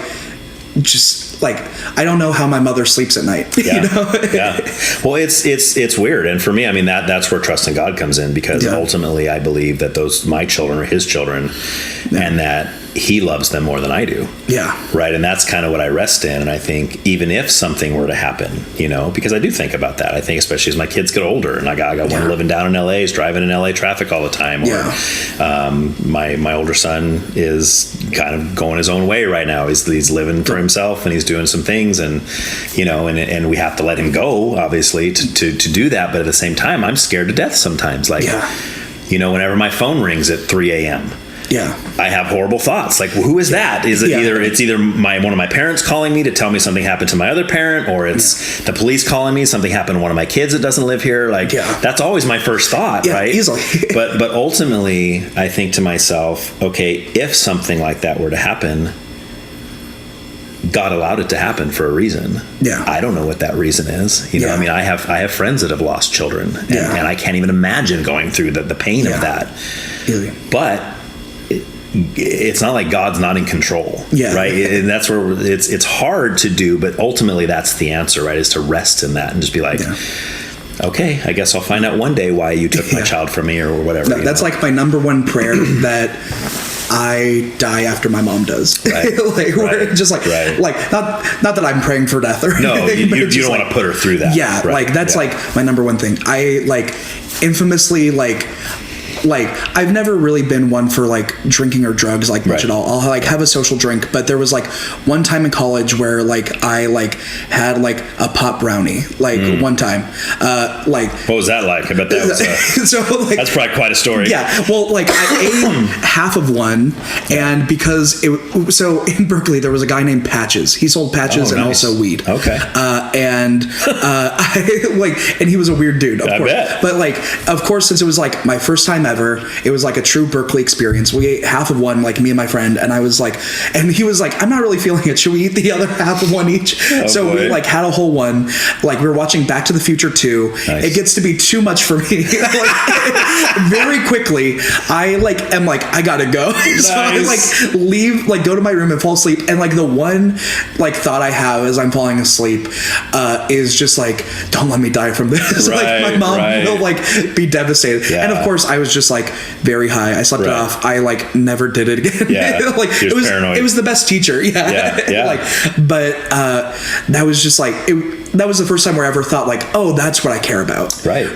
I don't know how my mother sleeps at night. You know? Well, it's weird, and for me, I mean that's where trust in God comes in, because ultimately I believe that my children are His children, and that He loves them more than I do. Right, and that's kind of what I rest in. And I think even if something were to happen, because I do think about that. I think especially as my kids get older, and I got one living down in LA, is driving in LA traffic all the time. Or my older son is kind of going his own way right now. He's living for himself, and he's doing some things, and and we have to let him go, obviously, to do that. But at the same time, I'm scared to death sometimes. Like, whenever my phone rings at 3 a.m., I have horrible thoughts. Like, well, who is that? Is it either one of my parents calling me to tell me something happened to my other parent, or it's the police calling me something happened to one of my kids that doesn't live here? Like, that's always my first thought, right? Easily. but ultimately, I think to myself, okay, if something like that were to happen, God allowed it to happen for a reason. I don't know what that reason is. I mean, I have friends that have lost children, and I can't even imagine going through the pain of that. But it's not like God's not in control, right? And that's where it's hard to do, but ultimately that's the answer, right? Is to rest in that and just be like, okay, I guess I'll find out one day why you took my child from me or whatever. That's like my number one prayer, that I die after my mom does. We're just like not that I'm praying for death or anything. No, you don't want to put her through that. That's like my number one thing. I infamously I've never really been one for drinking or drugs much at all. I'll have a social drink, but there was one time in college where I had a pot brownie one time. What was that like? I bet that was that's probably quite a story. Well, I ate half of one, and because so in Berkeley there was a guy named Patches. He sold patches and also weed. Okay. And and he was a weird dude, of course. Bet. But of course, since it was my first time ever, it was a true Berkeley experience. We ate half of one, me and my friend, and I was and he was I'm not really feeling it. Should we eat the other half of one each? So we had a whole one. We were watching Back to the Future 2. Nice. It gets to be too much for me. Very quickly, I am I gotta go. So I leave, go to my room and fall asleep. And the one thought I have as I'm falling asleep is just don't let me die from this. My mom will be devastated. And of course, I was just very high. I slept it off. I never did it again. It was paranoid. It was the best teacher. But that was just that was the first time where I ever thought oh, that's what I care about. Right.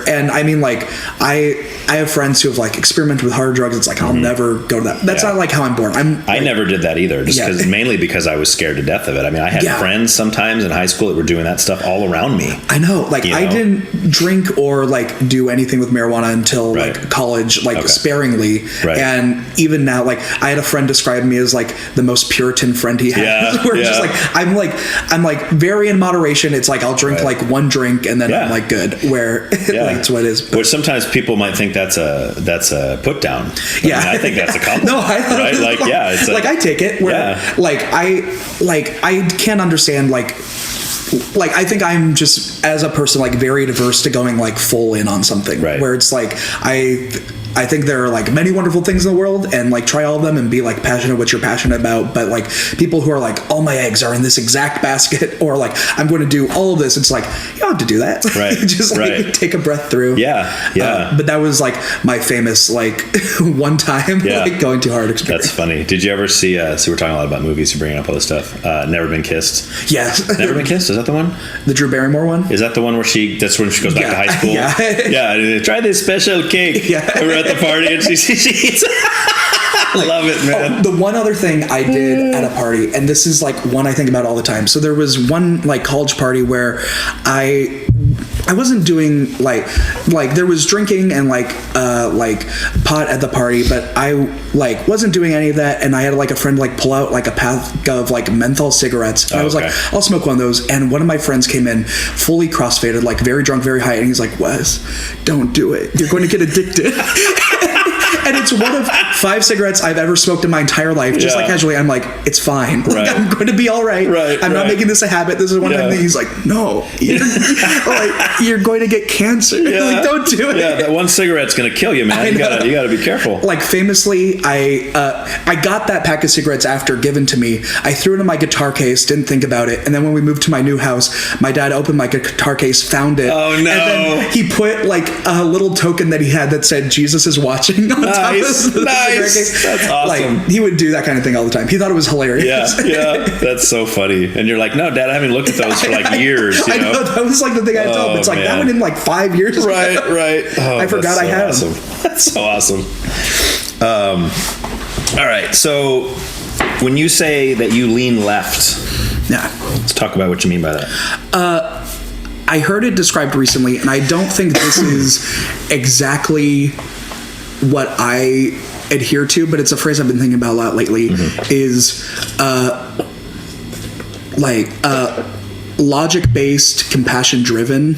And I mean I have friends who have experimented with hard drugs. It's I'll never go to that. That's not how I'm born. I never did that either. Just mainly because I was scared to death of it. I mean, I had friends sometimes in high school that were doing that stuff all around me. I know. I didn't drink or do anything with marijuana until college, sparingly. Right. And even now, I had a friend describe me as the most Puritan friend he has. Where it's just I'm very in moderation. It's I'll drink one drink and then I'm good. Where that's what it is. Which sometimes people might think that's a put down. I think that's a compliment. No, right? It's I take it. Where I can't understand I think I'm just as a person very diverse to going full in on something. Right. Where it's I think there are like many wonderful things in the world, and like try all of them and be like passionate what you're passionate about. But like people who are like, all my eggs are in this exact basket, or like I'm going to do all of this, it's like you don't have to do that. Right. Just like take a breath through. Yeah. But that was like my famous like one time like going too hard experience. That's funny. Did you ever see? So we're talking a lot about movies. You're bringing up all this stuff. Never Been Kissed. Yes. Never Been Kissed. Is that the one? The Drew Barrymore one. Is that the one where that's when she goes back to high school? Yeah. Try this special cake. Yeah. We're at the party and she eats. Love it, man. The one other thing I did at a party, and this is like one I think about all the time. So there was one like college party where I wasn't doing like there was drinking and like pot at the party, but I like wasn't doing any of that. And I had like a friend like pull out like a pack of like menthol cigarettes. And I was like, I'll smoke one of those. And one of my friends came in fully crossfaded, like very drunk, very high, and he's like, Wes, don't do it. You're going to get addicted. And it's one of 5 cigarettes I've ever smoked in my entire life. Just like casually, I'm like, it's fine. Like, I'm going to be all right. I'm not making this a habit. This is one time that he's like, no, you're going to get cancer. Like, don't do it. Yeah, that one cigarette's going to kill you, man. You gotta be careful. Like famously, I got that pack of cigarettes after given to me. I threw it in my guitar case, didn't think about it, and then when we moved to my new house, my dad opened my guitar case, found it. Oh no! And then he put like a little token that he had that said Jesus is watching on top of the cigarette case. That's awesome. Like he would do that kind of thing all the time. He thought it was hilarious. Yeah, that's so funny. And you're like, no, Dad, I haven't looked at those for like years. You know? I know, that was like the thing I told him. It's like that went in like 5 years ago. Right. Oh, I forgot I had them. That's so awesome. All right, so when you say that you lean left, let's talk about what you mean by that. I heard it described recently, and I don't think this is exactly what I adhere to, but it's a phrase I've been thinking about a lot lately, is logic-based, compassion-driven,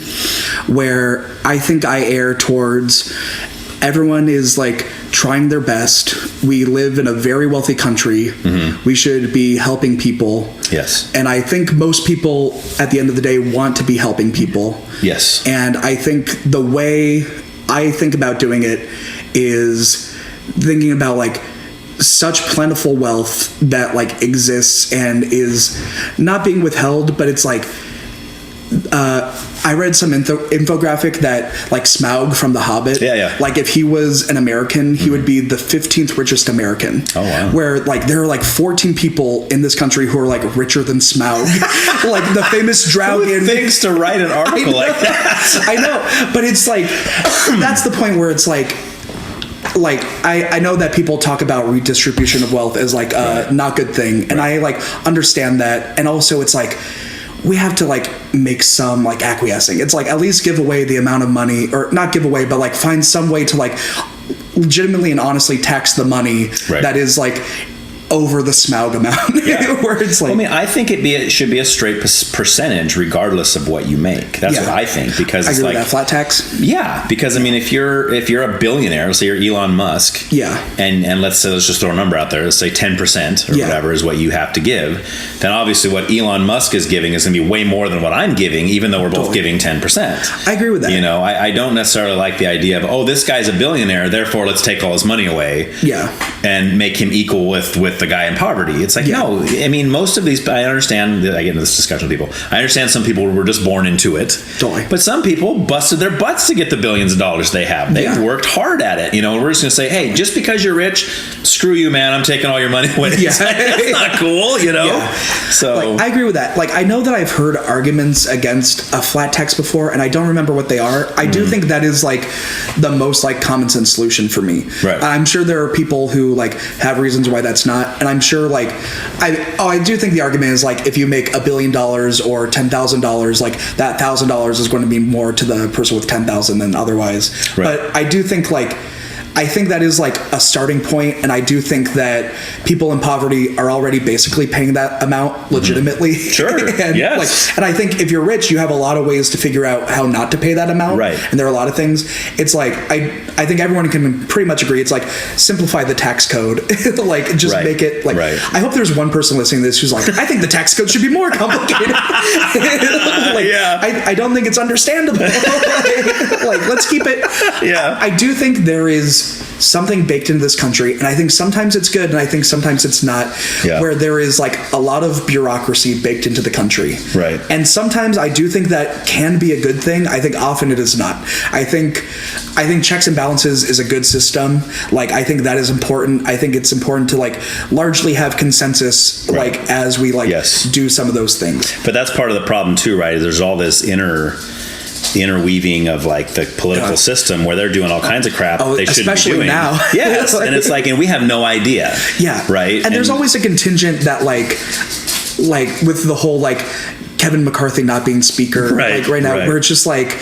where I think I err towards everyone is like trying their best. We live in a very wealthy country. We should be helping people. Yes. And I think most people at the end of the day want to be helping people. Yes. And I think the way I think about doing it is thinking about like such plentiful wealth that like exists and is not being withheld, but it's like I read some infographic that like Smaug from The Hobbit, like if he was an American, he would be the 15th richest American. Oh wow! Where like there are like 14 people in this country who are like richer than Smaug, like the famous dragon. Who thinks to write an article like that? I know, but it's like that's the point where it's like I know that people talk about redistribution of wealth as like a not good thing, and I like understand that, and also it's like we have to like make some like acquiescing. It's like at least give away the amount of money, or not give away, but like find some way to like legitimately and honestly tax the money that is like over the Smaug amount. Where it's like, I mean, I think it should be a straight percentage regardless of what you make. That's what I think, because I it's agree like with that flat tax. Yeah, because I mean, if you're a billionaire, let's say you're Elon Musk, and let's just throw a number out there, let's say 10% or whatever is what you have to give, then obviously what Elon Musk is giving is going to be way more than what I'm giving, even though we're both giving 10%. I agree with that. You know, I don't necessarily like the idea of, oh, this guy's a billionaire, therefore let's take all his money away, and make him equal with the guy in poverty. It's like, no, I mean, most of these, I understand, I get into this discussion with people, I understand some people were just born into it, but some people busted their butts to get the billions of dollars they have. They've worked hard at it, you know, and we're just going to say, hey, just because you're rich, screw you, man, I'm taking all your money away. That's not cool, you know? So like, I agree with that. Like, I know that I've heard arguments against a flat tax before, and I don't remember what they are. I do think that is like the most like common sense solution for me. I'm sure there are people who like have reasons why that's not, and I'm sure like I do think the argument is like if you make $1 billion or $10,000, like that $1,000 is going to be more to the person with 10,000 than otherwise. But I do think like I think that is like a starting point, and I do think that people in poverty are already basically paying that amount legitimately. And I think if you're rich, you have a lot of ways to figure out how not to pay that amount. And there are a lot of things. It's like I think everyone can pretty much agree. It's like simplify the tax code. Like just make it like. I hope there's one person listening to this who's like, I think the tax code should be more complicated. I don't think it's understandable. Like let's keep it. I do think there is something baked into this country, and I think sometimes it's good and I think sometimes it's not, where there is like a lot of bureaucracy baked into the country. Right. And sometimes I do think that can be a good thing. I think often it is not. I think checks and balances is a good system. Like, I think that is important. I think it's important to like largely have consensus, like as we like do some of those things. But that's part of the problem too, right? There's all this interweaving of like the political system where they're doing all kinds of crap they shouldn't be doing now. Yes. And it's like, and we have no idea. Right. And there's always a contingent that like with the whole like Kevin McCarthy not being speaker like right now, where it's just like,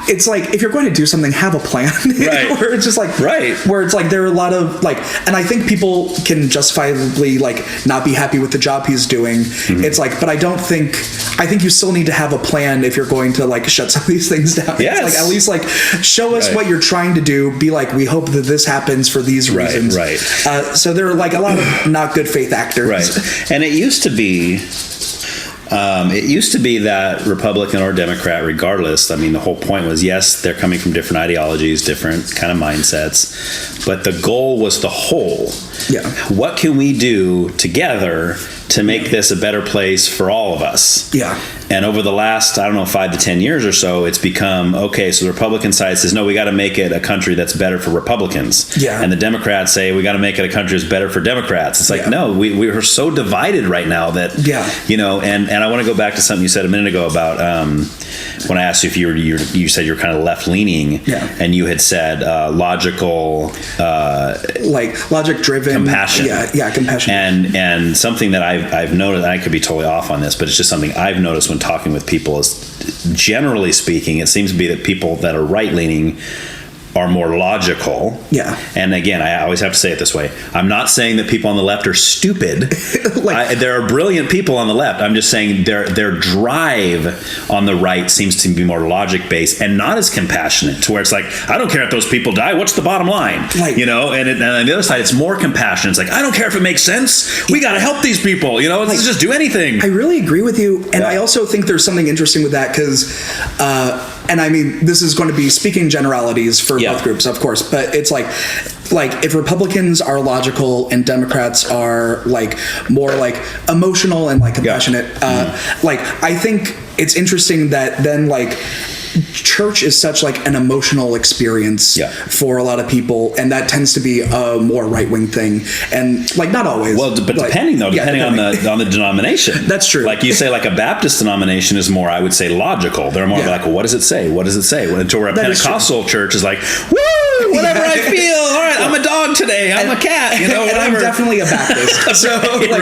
it's like, if you're going to do something, have a plan. Where it's just like, where it's like there are a lot of like, and I think people can justifiably like not be happy with the job he's doing. It's like, but I think you still need to have a plan if you're going to like shut some of these things down. It's like, at least like show us what you're trying to do. Be like, we hope that this happens for these reasons. So there are like a lot of not good faith actors. And it used to be that Republican or Democrat, regardless, I mean, the whole point was, yes, they're coming from different ideologies, different kind of mindsets, but the goal was the whole. What can we do together to make this a better place for all of us? And over the last, 5 to 10 years or so, it's become, okay, so the Republican side says, no, we got to make it a country that's better for Republicans. And the Democrats say, we got to make it a country that's better for Democrats. It's like, no, we are so divided right now that, you know, and I want to go back to something you said a minute ago about when I asked you if you said you're kind of left-leaning, and you had said logical. Like logic-driven. Compassion. Compassion. And something that I've noticed, and I could be totally off on this, but it's just something I've noticed when talking with people is, generally speaking, it seems to be that people that are right-leaning are more logical. And again, I always have to say it this way. I'm not saying that people on the left are stupid. There are brilliant people on the left. I'm just saying their drive on the right seems to be more logic-based and not as compassionate, to where it's like, I don't care if those people die. What's the bottom line? You know, and on the other side, it's more compassion. It's like, I don't care if it makes sense. We got to help these people. You know, let's just do anything. I really agree with you. And I also think there's something interesting with that because, and I mean, this is going to be speaking generalities for both groups, of course, but it's like if Republicans are logical and Democrats are like more like emotional and like compassionate, like I think it's interesting that then like church is such like an emotional experience for a lot of people, and that tends to be a more right-wing thing, and like not always. Well, but depending on the denomination. That's true. Like you say, like a Baptist denomination is more, I would say, logical. They're more like, well, what does it say? What does it say? Until we're a Pentecostal church is like, woo, whatever I feel. All right, I'm a dog today. I'm a cat. You know, whatever. And I'm definitely a Baptist. So but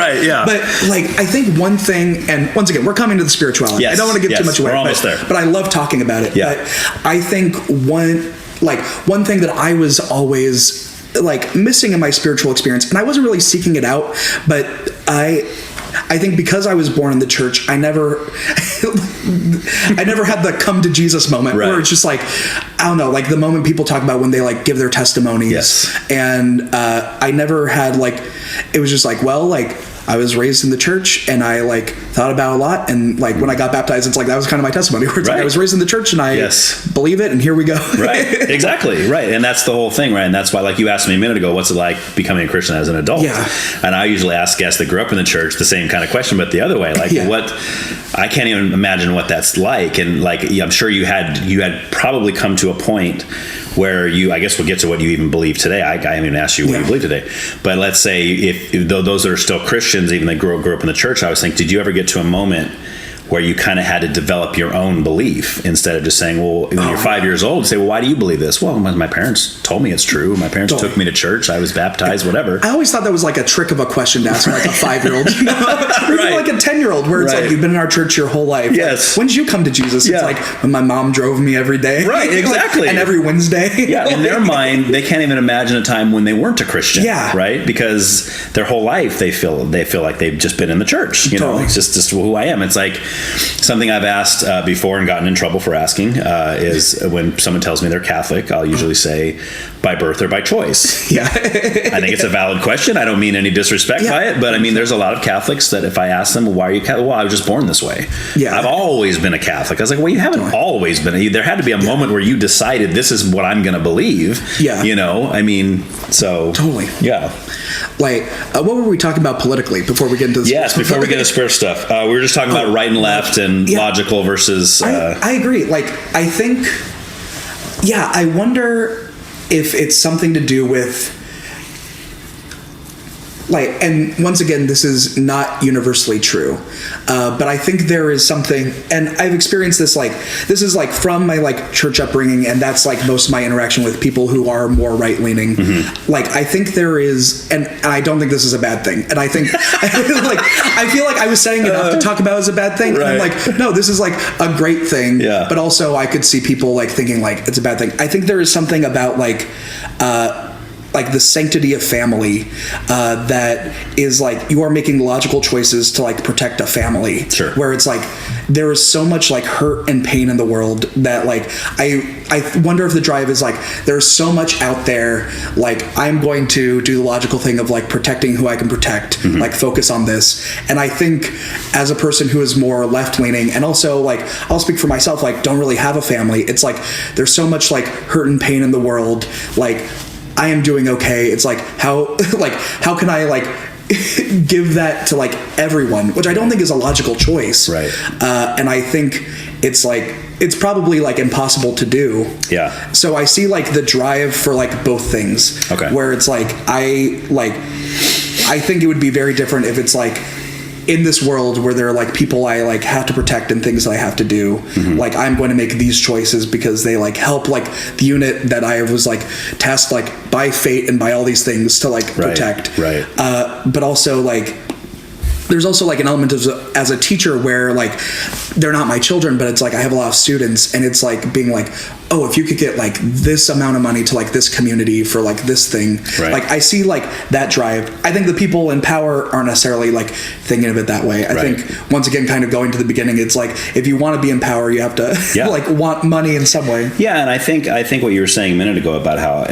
like I think one thing, and once again, we're coming to the spirituality. I don't want to give too much away. We're almost there. But I love talking about it. But I think one thing that I was always like missing in my spiritual experience, and I wasn't really seeking it out, but I think because I was born in the church, I never had the come to Jesus moment where it's just like, I don't know, like the moment people talk about when they like give their testimonies, and I never had like, it was just like, well, like I was raised in the church and I like thought about it a lot, and like when I got baptized, it's like that was kind of my testimony, where it's like I was raised in the church and I believe it, and here we go. Exactly. And that's the whole thing, right? And that's why, like you asked me a minute ago, what's it like becoming a Christian as an adult? And I usually ask guests that grew up in the church the same kind of question, but the other way, like what, I can't even imagine what that's like. And like I'm sure you had probably come to a point where I guess we'll get to what you even believe today. I haven't even asked you what you believe today. But let's say if those that are still Christians, even they grew up in the church, I was thinking, did you ever get to a moment where you kind of had to develop your own belief instead of just saying, well, when you're 5 years old, say, well, why do you believe this? Well, my parents told me it's true. My parents took me to church. I was baptized, whatever. I always thought that was like a trick of a question to ask like a 5-year-old, you know? Or even like a 10-year-old, where it's like, you've been in our church your whole life. Yes. Like, when did you come to Jesus? It's like when my mom drove me every day. Right, exactly. And every Wednesday. In their mind, they can't even imagine a time when they weren't a Christian. Right? Because their whole life they feel like they've just been in the church. You know, it's just who I am. It's like something I've asked before and gotten in trouble for asking is when someone tells me they're Catholic, I'll usually say, by birth or by choice? Yeah. I think it's a valid question. I don't mean any disrespect by it, but I mean, there's a lot of Catholics that if I ask them, well, why are you Catholic? Well, I was just born this way. Yeah. I've always been a Catholic. I was like, well, you haven't always been. There had to be a moment where you decided this is what I'm going to believe. Yeah. You know, I mean, so. Totally. Yeah. Like, what were we talking about politically before we get into this? Yes, before we get into spare stuff. We were just talking about right and left and logical versus... I agree. Like, I think... Yeah, I wonder if it's something to do with... Like, and once again, this is not universally true, but I think there is something, and I've experienced this, like, this is like from my like church upbringing, and that's like most of my interaction with people who are more right-leaning. Like, I think there is, and I don't think this is a bad thing, and I think, like, I feel like I was setting it up to talk about as a bad thing, and I'm like, no, this is like a great thing, but also I could see people like thinking like it's a bad thing. I think there is something about like the sanctity of family that is like you are making logical choices to like protect a family. Sure. Where it's like there is so much like hurt and pain in the world that like I wonder if the drive is like there's so much out there, like I'm going to do the logical thing of like protecting who I can protect, like focus on this. And I think as a person who is more left leaning, and also like I'll speak for myself, like don't really have a family, it's like there's so much like hurt and pain in the world, like I am doing okay. It's like how can I like give that to like everyone, which I don't think is a logical choice. Right. And I think it's like it's probably like impossible to do. Yeah. So I see like the drive for like both things. Okay. Where it's like I think it would be very different if it's like in this world where there are like people I like have to protect and things that I have to do, like I'm going to make these choices because they like help like the unit that I was like tasked like by fate and by all these things to like protect. Right. But also like there's also like an element of as a teacher where like they're not my children, but it's like I have a lot of students, and it's like being like, oh, if you could get like this amount of money to like this community for like this thing, like I see like that drive. I think the people in power aren't necessarily like thinking of it that way. I think once again, kind of going to the beginning, it's like if you want to be in power, you have to like want money in some way. Yeah, and I think what you were saying a minute ago about how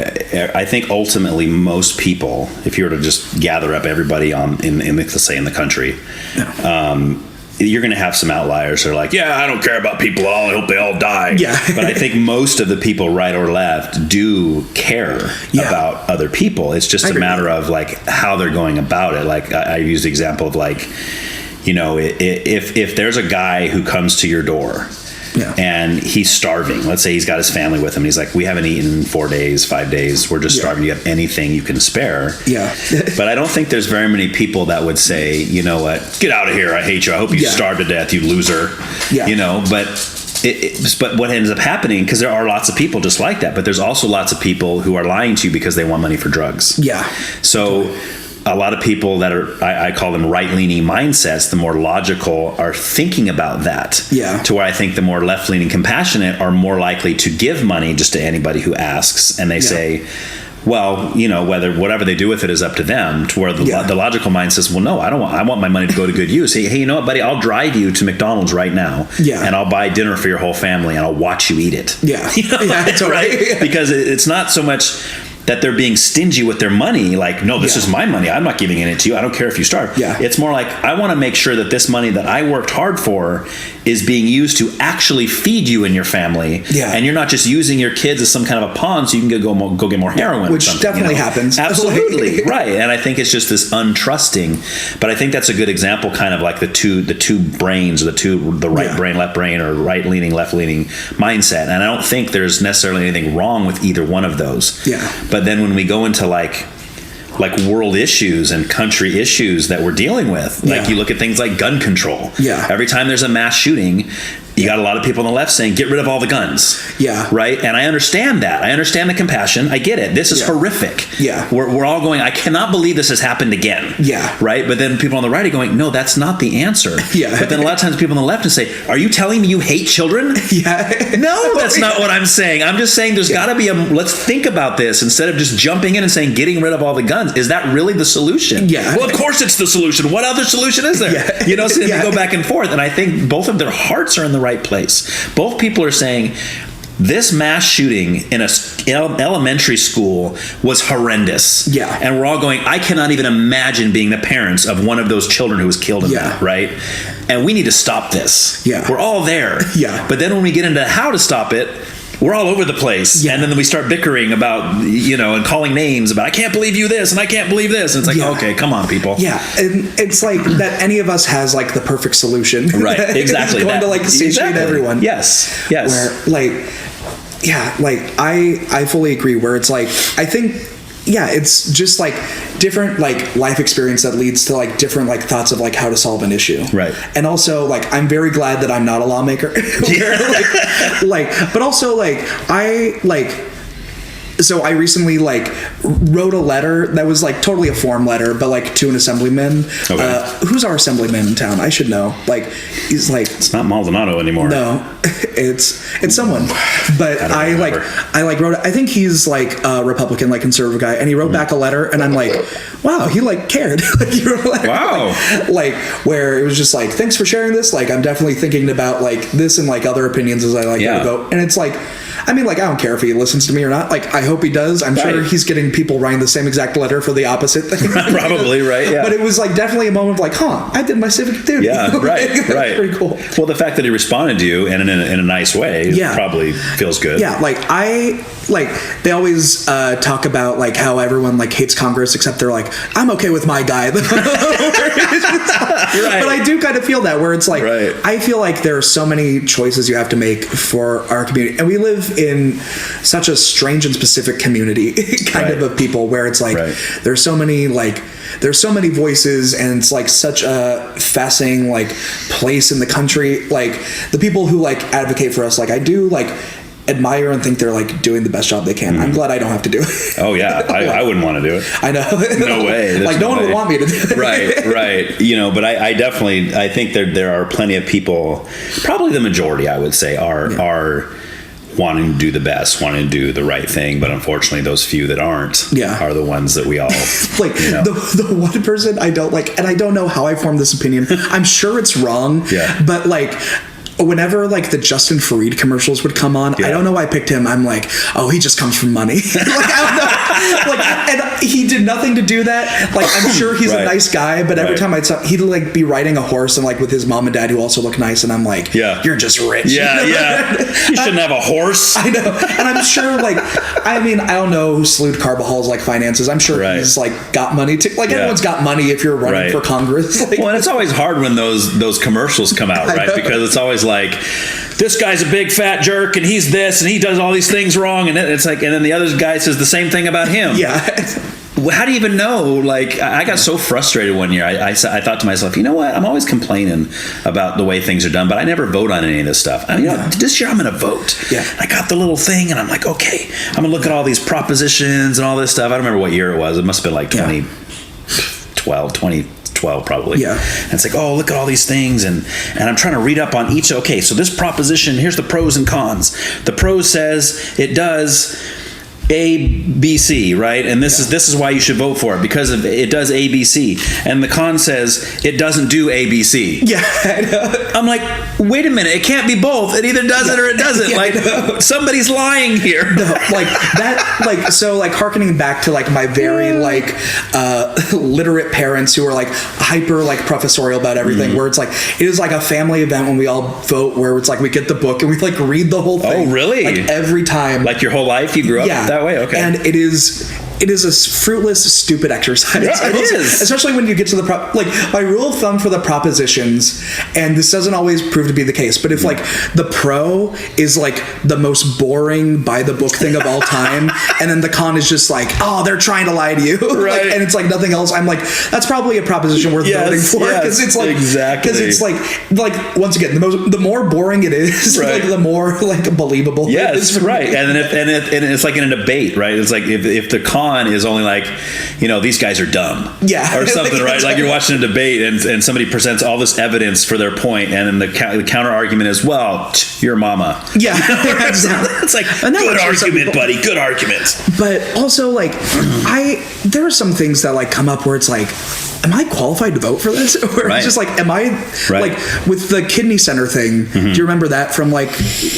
I think ultimately most people, if you were to just gather up everybody in let's say in the country, you're going to have some outliers that are like, yeah, I don't care about people at all. I hope they all die. Yeah. But I think most of the people, right or left, do care about other people. It's just a matter of like how they're going about it. Like I used the example of like, you know, if there's a guy who comes to your door and he's starving, let's say he's got his family with him, and he's like, we haven't eaten 4 days, 5 days, we're just starving, you have anything you can spare? But I don't think there's very many people that would say, you know what, get out of here, I hate you, I hope you starve to death, you loser. You know, but but what ends up happening, because there are lots of people just like that, but there's also lots of people who are lying to you because they want money for drugs. So a lot of people that are, I call them right-leaning mindsets, the more logical are thinking about that. To where I think the more left-leaning compassionate are more likely to give money just to anybody who asks. And they say, well, you know, whatever they do with it is up to them. To where the logical mind says, well, no, I want my money to go to good use. Hey, you know what, buddy? I'll drive you to McDonald's right now. And I'll buy dinner for your whole family and I'll watch you eat it. You know? Right? Because it's not so much that they're being stingy with their money, like, no, this is my money, I'm not giving it to you, I don't care if you starve. It's more like, I want to make sure that this money that I worked hard for is being used to actually feed you and your family, and you're not just using your kids as some kind of a pawn so you can go get more heroin, which definitely happens. Absolutely. Right. And I think it's just this untrusting, but I think that's a good example, kind of like the two brains, the right brain, left brain, or right leaning, left leaning mindset. And I don't think there's necessarily anything wrong with either one of those. But then when we go into like world issues and country issues that we're dealing with, like you look at things like gun control. Every time there's a mass shooting, you got a lot of people on the left saying, get rid of all the guns. Right? And I understand that. I understand the compassion. I get it. This is horrific. We're all going, I cannot believe this has happened again. Right? But then people on the right are going, no, that's not the answer. But then a lot of times people on the left say, are you telling me you hate children? No, that's not what I'm saying. I'm just saying there's got to be let's think about this instead of just jumping in and saying getting rid of all the guns. Is that really the solution? Well, of course it's the solution. What other solution is there? You know, so they go back and forth. And I think both of their hearts are in the right place. Both people are saying, This mass shooting in elementary school was horrendous. Yeah. And we're all going, I cannot even imagine being the parents of one of those children who was killed in that, right? And we need to stop this. Yeah. We're all there. Yeah. But then when we get into how to stop it, we're all over the place. And then we start bickering about, and calling names about, I can't believe you this, and I can't believe this. And it's like, okay, come on, people. Yeah. And it's like that any of us has like the perfect solution. Right. Exactly. It's going to like satiate everyone. Yes. Yes. Where I fully agree where it's like, I think, it's just like different like life experience that leads to like different like thoughts of like how to solve an issue. Right. And also like I'm very glad that I'm not a lawmaker. But also like so I recently like wrote a letter that was like totally a form letter, but like to an assemblyman. Okay. Who's our assemblyman in town? I should know. Like he's like, it's not Maldonado anymore. No, it's someone. But I wrote. I think he's like a Republican, like conservative guy, and he wrote back a letter, and I'm like, wow, he like cared. He wrote a letter, wow. Like where it was just like, thanks for sharing this. Like I'm definitely thinking about like this and like other opinions as I like go to vote, and it's like. I mean, like, I don't care if he listens to me or not. Like, I hope he does. I'm sure he's getting people writing the same exact letter for the opposite thing. Probably, right? Yeah. But it was, like, definitely a moment of, like, I did my civic duty. Yeah, right. Pretty cool. Well, the fact that he responded to you and in a nice way probably feels good. Yeah, they always talk about, like, how everyone, like, hates Congress, except they're like, I'm okay with my guy. But I do kind of feel that, where it's like, I feel like there are so many choices you have to make for our community. And we live in such a strange and specific community kind of people where it's like there's so many voices, and it's like such a fascinating like place in the country. Like the people who like advocate for us, like I do like admire and think they're like doing the best job they can. I'm glad I don't have to do it. Oh yeah, I wouldn't want to do it. I know. No way. Like no one would want me to do it. Right. But I definitely I think there are plenty of people, probably the majority I would say are wanting to do the best, wanting to do the right thing, but unfortunately those few that aren't are the ones that we all like the one person I don't like, and I don't know how I formed this opinion. I'm sure it's wrong, but like whenever like the Justin Fareed commercials would come on, I don't know why I picked him. I'm like, oh, he just comes from money. Like I don't know. Like, and he did nothing to do that. Like I'm sure he's a nice guy, but every time I'd he'd like be riding a horse and like with his mom and dad who also look nice, and I'm like, you're just rich. You shouldn't have a horse. I know. And I'm sure like I mean, I don't know who slewed Carvajal's like finances. I'm sure he's like got money to like everyone's got money if you're running for Congress. Like, well, and it's always hard when those commercials come out, right? Because it's always like, this guy's a big fat jerk and he's this and he does all these things wrong, and it's like, and then the other guy says the same thing about him. How do you even know? Like, I got so frustrated one year. I thought to myself, you know what? I'm always complaining about the way things are done, but I never vote on any of this stuff. I mean, this year I'm going to vote. I got the little thing, and I'm like, okay, I'm going to look at all these propositions and all this stuff. I don't remember what year it was. It must have been like 2012 probably. And it's like, oh, look at all these things, and I'm trying to read up on each. Okay, so this proposition, here's the pros and cons. The pros says it does A, B, C, right? And this is why you should vote for it, because it does A, B, C. And the con says it doesn't do A, B, C. I'm like, wait a minute, it can't be both. It either does it or it doesn't. Like somebody's lying here. Like that, like so, like harkening back to like my very like literate parents who are like hyper like professorial about everything. Where it's like it is like a family event when we all vote, where it's like we get the book and we like read the whole thing. Oh, really? Like every time. Like your whole life, you grew up that way. Okay. And it is a fruitless, stupid exercise. It is. Especially when you get to the like my rule of thumb for the propositions, and this doesn't always prove to be the case, but if like the pro is like the most boring by the book thing of all time, and then the con is just like, oh, they're trying to lie to you, like, and it's like nothing else, I'm like, that's probably a proposition worth voting for, because it's like because it's like once again the more boring it is, like the more like believable it is. And it's like in a debate, right? It's like if the con on is only like, these guys are dumb. Yeah. Or something, right? Like you're watching a debate and somebody presents all this evidence for their point, and then the counter argument is, well, your mama. Yeah. It's like, good argument, buddy. Good argument. But also, like, there are some things that like come up where it's like, am I qualified to vote for this? Or it's just like, am I like with the kidney center thing? Do you remember that from like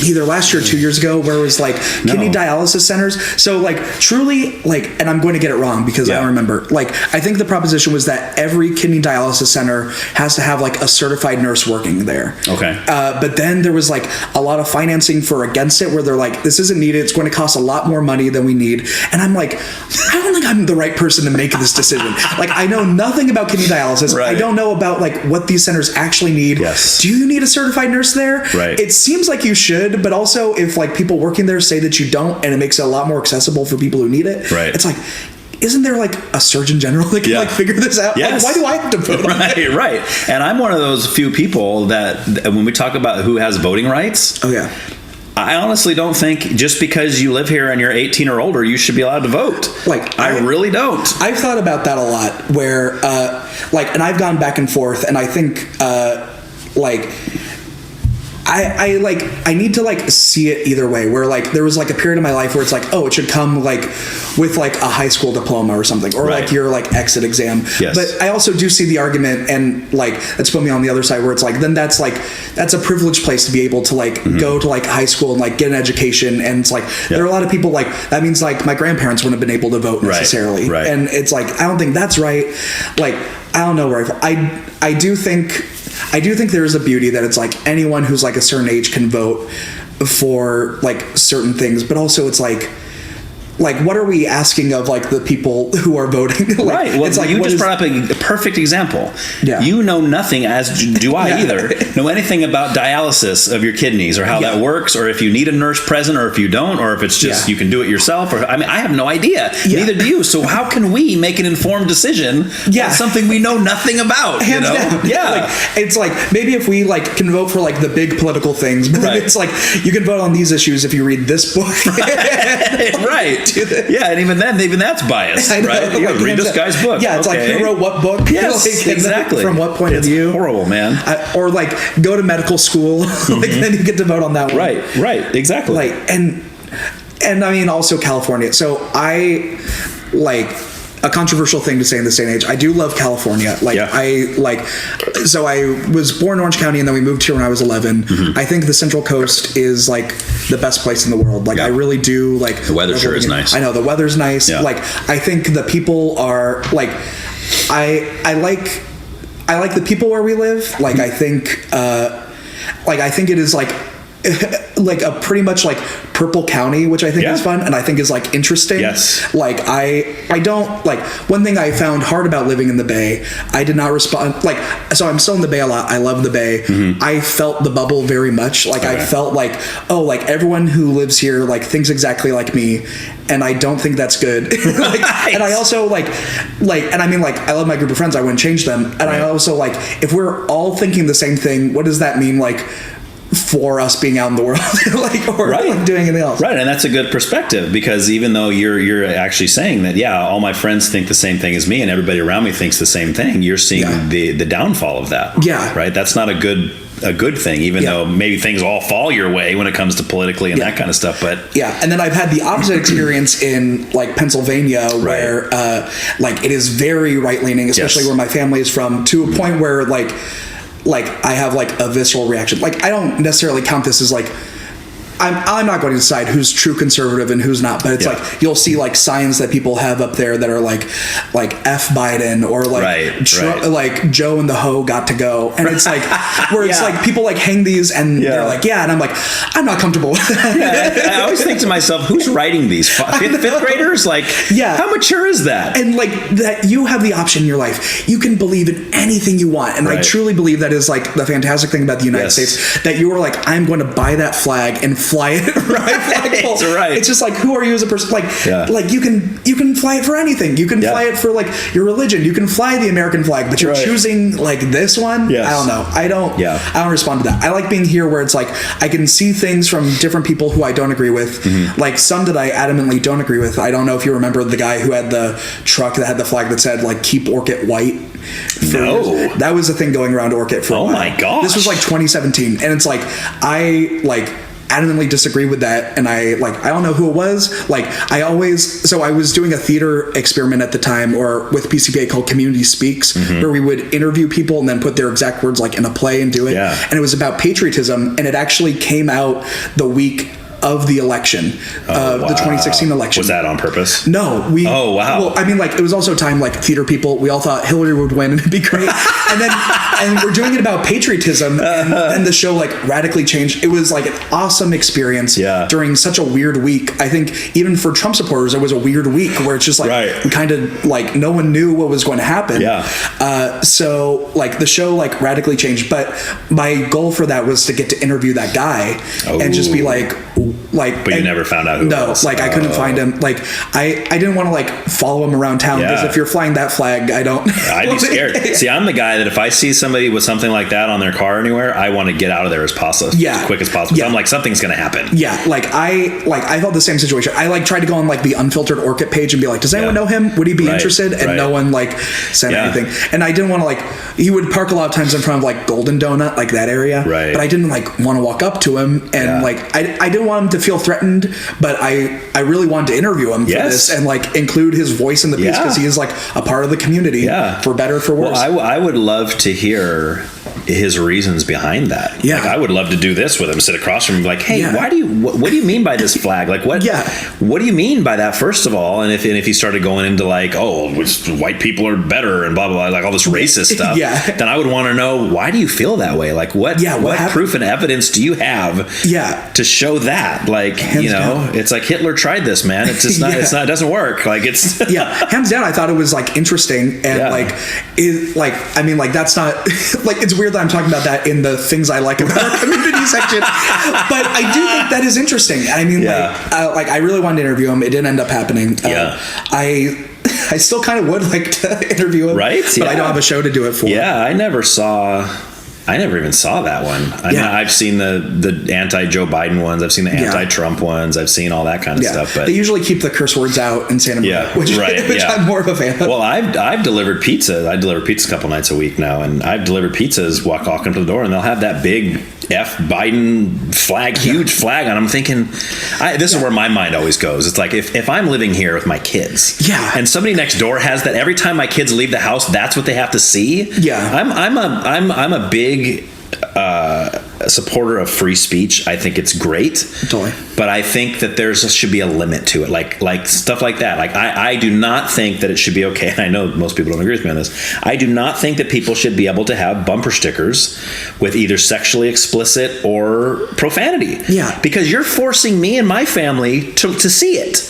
either last year or 2 years ago, where it was like kidney dialysis centers? So like truly, like, and I'm going to get it wrong because I don't remember. Like, I think the proposition was that every kidney dialysis center has to have like a certified nurse working there. Okay. But then there was like a lot of financing for against it, where they're like, this isn't needed. It's going to cost a lot more money than we need. And I'm like, I don't think I'm the right person to make this decision. Like, I know nothing about kidney dialysis. I don't know about like what these centers actually need. Yes. Do you need a certified nurse there? Right. It seems like you should, but also if like people working there say that you don't, and it makes it a lot more accessible for people who need it. Right. It's like, isn't there like a surgeon general that can like figure this out? Yes. Like, why do I have to vote on it? Right. And I'm one of those few people that when we talk about who has voting rights. Oh yeah. I honestly don't think just because you live here and you're 18 or older, you should be allowed to vote. Like, I really don't. I've thought about that a lot, where, and I've gone back and forth, and I think, I need to like see it either way, where like there was like a period in my life where it's like, oh, it should come like with like a high school diploma or something, or like your like exit exam. Yes. But I also do see the argument, and like that's put me on the other side, where it's like, then that's a privileged place to be able to like go to like high school and like get an education. And it's like, there are a lot of people like, that means like my grandparents wouldn't have been able to vote necessarily. Right. And it's like, I don't think that's right. Like, I don't know where I do think there is a beauty that it's like anyone who's like a certain age can vote for like certain things, but also it's like what are we asking of like the people who are voting? Right. Well, it's like, you just brought up a perfect example. Yeah. You know nothing, as do I either, know anything about dialysis of your kidneys or how that works, or if you need a nurse present, or if you don't, or if it's just you can do it yourself. Or I mean, I have no idea. Neither do you. So how can we make an informed decision on something we know nothing about? Hands down. Yeah. Like, it's like, maybe if we like can vote for like the big political things, but then it's like, you can vote on these issues if you read this book. Right. Yeah, and even that's biased, right? You gotta read this guy's book. Yeah, it's like, who wrote what book? Yes, like, exactly. From what point of view? Horrible, man. Or like, go to medical school, like then you get to vote on that one. Right, exactly. Like, and I mean, also California. So I like a controversial thing to say in this day and age. I do love California. Like so I was born in Orange County, and then we moved here when I was 11. I think the Central Coast is like the best place in the world. Like I really do like. The weather sure is nice. I know the weather's nice. Yeah. Like I think the people are like, I like the people where we live. Like I think it is like a pretty much like purple county, which I think is fun and I think is like interesting. Yes. Like I don't like, one thing I found hard about living in the Bay, I did not respond like, so I'm still in the Bay a lot. I love the Bay. I felt the bubble very much. Like I felt like, oh, like everyone who lives here like thinks exactly like me, and I don't think that's good. And I also like and I mean like I love my group of friends, I wouldn't change them. And I also like, if we're all thinking the same thing, what does that mean like for us being out in the world, like, or like doing anything else? Right, and that's a good perspective, because even though you're actually saying that, all my friends think the same thing as me, and everybody around me thinks the same thing, you're seeing the downfall of that. Yeah, right. That's not a good thing, even though maybe things all fall your way when it comes to politically and that kind of stuff. But and then I've had the opposite experience in like Pennsylvania, where like it is very right leaning, especially where my family is from, to a point where like I have like a visceral reaction. Like I don't necessarily count this as like, I'm not going to decide who's true conservative and who's not, but it's like you'll see like signs that people have up there that are like F Biden, or like like Joe and the Ho got to go, and it's like where it's like people like hang these and they're like and I'm like, I'm not comfortable with that. I always think to myself, who's writing these fifth graders? Like how mature is that? And like that you have the option in your life, you can believe in anything you want, and I truly believe that is like the fantastic thing about the United States, that you are like, I'm going to buy that flag and fly it. It's right. It's just like, who are you as a person? Like you can fly it for anything. You can fly it for like your religion. You can fly the American flag, but you're choosing like this one. Yes. I don't know. I don't respond to that. I like being here where it's like I can see things from different people who I don't agree with. Mm-hmm. Like some that I adamantly don't agree with. I don't know if you remember the guy who had the truck that had the flag that said like "Keep Orchid White." No. That was a thing going around Orchid for a while. Oh my gosh. This was like 2017, and it's like I like adamantly disagree with that, and I don't know who it was. Like I was doing a theater experiment at the time, or with PCPA called Community Speaks, where we would interview people and then put their exact words like in a play and do it. Yeah. And it was about patriotism, and it actually came out the week of the election, the 2016 election. Was that on purpose? No, Oh wow. Well, I mean, like it was also time like theater people. We all thought Hillary would win and it'd be great, and we're doing it about patriotism, and then the show like radically changed. It was like an awesome experience during such a weird week. I think even for Trump supporters, it was a weird week where it's just like we kind of like no one knew what was going to happen. So like the show like radically changed, but my goal for that was to get to interview that guy and just be like. But you never found out who it was. Like I couldn't find him. Like I didn't want to like follow him around town because if you're flying that flag, I don't. I'd be scared. See, I'm the guy that if I see somebody with something like that on their car anywhere, I want to get out of there as possible, as quick as possible. So I'm like, something's going to happen. Yeah, I felt the same situation. I like tried to go on like the unfiltered Orchid page and be like, does anyone know him? Would he be interested? And no one like said anything. And I didn't want to like. He would park a lot of times in front of like Golden Donut, like that area. Right. But I didn't like want to walk up to him, and like I didn't want him to feel threatened, but I really wanted to interview him for this and like include his voice in the piece because he is like a part of the community for better or for worse. Well, I would love to hear his reasons behind that. Like, I would love to do this with him, sit across from him, like, hey, why do you? What do you mean by this flag? Like, what? What do you mean by that? First of all, and if he started going into like, oh, white people are better and blah blah blah, like all this racist stuff, then I would want to know, why do you feel that way? Like, what proof and evidence do you have? To show that, like, hands down. It's like Hitler tried this, man. It's just not. It's not. It doesn't work. Like it's hands down. I thought it was like interesting and I mean, like that's not like it's weird that I'm talking about that in the things I like about our community section, but I do think that is interesting. I mean, like I really wanted to interview him. It didn't end up happening. I still kind of would like to interview him, right? But I don't have a show to do it for. I never even saw that one. I mean, I've seen the anti-Joe Biden ones. I've seen the anti-Trump ones. I've seen all that kind of stuff. But they usually keep the curse words out in Santa Maria, which I'm more of a fan of. Well, I've delivered pizza. I deliver pizza a couple nights a week now, and I've delivered pizzas. Walk up to the door, and they'll have that big F Biden flag, huge flag on. I'm thinking, this is where my mind always goes. It's like if I'm living here with my kids, and somebody next door has that. Every time my kids leave the house, that's what they have to see. I'm a big supporter of free speech. I think it's great. Totally. But I think that should be a limit to it. Like stuff like that. Like I do not think that it should be okay. And I know most people don't agree with me on this. I do not think that people should be able to have bumper stickers with either sexually explicit or profanity. Because you're forcing me and my family to see it.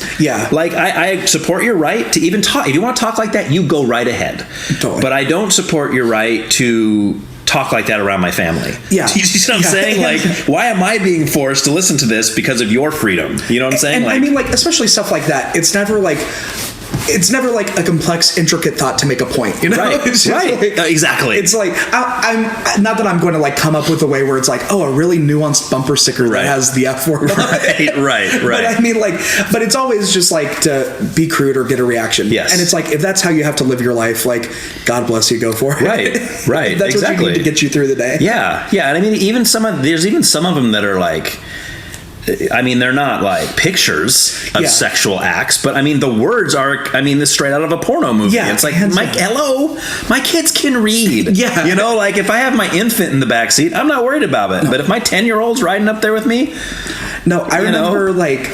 Like I support your right to even talk. If you want to talk like that, you go right ahead. Totally. But I don't support your right to talk like that around my family. Do you see what I'm saying? Like, why am I being forced to listen to this because of your freedom? You know what I'm saying? And I mean, like, especially stuff like that. It's never like a complex, intricate thought to make a point, you know? It's like, exactly. It's like, I'm not that I'm going to like come up with a way where it's like, oh, a really nuanced bumper sticker that has the F word. Right. But I mean, like, but it's always just like to be crude or get a reaction. Yes. And it's like, if that's how you have to live your life, like, God bless you, go for it. Right. That's what you need to get you through the day. Yeah. And I mean, there's even some of them that are like, I mean, they're not like pictures of sexual acts, but I mean, the words are, this straight out of a porno movie. It's like, my kids can read. You know, like if I have my infant in the backseat, I'm not worried about it. No. But if my 10-year-old's riding up there with me, I remember like,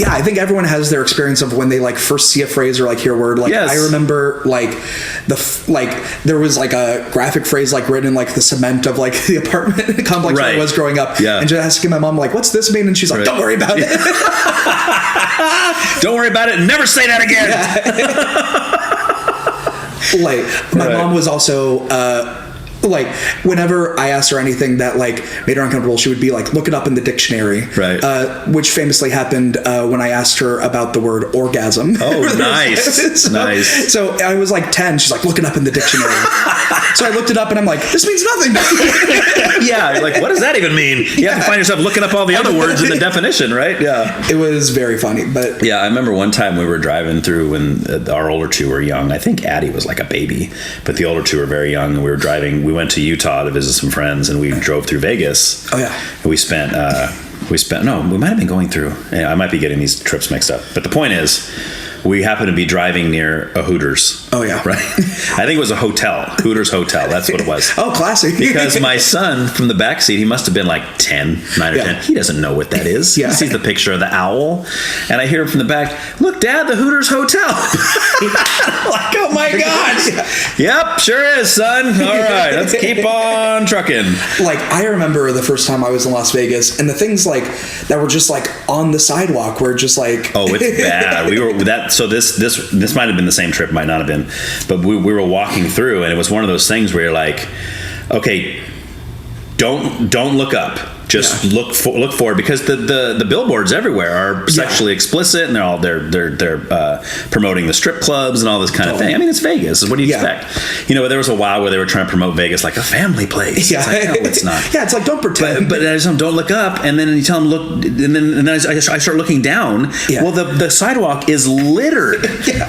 I think everyone has their experience of when they like first see a phrase or like hear a word. Like I remember like there was like a graphic phrase like written in like the cement of like the apartment complex where I was growing up. And just asking my mom like, what's this mean? And she's like, don't worry about it. Don't worry about it. Never say that again. Like my mom was also like whenever I asked her anything that like made her uncomfortable, she would be like, look it up in the dictionary. Right. Which famously happened when I asked her about the word orgasm. Oh, nice. Nice. So I was like 10. She's like, look it up in the dictionary. So I looked it up and I'm like, this means nothing. Yeah. You're like, what does that even mean? You have to find yourself looking up all the other words in the definition, right? Yeah. It was very funny, but yeah, I remember one time we were driving through when our older two were young. I think Addie was like a baby, but the older two were very young, and we were driving. We went to Utah to visit some friends, and we drove through Vegas. Oh yeah. And we spent. No, we might have been going through. I might be getting these trips mixed up. But the point is, we happened to be driving near a Hooters. Oh yeah. Right. I think it was a hotel, Hooters Hotel. That's what it was. Oh, classic. Because my son from the back seat, he must have been like 9 or 10. He doesn't know what that is. Yeah. He sees the picture of the owl, and I hear him from the back, look, Dad, the Hooters Hotel. I'm like, oh my gosh. Yep, sure is, son. All right, let's keep on trucking. Like, I remember the first time I was in Las Vegas, and the things like that were just like on the sidewalk were just like, oh, it's bad. We were that. So this might have been the same trip, might not have been, but we were walking through, and it was one of those things where you're like, okay, don't look up. Just look forward, because the billboards everywhere are sexually explicit, and they're promoting the strip clubs and all this kind of thing. I mean, it's Vegas. What do you expect? You know, there was a while where they were trying to promote Vegas like a family place. Yeah. It's like, no, it's not. Yeah, it's like, don't pretend. But I just tell them, don't look up, and then you tell them look, and then I start looking down. Yeah. Well, the sidewalk is littered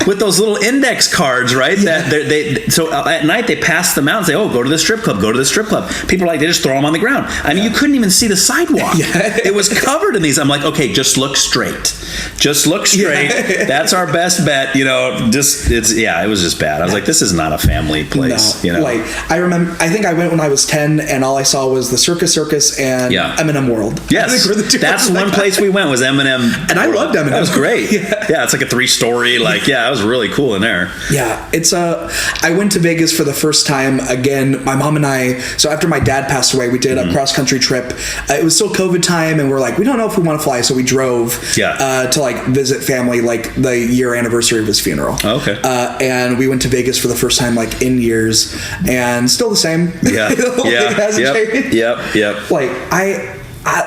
with those little index cards, right? Yeah. That so at night they pass them out and say, oh, go to the strip club, go to the strip club. People are like, they just throw them on the ground. I mean, you couldn't even see the sidewalk. It was covered in these. I'm like, okay, just look straight. Just look straight. That's our best bet. You know, it was just bad. I was like, this is not a family place. No. You know, like I think I went when I was 10, and all I saw was the Circus and M&M World. Yes, that's one place we went, was M&M, and I loved M&M. That was great. Yeah, it's like a 3-story. Like, it was really cool in there. Yeah, it's I went to Vegas for the first time again. My mom and I. So after my dad passed away, we did a cross country trip. It was still COVID time, and we're like, we don't know if we want to fly, so we drove to like visit family, like the year anniversary of his funeral. Oh, okay. And we went to Vegas for the first time like in years, and still the same. Yeah. It hasn't changed. Yep. Like I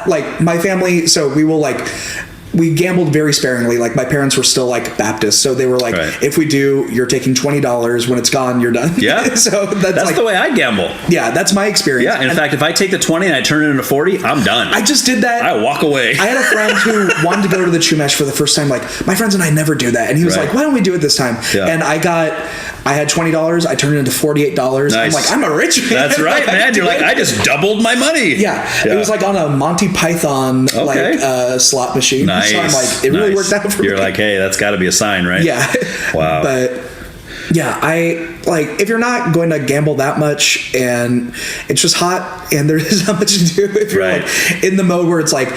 like my family, so we gambled very sparingly. Like, my parents were still like Baptists, so they were like, if we do, you're taking $20. When it's gone, you're done. Yeah. So that's like, the way I gamble. Yeah, that's my experience. Yeah. In fact, if I take the 20 and I turn it into 40, I'm done. I just did that. I walk away. I had a friend who wanted to go to the Chumash for the first time. Like, my friends and I never do that, and he was like, why don't we do it this time? Yeah. And I had $20. I turned it into $48. Nice. I'm like, I'm a rich man. That's right, man. You're like, I just doubled my money. Yeah. It was like on a Monty Python slot machine. Nice. So I'm like, it really worked out for me. You're like, hey, that's got to be a sign, right? Yeah. Wow. But yeah, I like, if you're not going to gamble that much and it's just hot and there is not much to do, if you're like in the mode where it's like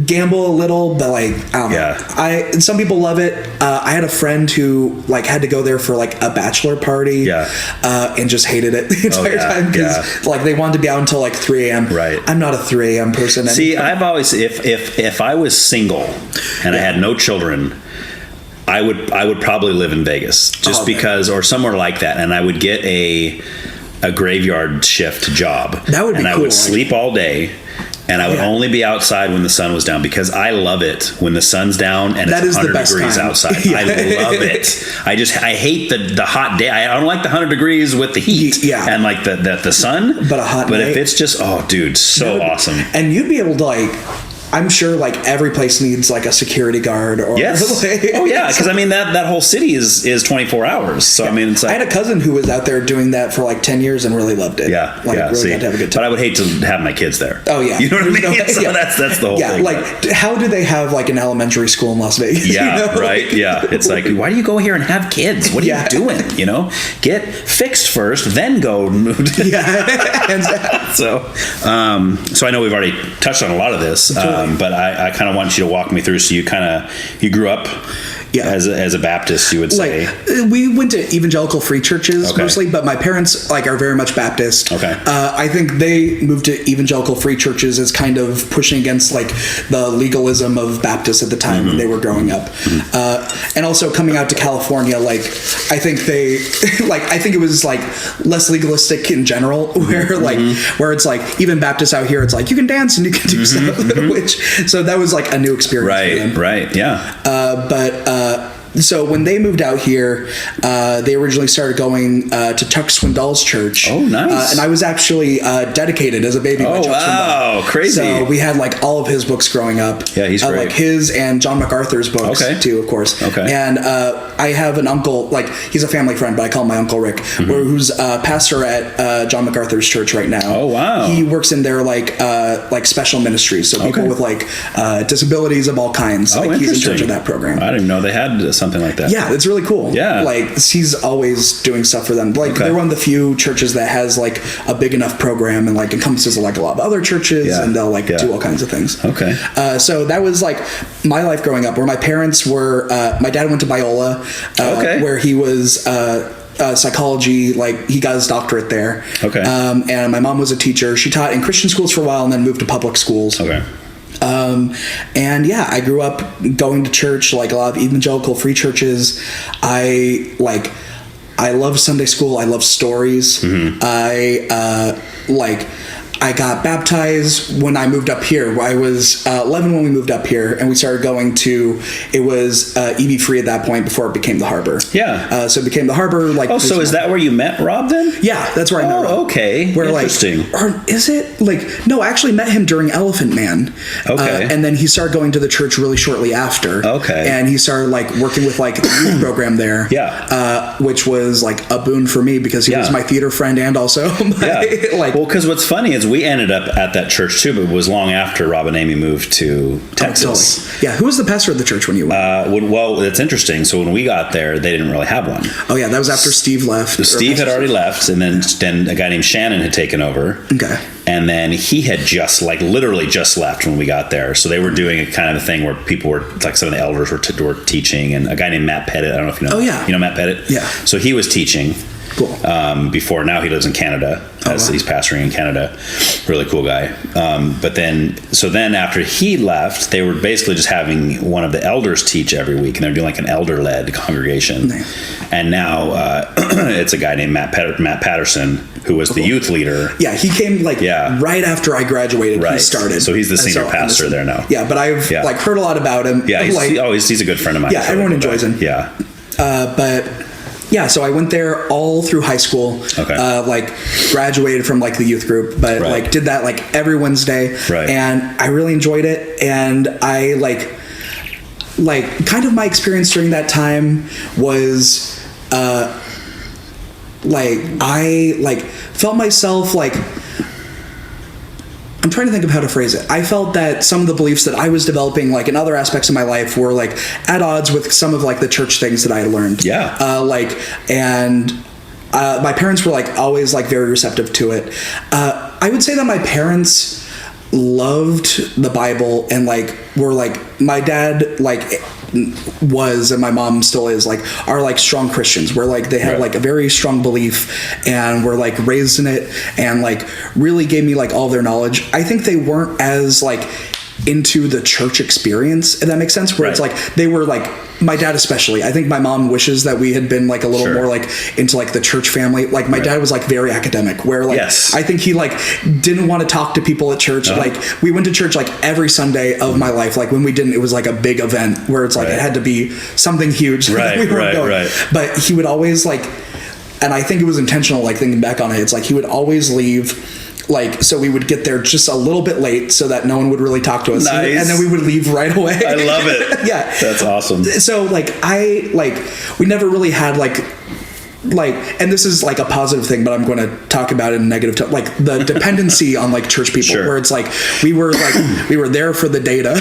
gamble a little, but like, I don't know. Some people love it. I had a friend who like had to go there for like a bachelor party and just hated it the entire time because like they wanted to be out until like 3 a.m. Right. I'm not a 3 a.m. person. See, I've always, if I was single and I had no children, I would probably live in Vegas just because, or somewhere like that, and I would get a graveyard shift job. That would be cool. And I would sleep all day, and I would only be outside when the sun was down, because I love it when the sun's down and it's 100 degrees outside. I love it. I hate the hot day. I don't like the 100 degrees with the heat and like the sun. But a hot But day. if it's just, oh dude, so awesome. And you'd be able to like, I'm sure like every place needs like a security guard or because I mean that whole city is 24 hours, so I mean it's like, I had a cousin who was out there doing that for like 10 years and really loved it. Really got to have a good time. But I would hate to have my kids there. Oh yeah, you know what I mean? So that's the whole thing. Like, how do they have like an elementary school in Las Vegas? Right. It's like, why do you go here and have kids? What are you doing? You know, get fixed first, then go. So I know we've already touched on a lot of this. But I kind of want you to walk me through. So you grew up as a Baptist, you would say? Like, we went to evangelical free churches mostly, but my parents like are very much Baptist. Okay. I think they moved to evangelical free churches as kind of pushing against like the legalism of Baptists at the time when they were growing up. And also coming out to California, like I think they I think it was like less legalistic in general, where where it's like even Baptists out here, it's like you can dance and you can do stuff, so that was like a new experience for them. Right, yeah. So when they moved out here, they originally started going to Chuck Swindoll's church. Oh, nice. And I was actually dedicated as a baby by Chuck Swindoll. Crazy. So we had like all of his books growing up. Yeah, he's great. Like his and John MacArthur's books too, of course. Okay. And I have an uncle, like he's a family friend, but I call him my Uncle Rick, who's a pastor at John MacArthur's church right now. Oh, wow. He works in their like special ministries, so people with like disabilities of all kinds. Like he's in charge of that program. I didn't even know they had something like that. Yeah, it's really cool. Yeah. Like he's always doing stuff for them. Like they're one of the few churches that has like a big enough program and like encompasses like a lot of other churches, and they'll like do all kinds of things. Okay. So that was like my life growing up, where my parents were, my dad went to Biola, where he was psychology, like he got his doctorate there. Okay. And my mom was a teacher. She taught in Christian schools for a while and then moved to public schools. Okay. And yeah, I grew up going to church, like a lot of evangelical free churches. I love Sunday school. I love stories. I got baptized when I moved up here. I was 11 when we moved up here, and we started going to, it was EV free at that point before it became the Harbor. Yeah. So it became the Harbor. Like, oh, so is that where you met Rob then? Yeah, that's where I met Rob. Oh, okay. Where, interesting. Like, or is it like, no, I actually met him during Elephant Man. Okay. And then he started going to the church really shortly after. Okay. And he started like working with like the youth program there. Yeah. Which was like a boon for me because he was my theater friend and also my, well, because what's funny is we ended up at that church too, but it was long after Rob and Amy moved to Texas. Totally. Yeah, who was the pastor of the church when you went? Well, it's interesting. So when we got there, they didn't really have one. Oh yeah, that was after Steve left. Steve had already left, and then a guy named Shannon had taken over. Okay. And then he had just literally just left when we got there. So they were doing a kind of a thing where people were like, some of the elders were teaching, and a guy named Matt Pettit. I don't know if you know. Oh yeah. You know Matt Pettit? Yeah. So he was teaching. Cool. Before, now he lives in Canada. He's pastoring in Canada. Really cool guy. But then after he left, they were basically just having one of the elders teach every week, and they're doing like an elder-led congregation. Nice. And now it's a guy named Matt Patterson, who was the youth leader. Yeah, he came right after I graduated. Right. He started. So he's the senior pastor there now. Yeah, but I've heard a lot about him. Yeah, he's a good friend of mine. Yeah, everyone enjoys him. Yeah. Yeah, so I went there all through high school. Okay. Graduated from the youth group, but did that every Wednesday. Right. And I really enjoyed it. And I kind of my experience during that time was I felt myself I'm trying to think of how to phrase it. I felt that some of the beliefs that I was developing, in other aspects of my life, were at odds with some of the church things that I had learned. Yeah. My parents were always very receptive to it. I would say that my parents loved the Bible and were my dad was, and my mom still is, are strong Christians where they had a very strong belief and were raised in it and really gave me all their knowledge. I think they weren't as into the church experience, if that makes sense, where it's they were my dad especially. I think my mom wishes that we had been a little more into the church family. My dad was very academic, where I think he didn't want to talk to people at church. We went to church every Sunday of my life. When we didn't, it was a big event where it's it had to be something huge. Right, we weren't going. But he would always and I think it was intentional, thinking back on it, it's he would always leave so we would get there just a little bit late so that no one would really talk to us. Nice. And then we would leave right away. I love it. Yeah. That's awesome. So we never really had like, and this is like a positive thing, but I'm going to talk about it in negative like the dependency on like church people, where it's like we were there for the data.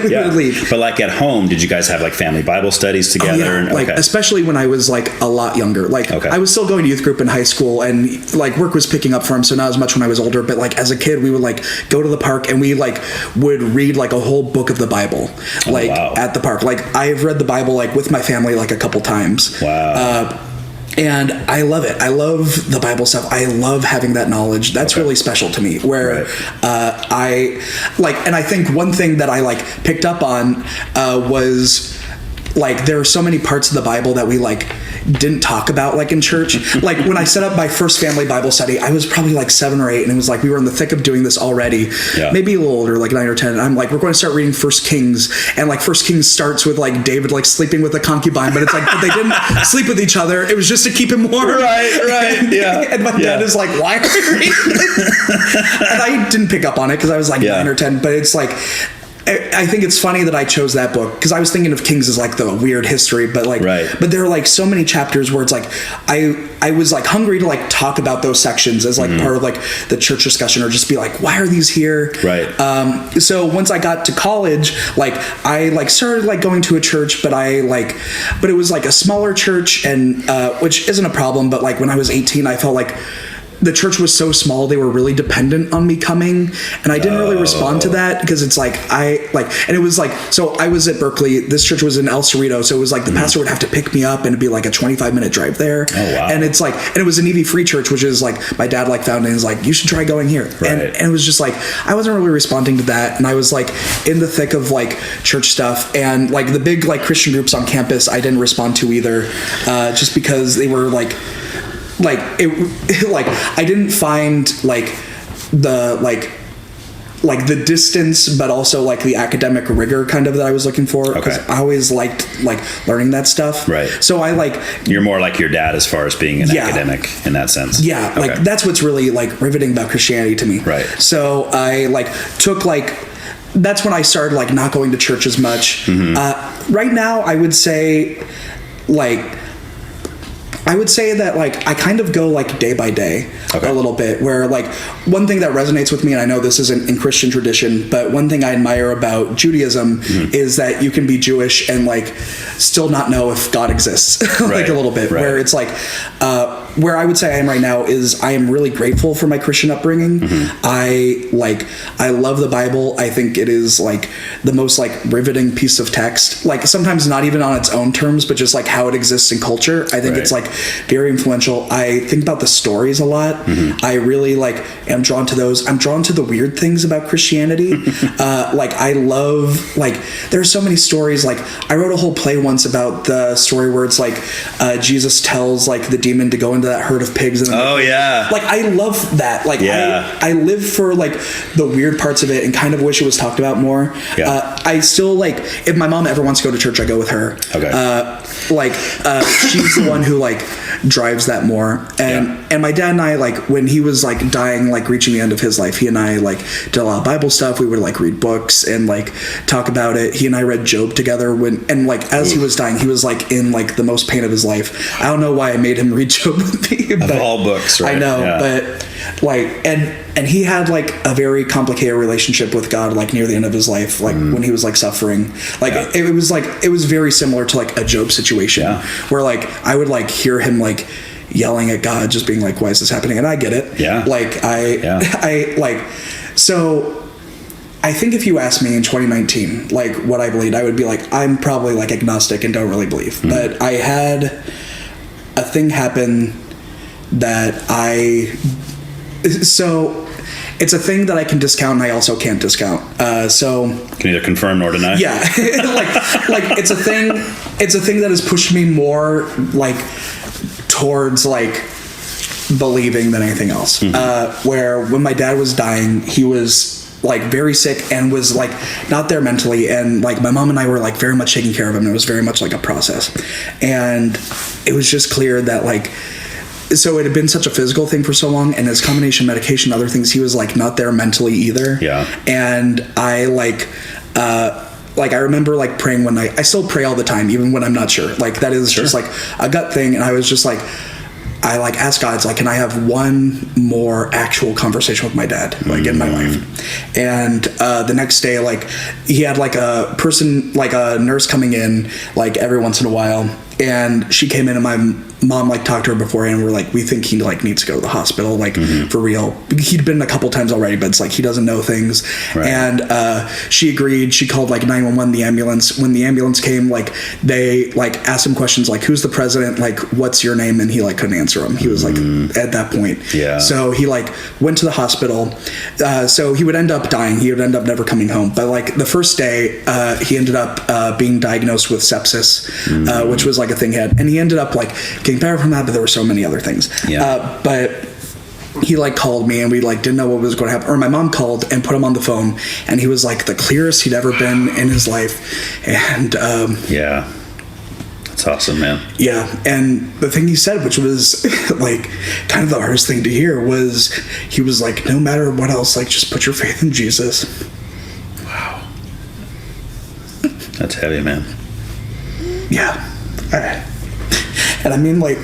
We would leave. But like at home, did you guys have like family Bible studies together? Like especially when I was like a lot younger. Like I was still going to youth group in high school, and like work was picking up for him, so not as much when I was older. But like as a kid, we would like go to the park and we like would read like a whole book of the Bible, at the park. Like I've read the Bible like with my family like a couple times. Wow. And I love it. I love the Bible stuff. I love having that knowledge. That's really special to me. Where I like, and I think one thing that I like picked up on was like there are so many parts of the Bible that we like didn't talk about like in church. Like when I set up my first family Bible study, I was probably like 7 or 8, and it was like we were in the thick of doing this already. Maybe a little older, like 9 or 10. And I'm like, we're going to start reading First Kings, and like First Kings starts with like David like sleeping with a concubine, but it's like but they didn't sleep with each other. It was just to keep him warm. Right. And my dad is like, why are we reading this? And I didn't pick up on it because I was like 9 or 10. But it's like, I think it's funny that I chose that book because I was thinking of Kings as like the weird history, but like, but there are like so many chapters where it's like I was like hungry to like talk about those sections as like part of like the church discussion, or just be like, why are these here? So once I got to college, like I like started like going to a church, but it was like a smaller church, and which isn't a problem. But like when I was 18, I felt like the church was so small, they were really dependent on me coming, and I didn't really respond to that because it's like and it was like, so I was at Berkeley, this church was in El Cerrito, so it was like the pastor would have to pick me up, and it'd be like a 25-minute drive there. And it's like, and it was an EV free church, which is like my dad like found it and was like, you should try going here. And it was just like I wasn't really responding to that, and I was like in the thick of like church stuff, and like the big like Christian groups on campus I didn't respond to either, just because they were like it like I didn't find like the the distance, but also like the academic rigor kind of that I was looking for, because I always liked like learning that stuff. So I like, you're more like your dad as far as being an academic in that sense. Like that's what's really like riveting about Christianity to me. So I like took like, that's when I started like not going to church as much. Right now I would say that like I kind of go like day by day a little bit, where like one thing that resonates with me, and I know this isn't in Christian tradition, but one thing I admire about Judaism is that you can be Jewish and like still not know if God exists. Like a little bit, where it's like where I would say I am right now is I am really grateful for my Christian upbringing. I love the Bible. I think it is like the most like riveting piece of text, like sometimes not even on its own terms, but just like how it exists in culture. I think it's like very influential. I think about the stories a lot. I really like am drawn to those. I'm drawn to the weird things about Christianity. Like I love, like there's so many stories. Like I wrote a whole play once about the story where it's like Jesus tells like the demon to go into that herd of pigs, and like I love that. Like I live for like the weird parts of it, and kind of wish it was talked about more. I still like, if my mom ever wants to go to church, I go with her. She's the one who like drives that more, and my dad and I, like when he was like dying, like reaching the end of his life, he and I like did a lot of Bible stuff. We would like read books and like talk about it. He and I read Job together and like as he was dying, he was like in like the most pain of his life. I don't know why I made him read Job with me, of all books, right? I know, but like and he had like a very complicated relationship with God, like near the end of his life, like when he was like suffering, like it was very similar to like a Job situation, where like I would like hear him like yelling at God, just being like, why is this happening? And I get it. Like I like, so I think if you asked me in 2019 like what I believed, I would be like, I'm probably like agnostic and don't really believe. But I had a thing happen that so it's a thing that I can discount, and I also can't discount. So can either confirm nor deny. like it's a thing that has pushed me more like towards like believing than anything else. Where when my dad was dying, he was like very sick and was like not there mentally, and like my mom and I were like very much taking care of him. It was very much like a process, and it was just clear that like, so it had been such a physical thing for so long, and his combination of medication and other things, he was like not there mentally either. And I like I remember like praying one night. I still pray all the time, even when I'm not sure. Like that is just like a gut thing. And I was just like, I like asked God, it's like, can I have one more actual conversation with my dad, like in my life? And the next day, like he had like a person, like a nurse coming in like every once in a while, and she came in and my mom like talked to her beforehand. We're like, we think he like needs to go to the hospital, like for real. He'd been a couple times already, but it's like he doesn't know things. Right. And she agreed. She called like 911, the ambulance. When the ambulance came, like they like asked him questions like, who's the president, like what's your name, and he like couldn't answer them. He was like at that point. Yeah. So he like went to the hospital. So he would end up dying. He would end up never coming home. But like the first day, he ended up being diagnosed with sepsis, which was like a thing he had, and he ended up like getting better from that, but there were so many other things. Yeah. But he like called me and we like didn't know what was going to happen. Or my mom called and put him on the phone, and he was like the clearest he'd ever been in his life. And yeah, that's awesome, man. Yeah. And the thing he said, which was like kind of the hardest thing to hear, was he was like, no matter what else, like just put your faith in Jesus. Wow. That's heavy, man. Yeah. And I mean, like,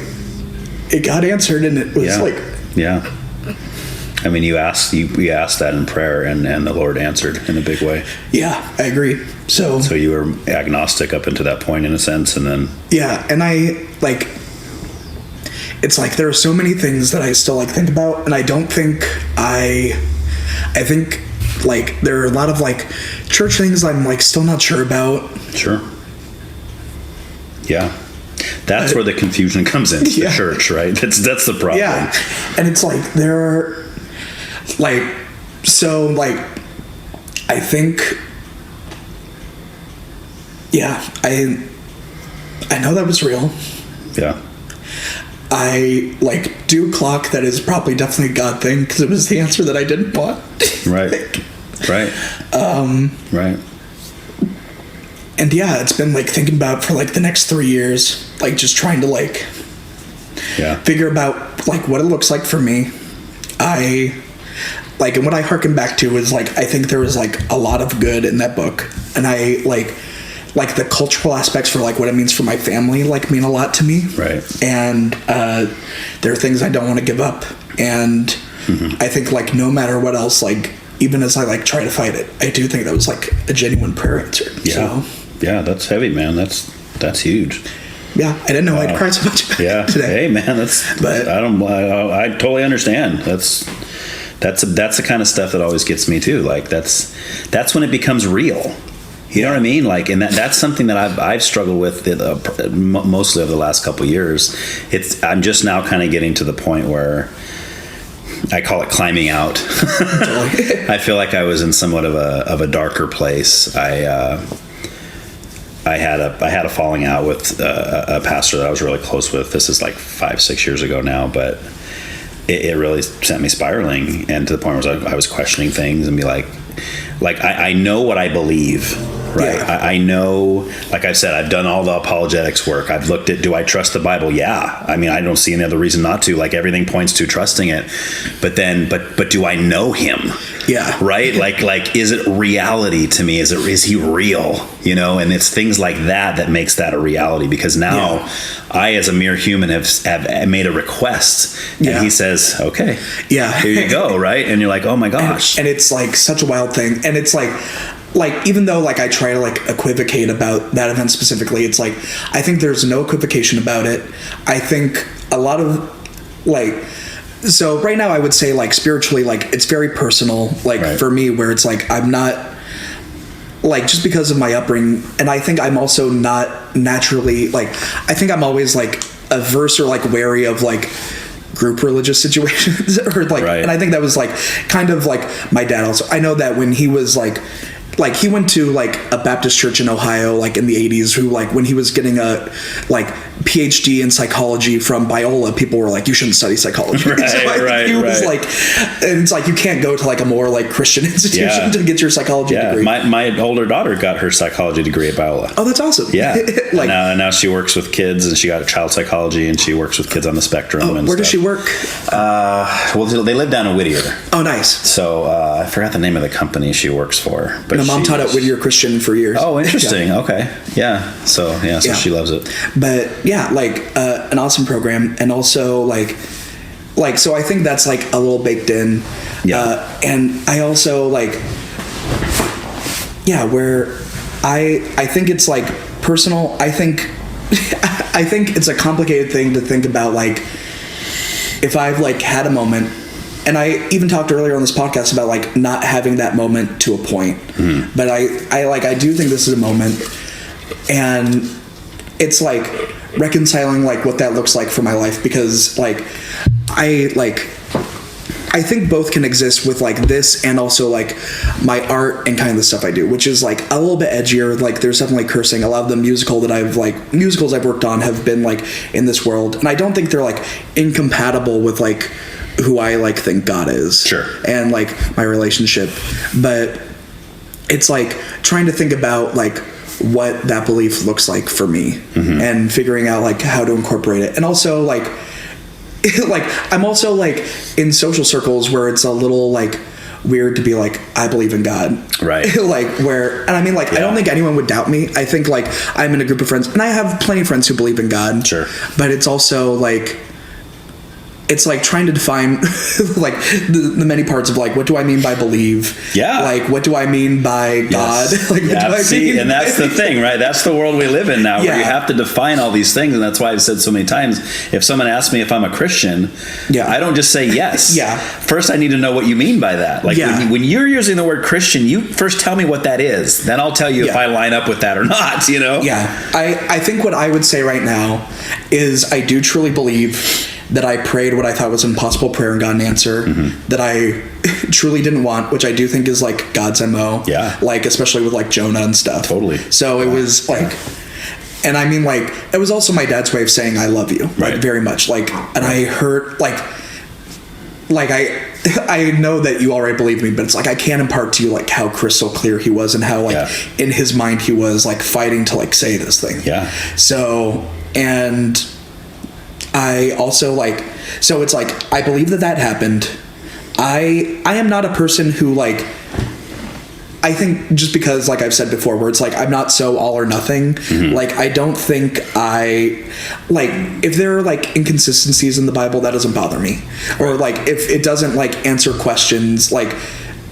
it got answered, and it was like... Yeah. I mean, you asked that in prayer, and the Lord answered in a big way. Yeah, I agree. So you were agnostic up until that point, in a sense, and then... Yeah, and I, like... It's like there are so many things that I still, like, think about, and I don't think I think, like, there are a lot of, like, church things I'm, like, still not sure about. Sure. Yeah. That's where the confusion comes in. The church, right? That's the problem. Yeah. And it's like there are like, so like I think I know that was real. Yeah. I like do clock that is probably definitely a God thing, because it was the answer that I didn't want. Right. Right. Right. And yeah, it's been like thinking about for like the next 3 years, like just trying to like figure about like what it looks like for me. I like, and what I hearken back to is like, I think there was like a lot of good in that book, and I like the cultural aspects for like what it means for my family like mean a lot to me. Right. And there are things I don't want to give up, and I think like no matter what else, like even as I like try to fight it, I do think that was like a genuine prayer answer. Yeah. So. Yeah, that's heavy, man. That's huge. Yeah, I didn't know I'd cry so much today. Hey, man, I totally understand. That's the kind of stuff that always gets me too. Like that's when it becomes real. You know what I mean? Like, and that's something that I've struggled with mostly over the last couple of years. I'm just now kind of getting to the point where I call it climbing out. I feel like I was in somewhat of a darker place. I had a falling out with a pastor that I was really close with. This is like 5-6 years ago now, but it really sent me spiraling, and to the point where I was questioning things and be like I know what I believe, right? Yeah. I know, like I've said, I've done all the apologetics work. I've looked at, do I trust the Bible? Yeah. I mean, I don't see any other reason not to. Like everything points to trusting it, but do I know him? Yeah. Right. Like, is it reality to me? Is he real? You know, and it's things like that makes that a reality, because now I, as a mere human, have made a request, and he says, okay, here you go. Right. And you're like, oh my gosh. And it's like such a wild thing. And it's like even though like I try to like equivocate about that event specifically, it's like I think there's no equivocation about it. I think a lot of like, so right now I would say like spiritually, like it's very personal, like for me, where it's like I'm not like, just because of my upbringing, and I think I'm also not naturally like, I think I'm always like averse or like wary of like group religious situations or like, and I think that was like kind of like my dad also. I know that when he was like he went to like a Baptist church in Ohio like in the 80s, who like when he was getting a like PhD in psychology from Biola, people were like, you shouldn't study psychology. He was like, and it's like you can't go to like a more like Christian institution to get your psychology degree. My older daughter got her psychology degree at Biola. Oh, that's awesome. Yeah. Like, now she works with kids, and she got a child psychology, and she works with kids on the spectrum. Where does she work? Well, they live down in Whittier. Oh, nice. So I forgot the name of the company she works for. But my mom taught at Whittier Christian for years. Oh, interesting. Okay. Yeah. So she loves it. But an awesome program, and also like so I think that's like a little baked in. And I also like where I think it's like personal. I think I think it's a complicated thing to think about, like if I've like had a moment, and I even talked earlier on this podcast about like not having that moment to a point, but I do think this is a moment, and it's like reconciling like what that looks like for my life, because like I think both can exist with like this and also like my art and kind of the stuff I do, which is like a little bit edgier. Like there's definitely cursing. A lot of the musicals I've worked on have been like in this world, and I don't think they're like incompatible with like who I like think God is. Sure. And like my relationship, but it's like trying to think about like what that belief looks like for me, and figuring out like how to incorporate it. And also like I'm also like in social circles where it's a little like weird to be like, I believe in God, right? Like where, and I mean like I don't think anyone would doubt me. I think like I'm in a group of friends, and I have plenty of friends who believe in God, sure, but it's also like it's like trying to define like the many parts of like, what do I mean by believe? Yeah. Like, what do I mean by God? Like, what do I mean? And that's the thing, right? That's the world we live in now, where you have to define all these things. And that's why I've said so many times, if someone asks me if I'm a Christian, I don't just say yes. First, I need to know what you mean by that. Like when you're using the word Christian, you first tell me what that is. Then I'll tell you if I line up with that or not, you know? I think what I would say right now is I do truly believe that I prayed what I thought was an impossible prayer and got an answer that I truly didn't want, which I do think is like God's MO. Like, especially with like Jonah and stuff. Totally. So it was like, and I mean like, it was also my dad's way of saying I love you, like very much. Like, and I heard like I know that you already believe me, but it's like I can't impart to you like how crystal clear he was, and how like in his mind he was like fighting to like say this thing. So, and I also like, so it's like I believe that happened. I am not a person who like, I think just because like I've said before, where it's like I'm not so all or nothing. Like I don't think I like, if there are like inconsistencies in the Bible, that doesn't bother me, or like if it doesn't like answer questions, like,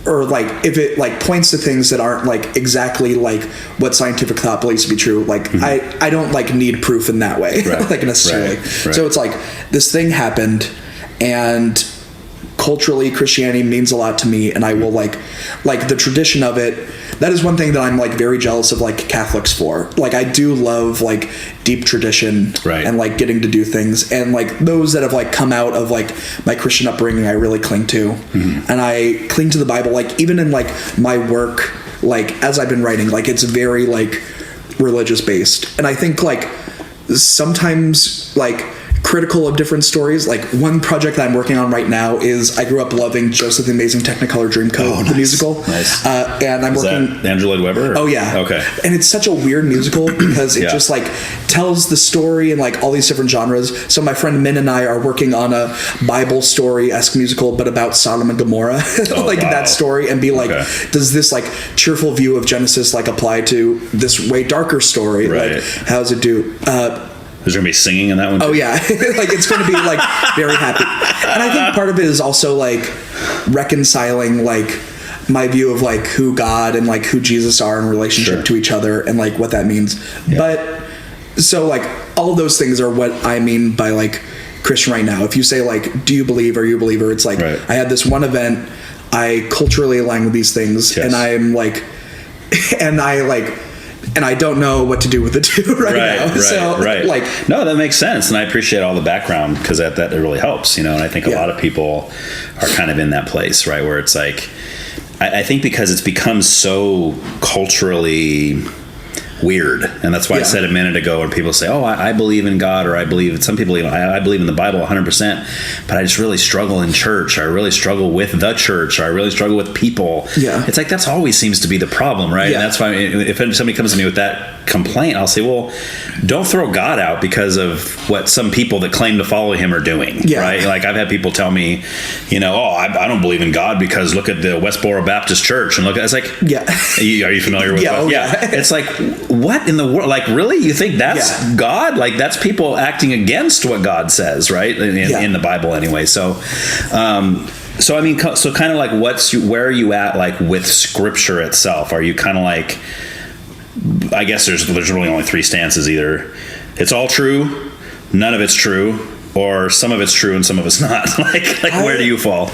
or like if it like points to things that aren't like exactly like what scientific thought believes to be true, like I don't like need proof in that way, like necessarily. So it's like this thing happened, and culturally Christianity means a lot to me, and I will like the tradition of it. That is one thing that I'm like very jealous of like Catholics for. Like I do love like deep tradition, and like getting to do things, and like those that have like come out of like my Christian upbringing I really cling to. And I cling to the Bible, like even in like my work, like as I've been writing, like it's very like religious based, and I think like sometimes like critical of different stories. Like one project that I'm working on right now is I grew up loving Joseph the Amazing Technicolor Dreamcoat, the musical. And I'm working. That Andrew Lloyd Webber? Oh yeah. Okay. And it's such a weird musical because it just like tells the story in like all these different genres. So my friend Min and I are working on a Bible story-esque musical, but about Sodom and Gomorrah, that story, and be like, does this like cheerful view of Genesis like apply to this way darker story? Like, how does it do? There's gonna be singing in that one too? Oh yeah. Like it's gonna be like very happy. And I think part of it is also like reconciling like my view of like who God and like who Jesus are in relationship to each other, and like what that means. But so like all of those things are what I mean by like Christian right now. If you say like, do you believe, are you a believer? It's like I had this one event, I culturally align with these things, and I'm like, and I don't know what to do with the two now. Like, no, that makes sense, and I appreciate all the background, because that really helps, you know. And I think a lot of people are kind of in that place, right, where it's like, I think because it's become so culturally weird, and that's why I said a minute ago when people say, oh, I believe in God, or I believe, some people, you know, I believe in the Bible 100%, but I just really struggle in church, or I really struggle with the church, or I really struggle with people. It's like that's always seems to be the problem, right? And that's why if somebody comes to me with that complaint, I'll say, well, don't throw God out because of what some people that claim to follow him are doing, right? Like I've had people tell me, you know, oh, I don't believe in God because look at the Westboro Baptist Church, and look at, it's like, are you familiar with that? It's like, what in the world? Like, really? You think that's God? Like, that's people acting against what God says, right? In the Bible, anyway. So, so I mean, so kind of like, where are you at, like, with Scripture itself? Are you kind of like, I guess there's really only three stances: either it's all true, none of it's true, or some of it's true and some of it's not. like where do you fall?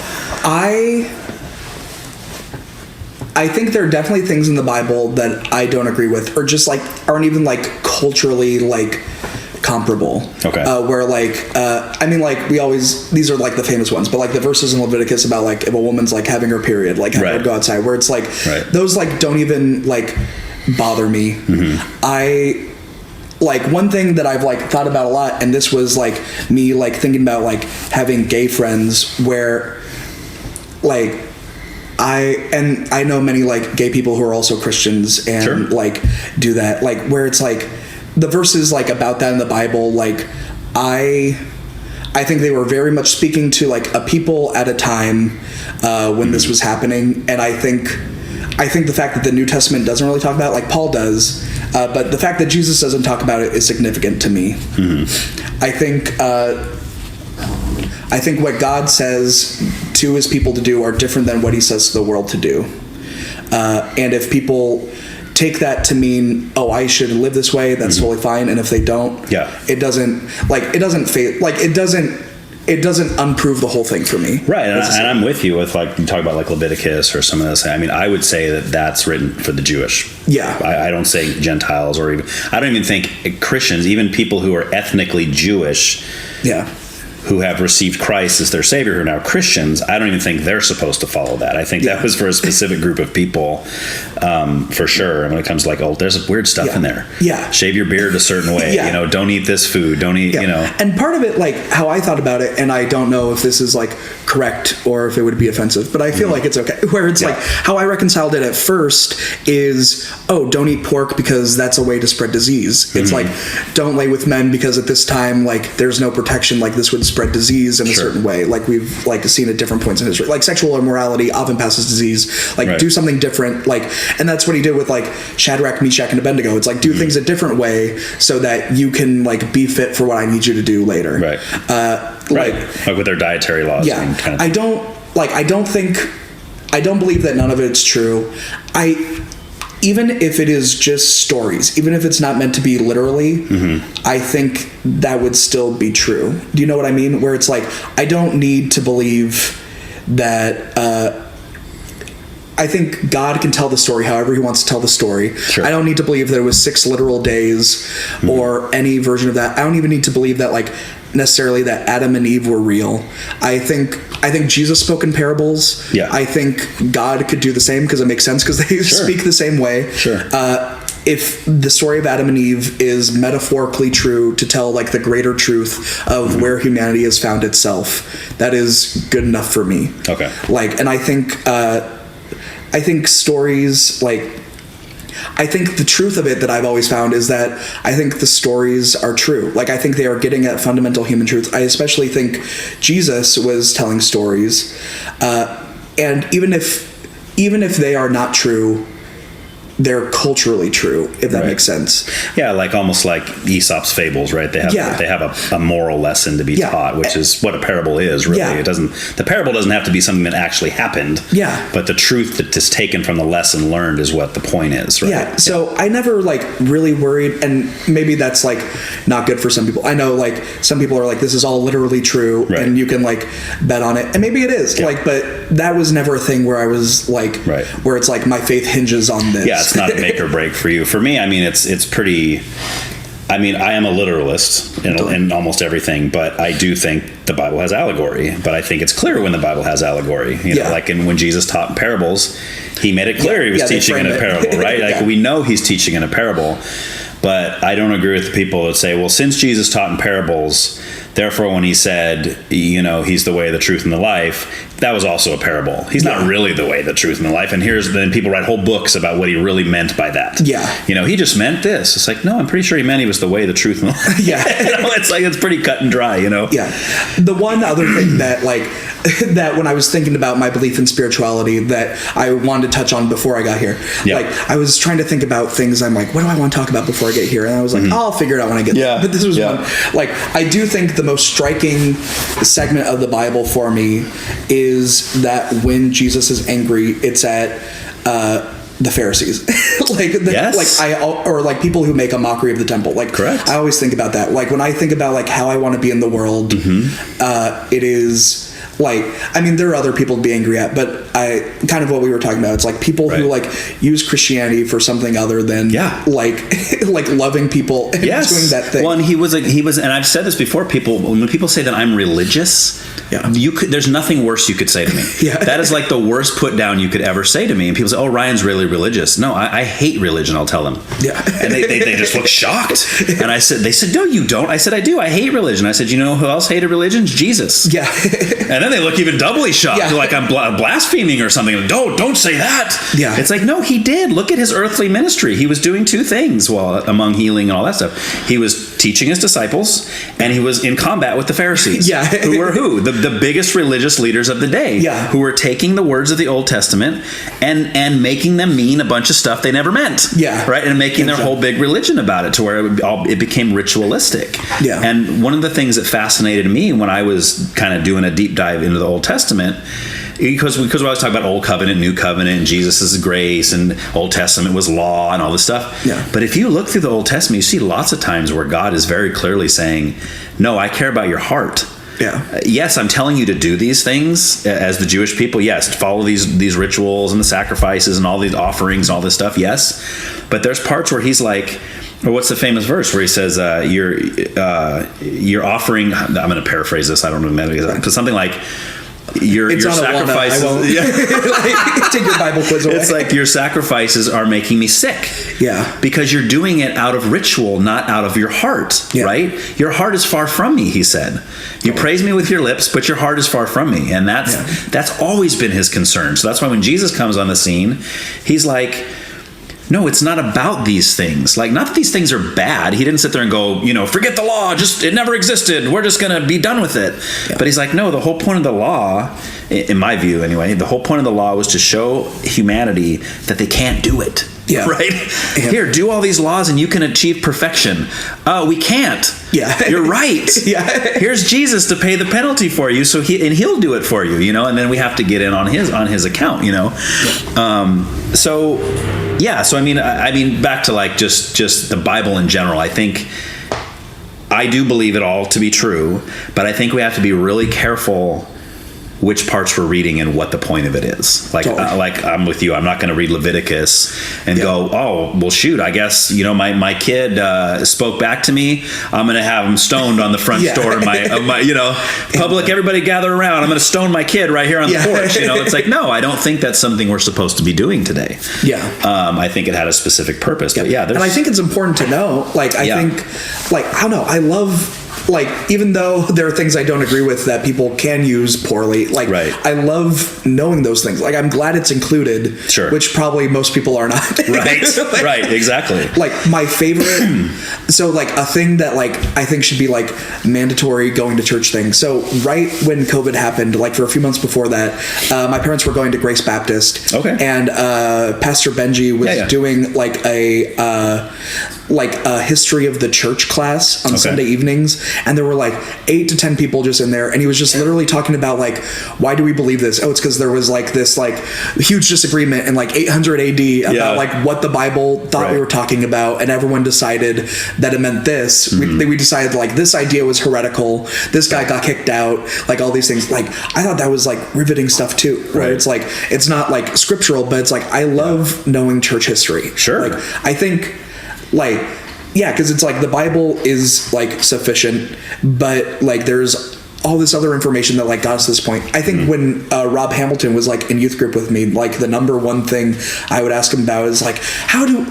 I think there are definitely things in the Bible that I don't agree with, or just like aren't even like culturally like comparable. Okay. Where like, I mean, like these are like the famous ones, but like the verses in Leviticus about like if a woman's like having her period, like have her go outside, where it's like those like don't even like bother me. I like one thing that I've like thought about a lot, and this was like me like thinking about like having gay friends where like I know many like gay people who are also Christians and like do that, like where it's like the verses like about that in the Bible, like I think they were very much speaking to like a people at a time when this was happening. And I think the fact that the New Testament doesn't really talk about it, like Paul does, but the fact that Jesus doesn't talk about it is significant to me. I think what God says to his people to do are different than what he says to the world to do. And if people take that to mean, oh, I should live this way, that's totally fine. And if they don't, it doesn't unprove the whole thing for me. Right. And I'm with you with like, you talk about like Leviticus or some of this. I mean, I would say that that's written for the Jewish. Yeah. I don't say Gentiles, or even, I don't even think Christians, even people who are ethnically Jewish. Yeah. Who have received Christ as their Savior, who are now Christians, I don't even think they're supposed to follow that. I think that was for a specific group of people, for sure. And when it comes to like, oh, there's weird stuff in there. Yeah. Shave your beard a certain way. You know, don't eat this food. Don't eat, you know. And part of it, like how I thought about it, and I don't know if this is like correct or if it would be offensive, but I feel like it's okay. Where it's like how I reconciled it at first is, oh, don't eat pork because that's a way to spread disease. It's like, don't lay with men because at this time, like there's no protection, like this would spread disease in a certain way, like we've like seen at different points in history, like sexual immorality often passes disease, like do something different, like, and that's what he did with like Shadrach, Meshach, and Abednego. It's like do things a different way so that you can like be fit for what I need you to do later. Like with their dietary laws. Kind of. I don't believe that none of it's true. Even if it is just stories, even if it's not meant to be literally, I think that would still be true. Do you know what I mean? Where it's like, I don't need to believe that, I think God can tell the story however he wants to tell the story. I don't need to believe that it was 6 literal days or any version of that. I don't even need to believe that like necessarily that Adam and Eve were real. I think Jesus spoke in parables. I think God could do the same because it makes sense because they speak the same way. If the story of Adam and Eve is metaphorically true to tell like the greater truth of where humanity has found itself, that is good enough for me. Like, and I think stories, like, I think the truth of it that I've always found is that I think the stories are true. Like, I think they are getting at fundamental human truth. I especially think Jesus was telling stories. And even if they are not true, they're culturally true, if that makes sense. Yeah, like almost like Aesop's fables, right? They have a moral lesson to be taught, which is what a parable is, really. The parable doesn't have to be something that actually happened. But the truth that is taken from the lesson learned is what the point is, right? So I never like really worried, and maybe that's like not good for some people. I know like some people are like, this is all literally true, and you can like bet on it, and maybe it is. Like, but that was never a thing where I was like, where it's like my faith hinges on this. It's not a make or break for you. For me, I mean, it's pretty. I mean, I am a literalist in almost everything, but I do think the Bible has allegory. But I think it's clear when the Bible has allegory. You know, like when Jesus taught in parables, he made it clear he was teaching in a parable, right? Like we know he's teaching in a parable. But I don't agree with the people that say, well, since Jesus taught in parables, therefore when he said, you know, he's the way, the truth, and the life, that was also a parable. He's not really the way, the truth, and the life. And then people write whole books about what he really meant by that. Yeah. He just meant this. It's like, no, I'm pretty sure he meant he was the way, the truth, and the life. Yeah. It's like, it's pretty cut and dry, Yeah. The one other thing that that when I was thinking about my belief in spirituality that I wanted to touch on before I got here, I was trying to think about things. I'm like, what do I want to talk about before I get here? And I was like, I'll figure it out when I get there. But this was one. I do think the most striking segment of the Bible for me is that when Jesus is angry, it's at the Pharisees, or people who make a mockery of the temple. Correct. I always think about that. When I think about how I want to be in the world, it is there are other people to be angry at, but I kind of what we were talking about. It's people who use Christianity for something other than loving people and doing that thing. Well, and he was, and I've said this before. When people say that I'm religious, there's nothing worse you could say to me. That is the worst put down you could ever say to me. And people say, "Oh, Ryan's really religious." No, I hate religion. I'll tell them. And they just look shocked. And they said, "No, you don't." I said, "I do. I hate religion." I said, "You know who else hated religion? Jesus." Yeah. And then they look even doubly shocked. They're like, I'm blaspheming or something. Don't say that. Yeah. It's like, no, he did. Look at his earthly ministry. He was doing two things among healing and all that stuff. He was teaching his disciples, and he was in combat with the Pharisees. Who were the biggest religious leaders of the day. Who were taking the words of the Old Testament and making them mean a bunch of stuff they never meant. Right? And making their whole big religion about it to where it became ritualistic. And one of the things that fascinated me when I was kind of doing a deep dive into the Old Testament, because we always talk about Old Covenant, New Covenant, and Jesus' grace, and Old Testament was law and all this stuff. But if you look through the Old Testament, you see lots of times where God is very clearly saying, no, I care about your heart. Yes, I'm telling you to do these things as the Jewish people. Yes, to follow these rituals and the sacrifices and all these offerings and all this stuff. Yes, but there's parts where he's like, or what's the famous verse where he says, "You're offering." I'm going to paraphrase this. I don't know, but something like, your sacrifices. Take your Bible quiz away. It's like, your sacrifices are making me sick. Because you're doing it out of ritual, not out of your heart. Right? Your heart is far from me, he said. You praise me with your lips, but your heart is far from me. And that's always been his concern. So that's why when Jesus comes on the scene, he's like, no, it's not about these things. Not that these things are bad. He didn't sit there and go, forget the law. It never existed. We're just going to be done with it. But he's like, no, the whole point of the law, in my view anyway, the whole point of the law was to show humanity that they can't do it. Right? Here, do all these laws and you can achieve perfection. We can't. You're right. Here's Jesus to pay the penalty for you, so he'll do it for you, and then we have to get in on his account, So I mean, back to just the Bible in general. I think I do believe it all to be true, but I think we have to be really careful which parts we're reading and what the point of it is. I'm with you. I'm not going to read Leviticus and go, oh, well, shoot, I guess, my kid spoke back to me. I'm going to have him stoned on the front door of my public, everybody gather around. I'm going to stone my kid right here on the porch. It's like, no, I don't think that's something we're supposed to be doing today. I think it had a specific purpose. But and I think it's important to know, I think, I don't know, I love, even though there are things I don't agree with that people can use poorly, I love knowing those things. I'm glad it's included, which probably most people are not. Right, exactly. My favorite, so a thing that I think should be mandatory going to church thing. So right when COVID happened, for a few months before that, my parents were going to Grace Baptist. And Pastor Benji was doing a history of the church class on Sunday evenings, and there were 8 to 10 people just in there, and he was just literally talking about why do we believe this? Oh, it's because there was this huge disagreement in 800 AD about what the Bible thought we were talking about, and everyone decided that it meant this. We decided this idea was heretical. This guy got kicked out. All these things. I thought that was riveting stuff too. Right? It's it's not scriptural, but it's I love knowing church history. I think because it's the Bible is sufficient, but there's all this other information that like got us to this point. I think when Rob Hamilton was like in youth group with me, like the number one thing I would ask him about is like, how do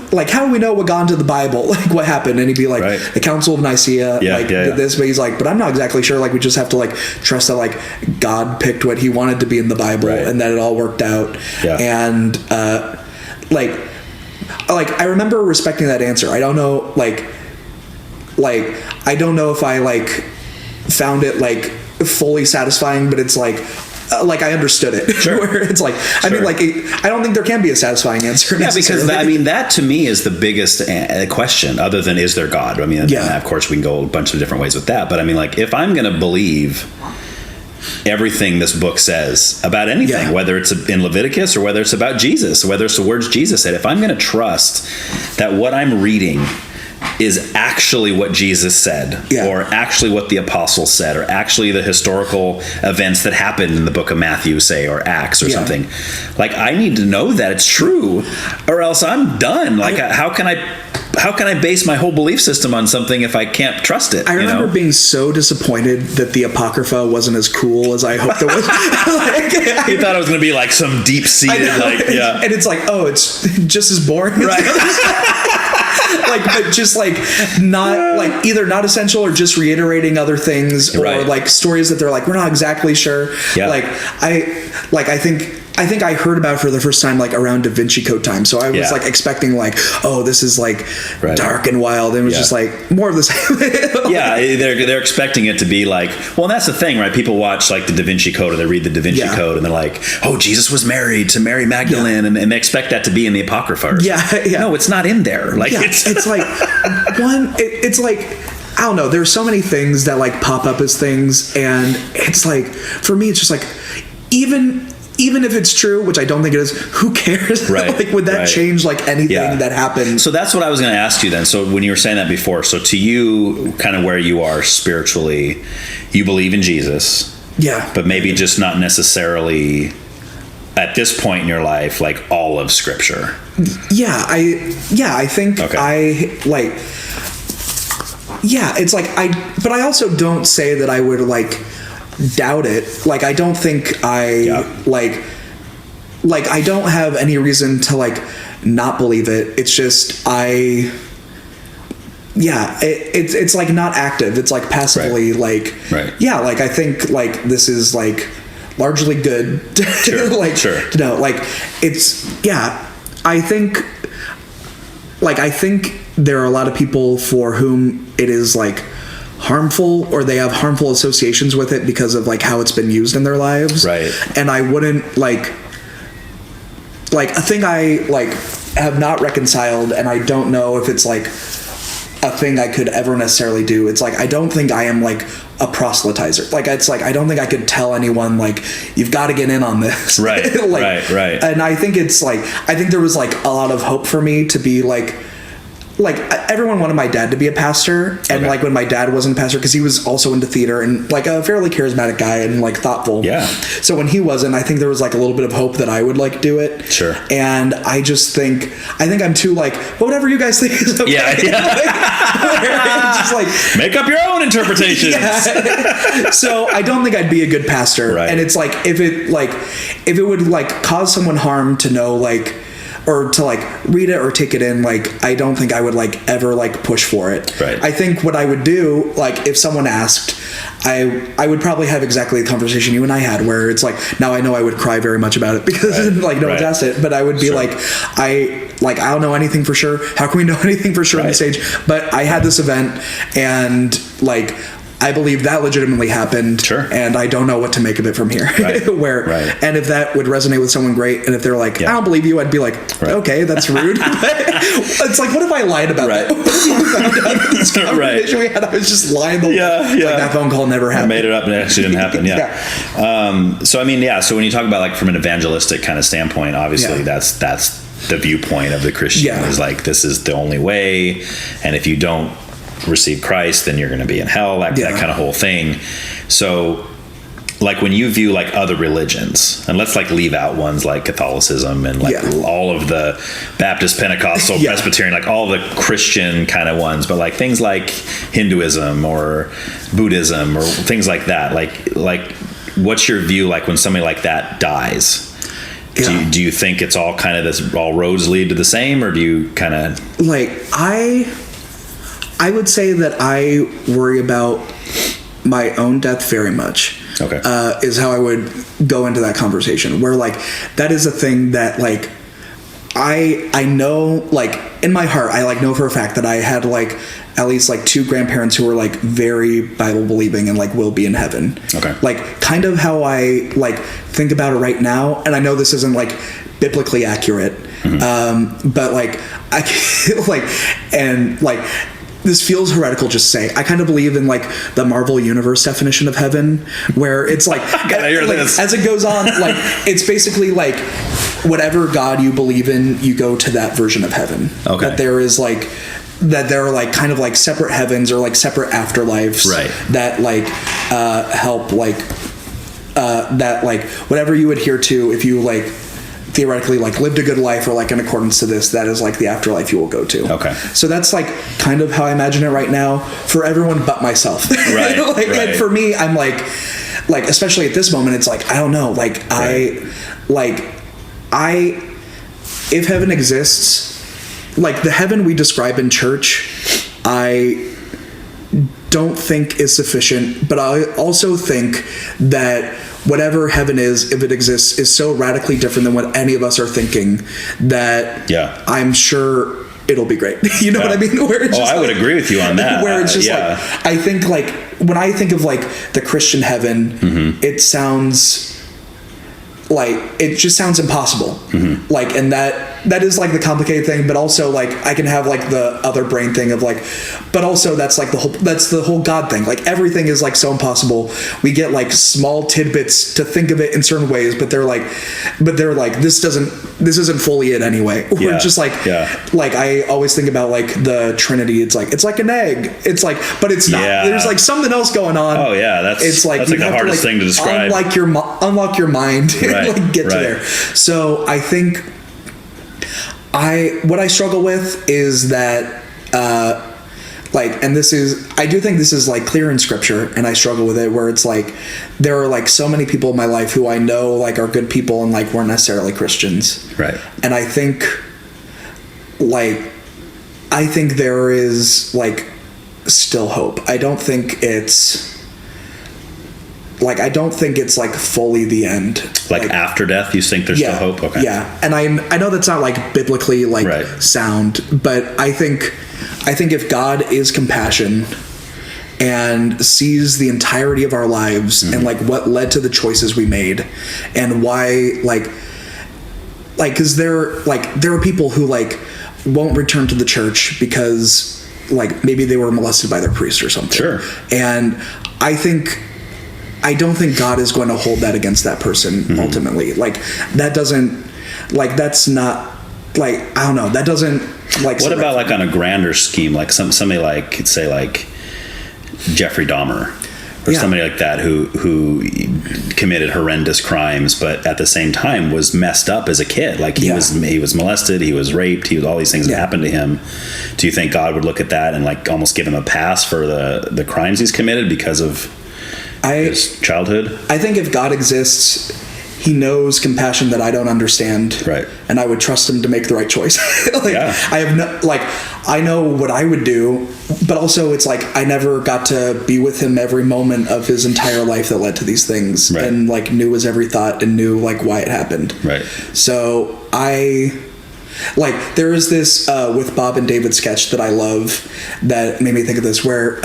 we know what got into the Bible? Like what happened? And he'd be like, the Council of Nicaea, this, but he's like, but I'm not exactly sure. Like we just have to like trust that like God picked what he wanted to be in the Bible and that it all worked out. And like I remember respecting that answer. I don't know, like I don't know if I like found it like fully satisfying, but it's like I understood it. Sure. Where it's like, I mean, like I don't think there can be a satisfying answer. Yeah, because that to me is the biggest question, other than is there God? I mean, and of course we can go a bunch of different ways with that, but I mean, like if I'm going to believe everything this book says about anything, whether it's in Leviticus or whether it's about Jesus, whether it's the words Jesus said, if I'm going to trust that what I'm reading is actually what Jesus said, or actually what the apostles said, or actually the historical events that happened in the book of Matthew, say, or Acts or something, like I need to know that it's true, or else I'm done. Like how can I base my whole belief system on something if I can't trust it? I remember being so disappointed that the Apocrypha wasn't as cool as I hoped it was. You thought it was going to be like some deep-seated, and it's like, oh, it's just as boring. Like, but just like not like either not essential or just reiterating other things, or like stories that they're like, we're not exactly sure. I think I heard about it for the first time like around Da Vinci Code time, so I was like expecting like, oh, this is like dark and wild, and it was just like more of the same. They're expecting it to be like, well, and that's the thing, right? People watch like the Da Vinci Code, or they read the Da Vinci Code, and they're like, oh, Jesus was married to Mary Magdalene, and they expect that to be in the Apocrypha. No, it's not in there. Like it's like it's like, I don't know. There's so many things that like pop up as things, and it's like, for me, it's just like, even if it's true, which I don't think it is, who cares? Like, would that change like anything that happened? So that's what I was going to ask you then. So when you were saying that before, so to you, kind of where you are spiritually, you believe in Jesus. But maybe just not necessarily at this point in your life, like all of Scripture. I think I like. It's like but I also don't say that I would like doubt it. Like I don't think I like I don't have any reason to like not believe it. It's just it's like not active. It's like passively like I think like this is like largely good. No, like it's I think there are a lot of people for whom it is like harmful, or they have harmful associations with it because of like how it's been used in their lives. And I wouldn't like a thing I like have not reconciled, and I don't know if it's like a thing I could ever necessarily do. It's like, I don't think I am like a proselytizer. Like it's like, I don't think I could tell anyone like, you've got to get in on this. And I think it's like, I think there was like a lot of hope for me to be like everyone wanted my dad to be a pastor, and like when my dad wasn't a pastor, because he was also into theater and like a fairly charismatic guy and like thoughtful. So when he wasn't, I think there was like a little bit of hope that I would like do it. And I just think I'm too like, well, whatever you guys think is okay. Just like make up your own interpretations. So I don't think I'd be a good pastor. And it's like, if it would like cause someone harm to know like, or to like read it or take it in, like I don't think I would like ever like push for it. I think what I would do, like if someone asked, I would probably have exactly the conversation you and I had, where it's like, now I know I would cry very much about it because like no one's asked it, but I would be like, I don't know anything for sure. How can we know anything for sure on this stage? But I had this event, and like I believe that legitimately happened, and I don't know what to make of it from here. And if that would resonate with someone, great. And if they're like, I don't believe you, I'd be like, okay, that's rude. It's like, what if I lied about that? What if you found out this conversation we had, I was just lying the like that phone call never happened. I made it up and it actually didn't happen. So I mean, so when you talk about like from an evangelistic kind of standpoint, obviously that's the viewpoint of the Christian is like, this is the only way, and if you don't receive Christ, then you're going to be in hell, that kind of whole thing. So like when you view like other religions, and let's like leave out ones like Catholicism and like all of the Baptist, Pentecostal, Presbyterian, like all the Christian kind of ones, but like things like Hinduism or Buddhism or things like that, like what's your view like when somebody like that dies? Do you think it's all kind of this, all roads lead to the same, or do you kind of like, I would say that I worry about my own death very much. Okay. Is how I would go into that conversation, where like that is a thing that like I know, like in my heart I like know for a fact that I had like at least like 2 grandparents who were like very Bible believing and like will be in heaven. Okay. Like kind of how I like think about it right now, and I know this isn't like biblically accurate, but like I like, and like this feels heretical just saying. I kind of believe in like the Marvel Universe definition of heaven, where it's like, as it goes on, like it's basically like whatever God you believe in, you go to that version of heaven. Okay. That there is like, that there are like kind of like separate heavens or like separate afterlives, right, that like help like that like whatever you adhere to, if you like theoretically like lived a good life or like in accordance to this, that is like the afterlife you will go to. Okay. So that's like kind of how I imagine it right now for everyone but myself. Right. Like, right. And for me, I'm like especially at this moment, it's like I don't know, like right. If heaven exists, like the heaven we describe in church, I don't think is sufficient, but I also think that whatever heaven is, if it exists, is so radically different than what any of us are thinking that I'm sure it'll be great. You know what I mean? Where it's I would agree with you on that. Where it's just like, I think like when I think of like the Christian heaven, it sounds like, it just sounds impossible. Like, and that is like the complicated thing, but also like I can have like the other brain thing of like, but also that's like that's the whole God thing. Like everything is like so impossible. We get like small tidbits to think of it in certain ways, but they're like this isn't fully it anyway. We're just like I always think about like the Trinity. It's like an egg. It's like, but it's not. There's like something else going on. Oh yeah, that's the hardest thing to describe. Unlock your mind. Right, like get to there. So I think what I struggle with is that I do think this is like clear in scripture, and I struggle with it, where it's like there are like so many people in my life who I know like are good people and like weren't necessarily Christians. Right. And I think there is like still hope. I don't think it's like fully the end. Like after death, you think there's still hope? Okay. Yeah. And I know that's not like biblically like sound, but I think if God is compassion and sees the entirety of our lives and like what led to the choices we made and why like cause there are people who like won't return to the church because like maybe they were molested by their priest or something. Sure. And I don't think God is going to hold that against that person ultimately. Like that doesn't, like that's not, like I don't know, that doesn't like. What about like on a grander scheme, like somebody like say like Jeffrey Dahmer or somebody like that who committed horrendous crimes, but at the same time was messed up as a kid. Like he was molested, he was raped, all these things that happened to him. Do you think God would look at that and like almost give him a pass for the crimes he's committed because of his childhood? I think if God exists, he knows compassion that I don't understand. Right. And I would trust him to make the right choice. I know what I would do, but also it's like I never got to be with him every moment of his entire life that led to these things, and like knew his every thought and knew like why it happened. Right. So there is this with Bob and David sketch that I love that made me think of this, where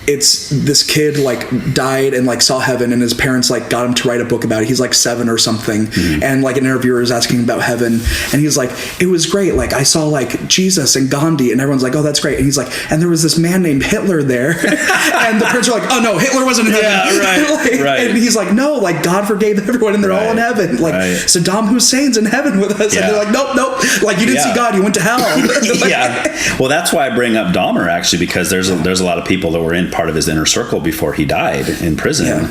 it's this kid like died and like saw heaven, and his parents like got him to write a book about it. He's like 7 or something, and like an interviewer is asking about heaven, and he's like, it was great, like I saw like Jesus and Gandhi, and everyone's like, oh, that's great. And he's like, and there was this man named Hitler there. And the parents are like, oh no, Hitler wasn't in heaven. Right. And he's like, no, like God forgave everyone and they're all in heaven. Like Saddam Hussein's in heaven with us. And they're like, nope, like you didn't see God, you went to hell. Well, that's why I bring up Dahmer actually, because there's a lot of people that were in part of his inner circle before he died in prison.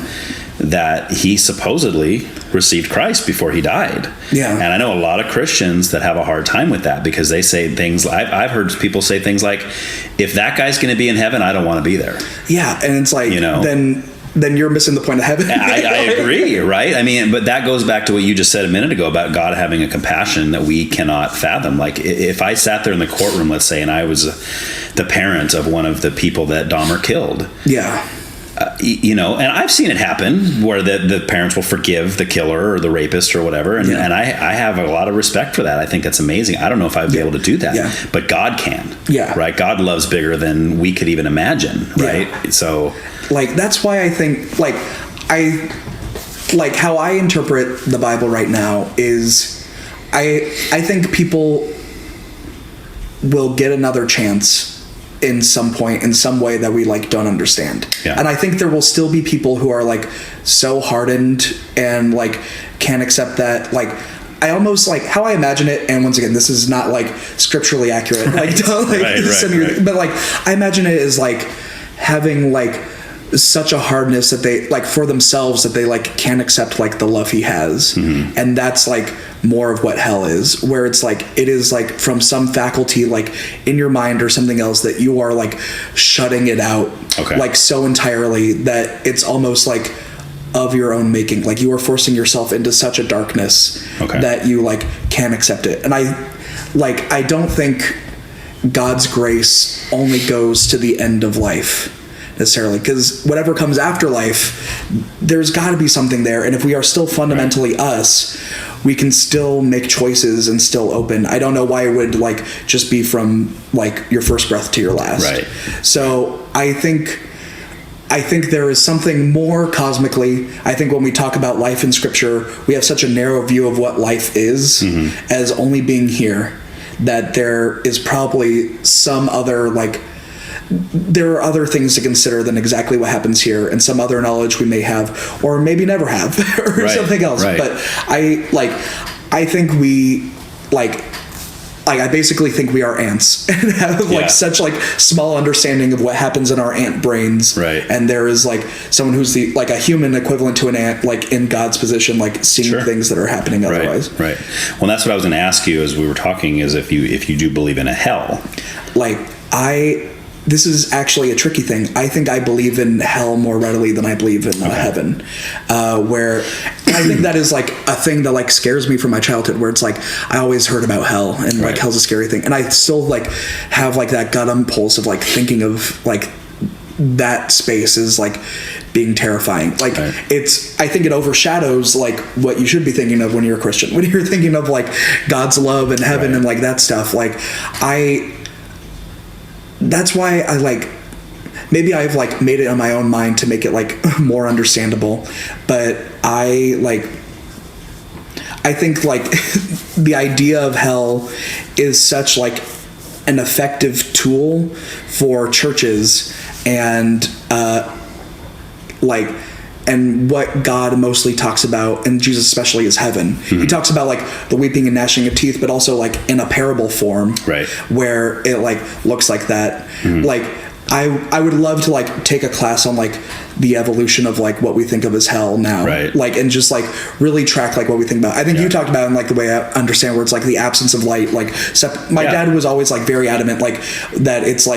that he supposedly received Christ before he died. Yeah. And I know a lot of Christians that have a hard time with that because they say things, I've heard people say things like, if that guy's going to be in heaven, I don't want to be there. Yeah. And it's like, then you're missing the point of heaven. I agree, right? I mean, but that goes back to what you just said a minute ago about God having a compassion that we cannot fathom. Like, if I sat there in the courtroom, let's say, and I was the parent of one of the people that Dahmer killed. Yeah. And I've seen it happen where the parents will forgive the killer or the rapist or whatever. And I have a lot of respect for that. I think that's amazing. I don't know if I'd be able to do that, but God can. Yeah. Right. God loves bigger than we could even imagine. Right. Yeah. So that's why I think how I interpret the Bible right now is I think people will get another chance in some point, in some way that we don't understand. Yeah. And I think there will still be people who are so hardened and can't accept that. I almost how I imagine it, and once again, this is not scripturally accurate. Right. But I imagine it as having such a hardness that they for themselves that they can't accept the love he has. Mm-hmm. And that's more of what hell is, where it's it is from some faculty in your mind or something else that you are shutting it out so entirely that it's almost of your own making. You are forcing yourself into such a darkness that you can't accept it. And I don't think God's grace only goes to the end of life necessarily, because whatever comes after life, there's got to be something there. And if we are still fundamentally us, we can still make choices and still open. I don't know why it would just be from your first breath to your last. Right. So I think there is something more cosmically. I think when we talk about life in Scripture, we have such a narrow view of what life is as only being here, that there is probably some other there are other things to consider than exactly what happens here, and some other knowledge we may have or maybe never have or something else. Right. But I think we I basically think we are ants and have such small understanding of what happens in our ant brains. Right. And there is someone who's the a human equivalent to an ant in God's position, seeing things that are happening otherwise. Right. Well, that's what I was going to ask you as we were talking, is if you do believe in a hell. This is actually a tricky thing. I think I believe in hell more readily than I believe in heaven, where I think that is a thing that scares me from my childhood, where it's I always heard about hell and hell's a scary thing. And I still have that gut impulse of thinking of that space is being terrifying. I think it overshadows what you should be thinking of when you're a Christian, when you're thinking of God's love and heaven and that stuff. That's why I maybe I've made it on my own mind to make it more understandable, but I think the idea of hell is such an effective tool for churches and and what God mostly talks about, and Jesus especially, is heaven. Mm-hmm. He talks about the weeping and gnashing of teeth, but also in a parable form, where it looks like that. Mm-hmm. I would love to take a class on the evolution of what we think of as hell now, and just really track what we think about. I think you talked about in the way I understand, where it's the absence of light. My dad was always very adamant that it's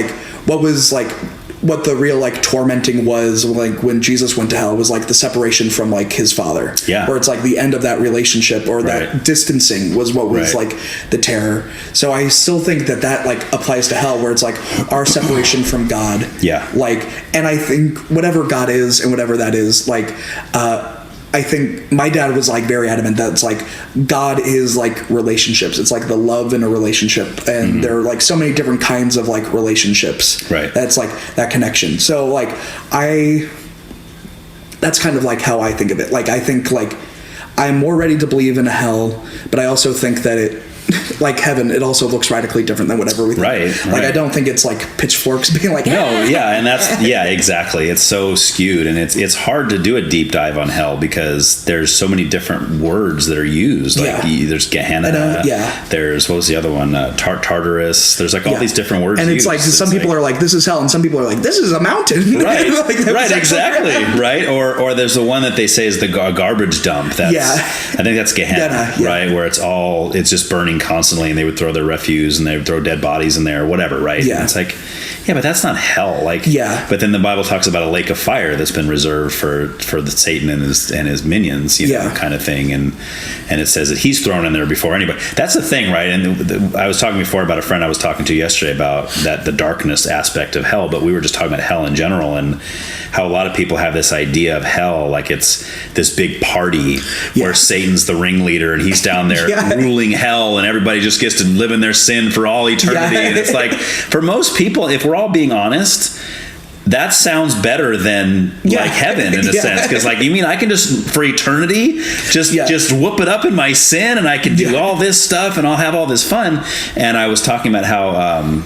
what the real tormenting was when Jesus went to hell was the separation from his father, where it's the end of that relationship, or that distancing was what was the terror. So I still think that applies to hell, where it's our separation from God. And I think whatever God is and whatever that is, I think my dad was very adamant that it's God is relationships. It's the love in a relationship, and there are so many different kinds of relationships. Right. That's that connection. So that's kind of how I think of it. I think I'm more ready to believe in a hell, but I also think that like heaven, it also looks radically different than whatever we think. Right. Like I don't think it's like pitchforks being like, no, yeah, and that's exactly. It's so skewed, and it's hard to do a deep dive on hell because there's so many different words that are used. Like there's Gehenna, there's what was the other one? Tartarus. There's like all these different words. And it's used. like some people are like, this is hell, and some people are like, this is a mountain. Right. Like, Exactly. Right. Or there's the one that they say is the garbage dump. That's, I think that's Gehenna, right? Where it's just burning constantly, and they would throw their refuse and they would throw dead bodies in there, or whatever, right? Yeah. And it's like, but that's not hell. Like, but then the Bible talks about a lake of fire that's been reserved for the Satan and his minions, you know, kind of thing, and it says that he's thrown in there before anybody. That's the thing, right? And I was talking before about a friend I was talking to yesterday about the darkness aspect of hell, but we were just talking about hell in general and how a lot of people have this idea of hell like it's this big party where Satan's the ringleader and he's down there ruling hell, and everybody just gets to live in their sin for all eternity. And it's like, for most people, if we're all being honest, that sounds better than like heaven in a sense, because like, you mean I can just for eternity just whoop it up in my sin, and I can do all this stuff and I'll have all this fun. And I was talking about how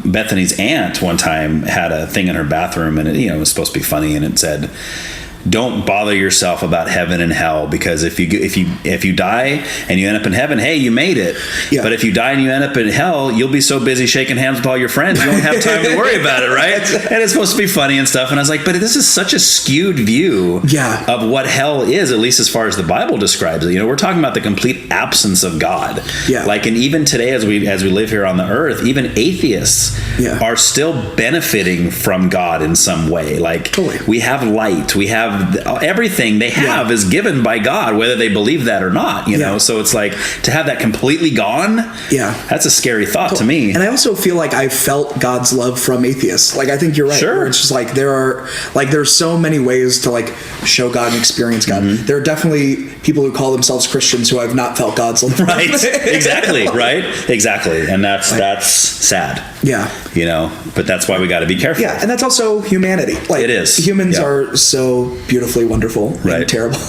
Bethany's aunt one time had a thing in her bathroom, and it was supposed to be funny, and it said, don't bother yourself about heaven and hell, because if you die and you end up in heaven, hey, you made it. But if you die and you end up in hell, you'll be so busy shaking hands with all your friends, you won't have time to worry about it, right? And it's supposed to be funny and stuff. And I was like, but this is such a skewed view of what hell is, at least as far as the Bible describes it. We're talking about the complete absence of God. Like, and even today, as we live here on the earth, even atheists are still benefiting from God in some way. Like, we have light, we have everything they have is given by God, whether they believe that or not, know. So it's like, to have that completely gone, that's a scary thought to me. And I also feel like I felt God's love from atheists. Like, I think you're right. Sure. It's just like there's so many ways to like show God and experience God. There are definitely people who call themselves Christians who have not felt God's love. Right. Exactly. Right. Exactly. And that's sad. But that's why we got to be careful. And that's also humanity. Like, it is. Humans are so beautifully wonderful and terrible.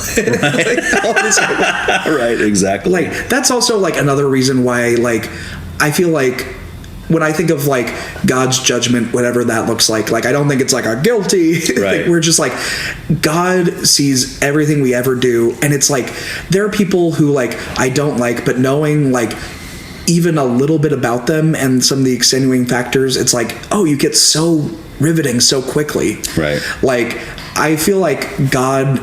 Right, exactly. Like, that's also like another reason why, like, I feel like when I think of like God's judgment, whatever that looks like I don't think it's like a guilty thing. We're just like, God sees everything we ever do, and it's like, there are people who like I don't like, but knowing like even a little bit about them and some of the extenuating factors, it's like, oh, you get so riveting so quickly. Right. Like, I feel like God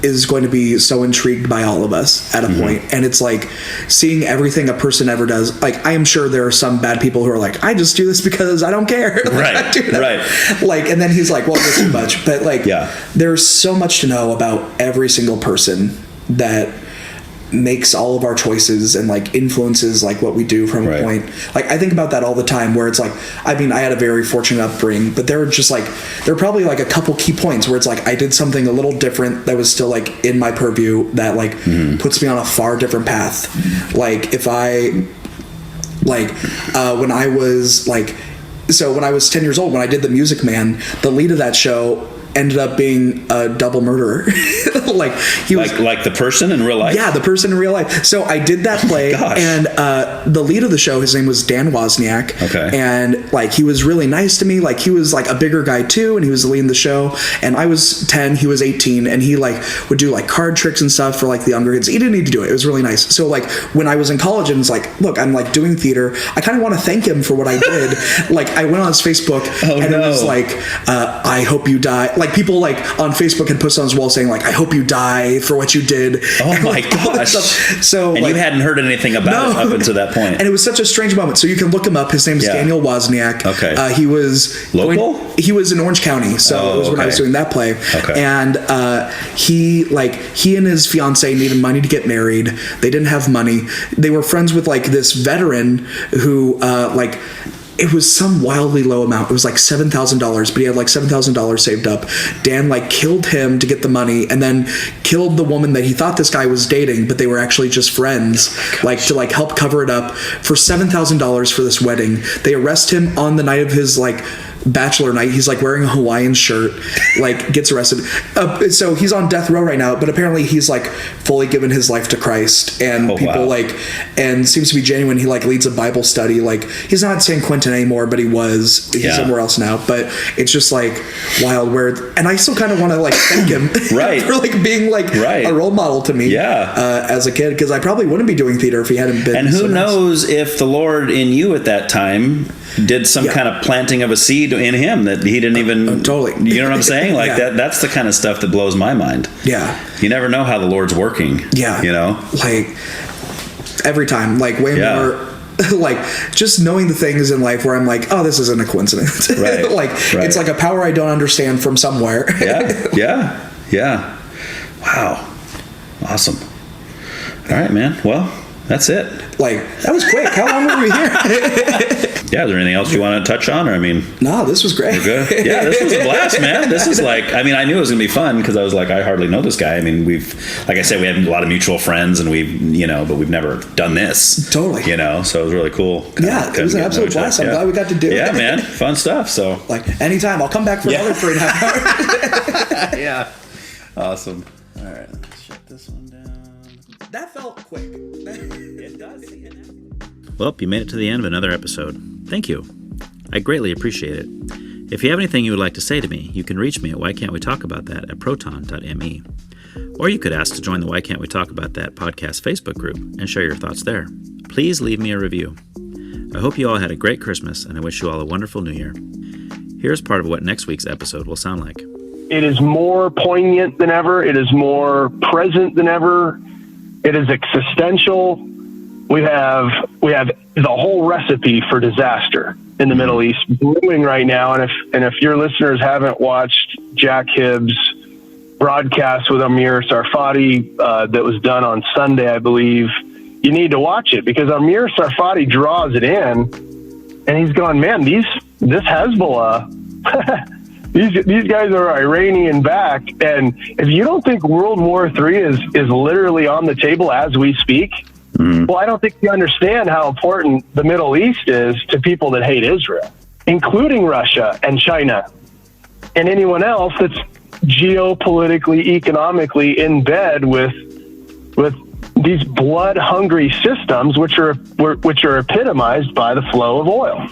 is going to be so intrigued by all of us at a point. And it's like, seeing everything a person ever does. Like, I am sure there are some bad people who are like, I just do this because I don't care. Right. Right. Like, and then he's like, well, there's too much. But like, there's so much to know about every single person that makes all of our choices and like influences like what we do from a point. Like, I think about that all the time, where it's like, I mean, I had a very fortunate upbringing, but there are probably like a couple key points where it's like I did something a little different that was still like in my purview that like puts me on a far different path. Like, if I when I was like, so when I was 10 years old, when I did The Music Man, the lead of that show ended up being a double murderer. Like, he was like the person in real life. Yeah, the person in real life. So I did that play, and the lead of the show, his name was Dan Wozniak. Okay. And like, he was really nice to me. Like, he was like a bigger guy too, and he was the lead in the show. And I was 10, he was 18, and he like would do like card tricks and stuff for like the younger kids. He didn't need to do it. It was really nice. So like, when I was in college and it's like, look, I'm like doing theater, I kind of want to thank him for what I did. Like, I went on his Facebook, and it was like, I hope you die. Like, people like on Facebook had posted on his wall saying like, I hope you die for what you did. Oh my gosh. So, and like, you hadn't heard anything about it up until that point. And it was such a strange moment. So you can look him up. His name is Daniel Wozniak. Okay. He was local? He was in Orange County. So it was when I was doing that play. Okay. And he and his fiance needed money to get married. They didn't have money. They were friends with like this veteran who like, it was some wildly low amount. It was like $7,000, but he had like $7,000 saved up. Dan like killed him to get the money, and then killed the woman that he thought this guy was dating, but they were actually just friends, like to like help cover it up for $7,000 for this wedding. They arrest him on the night of his like bachelor night. He's like wearing a Hawaiian shirt, like gets arrested. So he's on death row right now, but apparently he's like fully given his life to Christ, and people like, and seems to be genuine. He like leads a Bible study. Like he's not at San Quentin anymore, but he's somewhere else now. But it's just like wild, and I still kind of want to like thank him for like being like a role model to me as a kid, because I probably wouldn't be doing theater if he hadn't been. And who knows if the Lord in you at that time did some kind of planting of a seed in him that he didn't even totally. You know what I'm saying? Like that's the kind of stuff that blows my mind. Yeah. You never know how the Lord's working. Yeah. You know? Like every time, like way more. Like just knowing the things in life where I'm like, oh, this isn't a coincidence. It's like a power I don't understand from somewhere. Yeah. Wow. Awesome. All right, man. Well, that's it. Like that was quick. How long were we here? Yeah, is there anything else you want to touch on? Or no, this was great. You're good. Yeah, this was a blast, man. This is like, I knew it was gonna be fun because I was like, I hardly know this guy. Like I said, we have a lot of mutual friends, and but we've never done this. Totally. So it was really cool. It was an absolute blast. I'm glad we got to do it. Yeah, man, fun stuff. So like anytime, I'll come back for another 3.5 hours. Yeah. Awesome. All right, let's shut this one down. That felt quick. It does. Well, you made it to the end of another episode. Thank you. I greatly appreciate it. If you have anything you would like to say to me, you can reach me at Why Can't We Talk About That at proton.me. Or you could ask to join the Why Can't We Talk About That podcast Facebook group and share your thoughts there. Please leave me a review. I hope you all had a great Christmas, and I wish you all a wonderful New Year. Here's part of what next week's episode will sound like. It is more poignant than ever. It is more present than ever. It is existential. We have the whole recipe for disaster in the Middle East brewing right now. And if your listeners haven't watched Jack Hibbs' broadcast with Amir Sarfati that was done on Sunday, I believe, you need to watch it, because Amir Sarfati draws it in, and he's going, man, this Hezbollah, these guys are Iranian back. And if you don't think World War III is literally on the table as we speak, well, I don't think you understand how important the Middle East is to people that hate Israel, including Russia and China and anyone else that's geopolitically, economically in bed with these blood-hungry systems, which are epitomized by the flow of oil.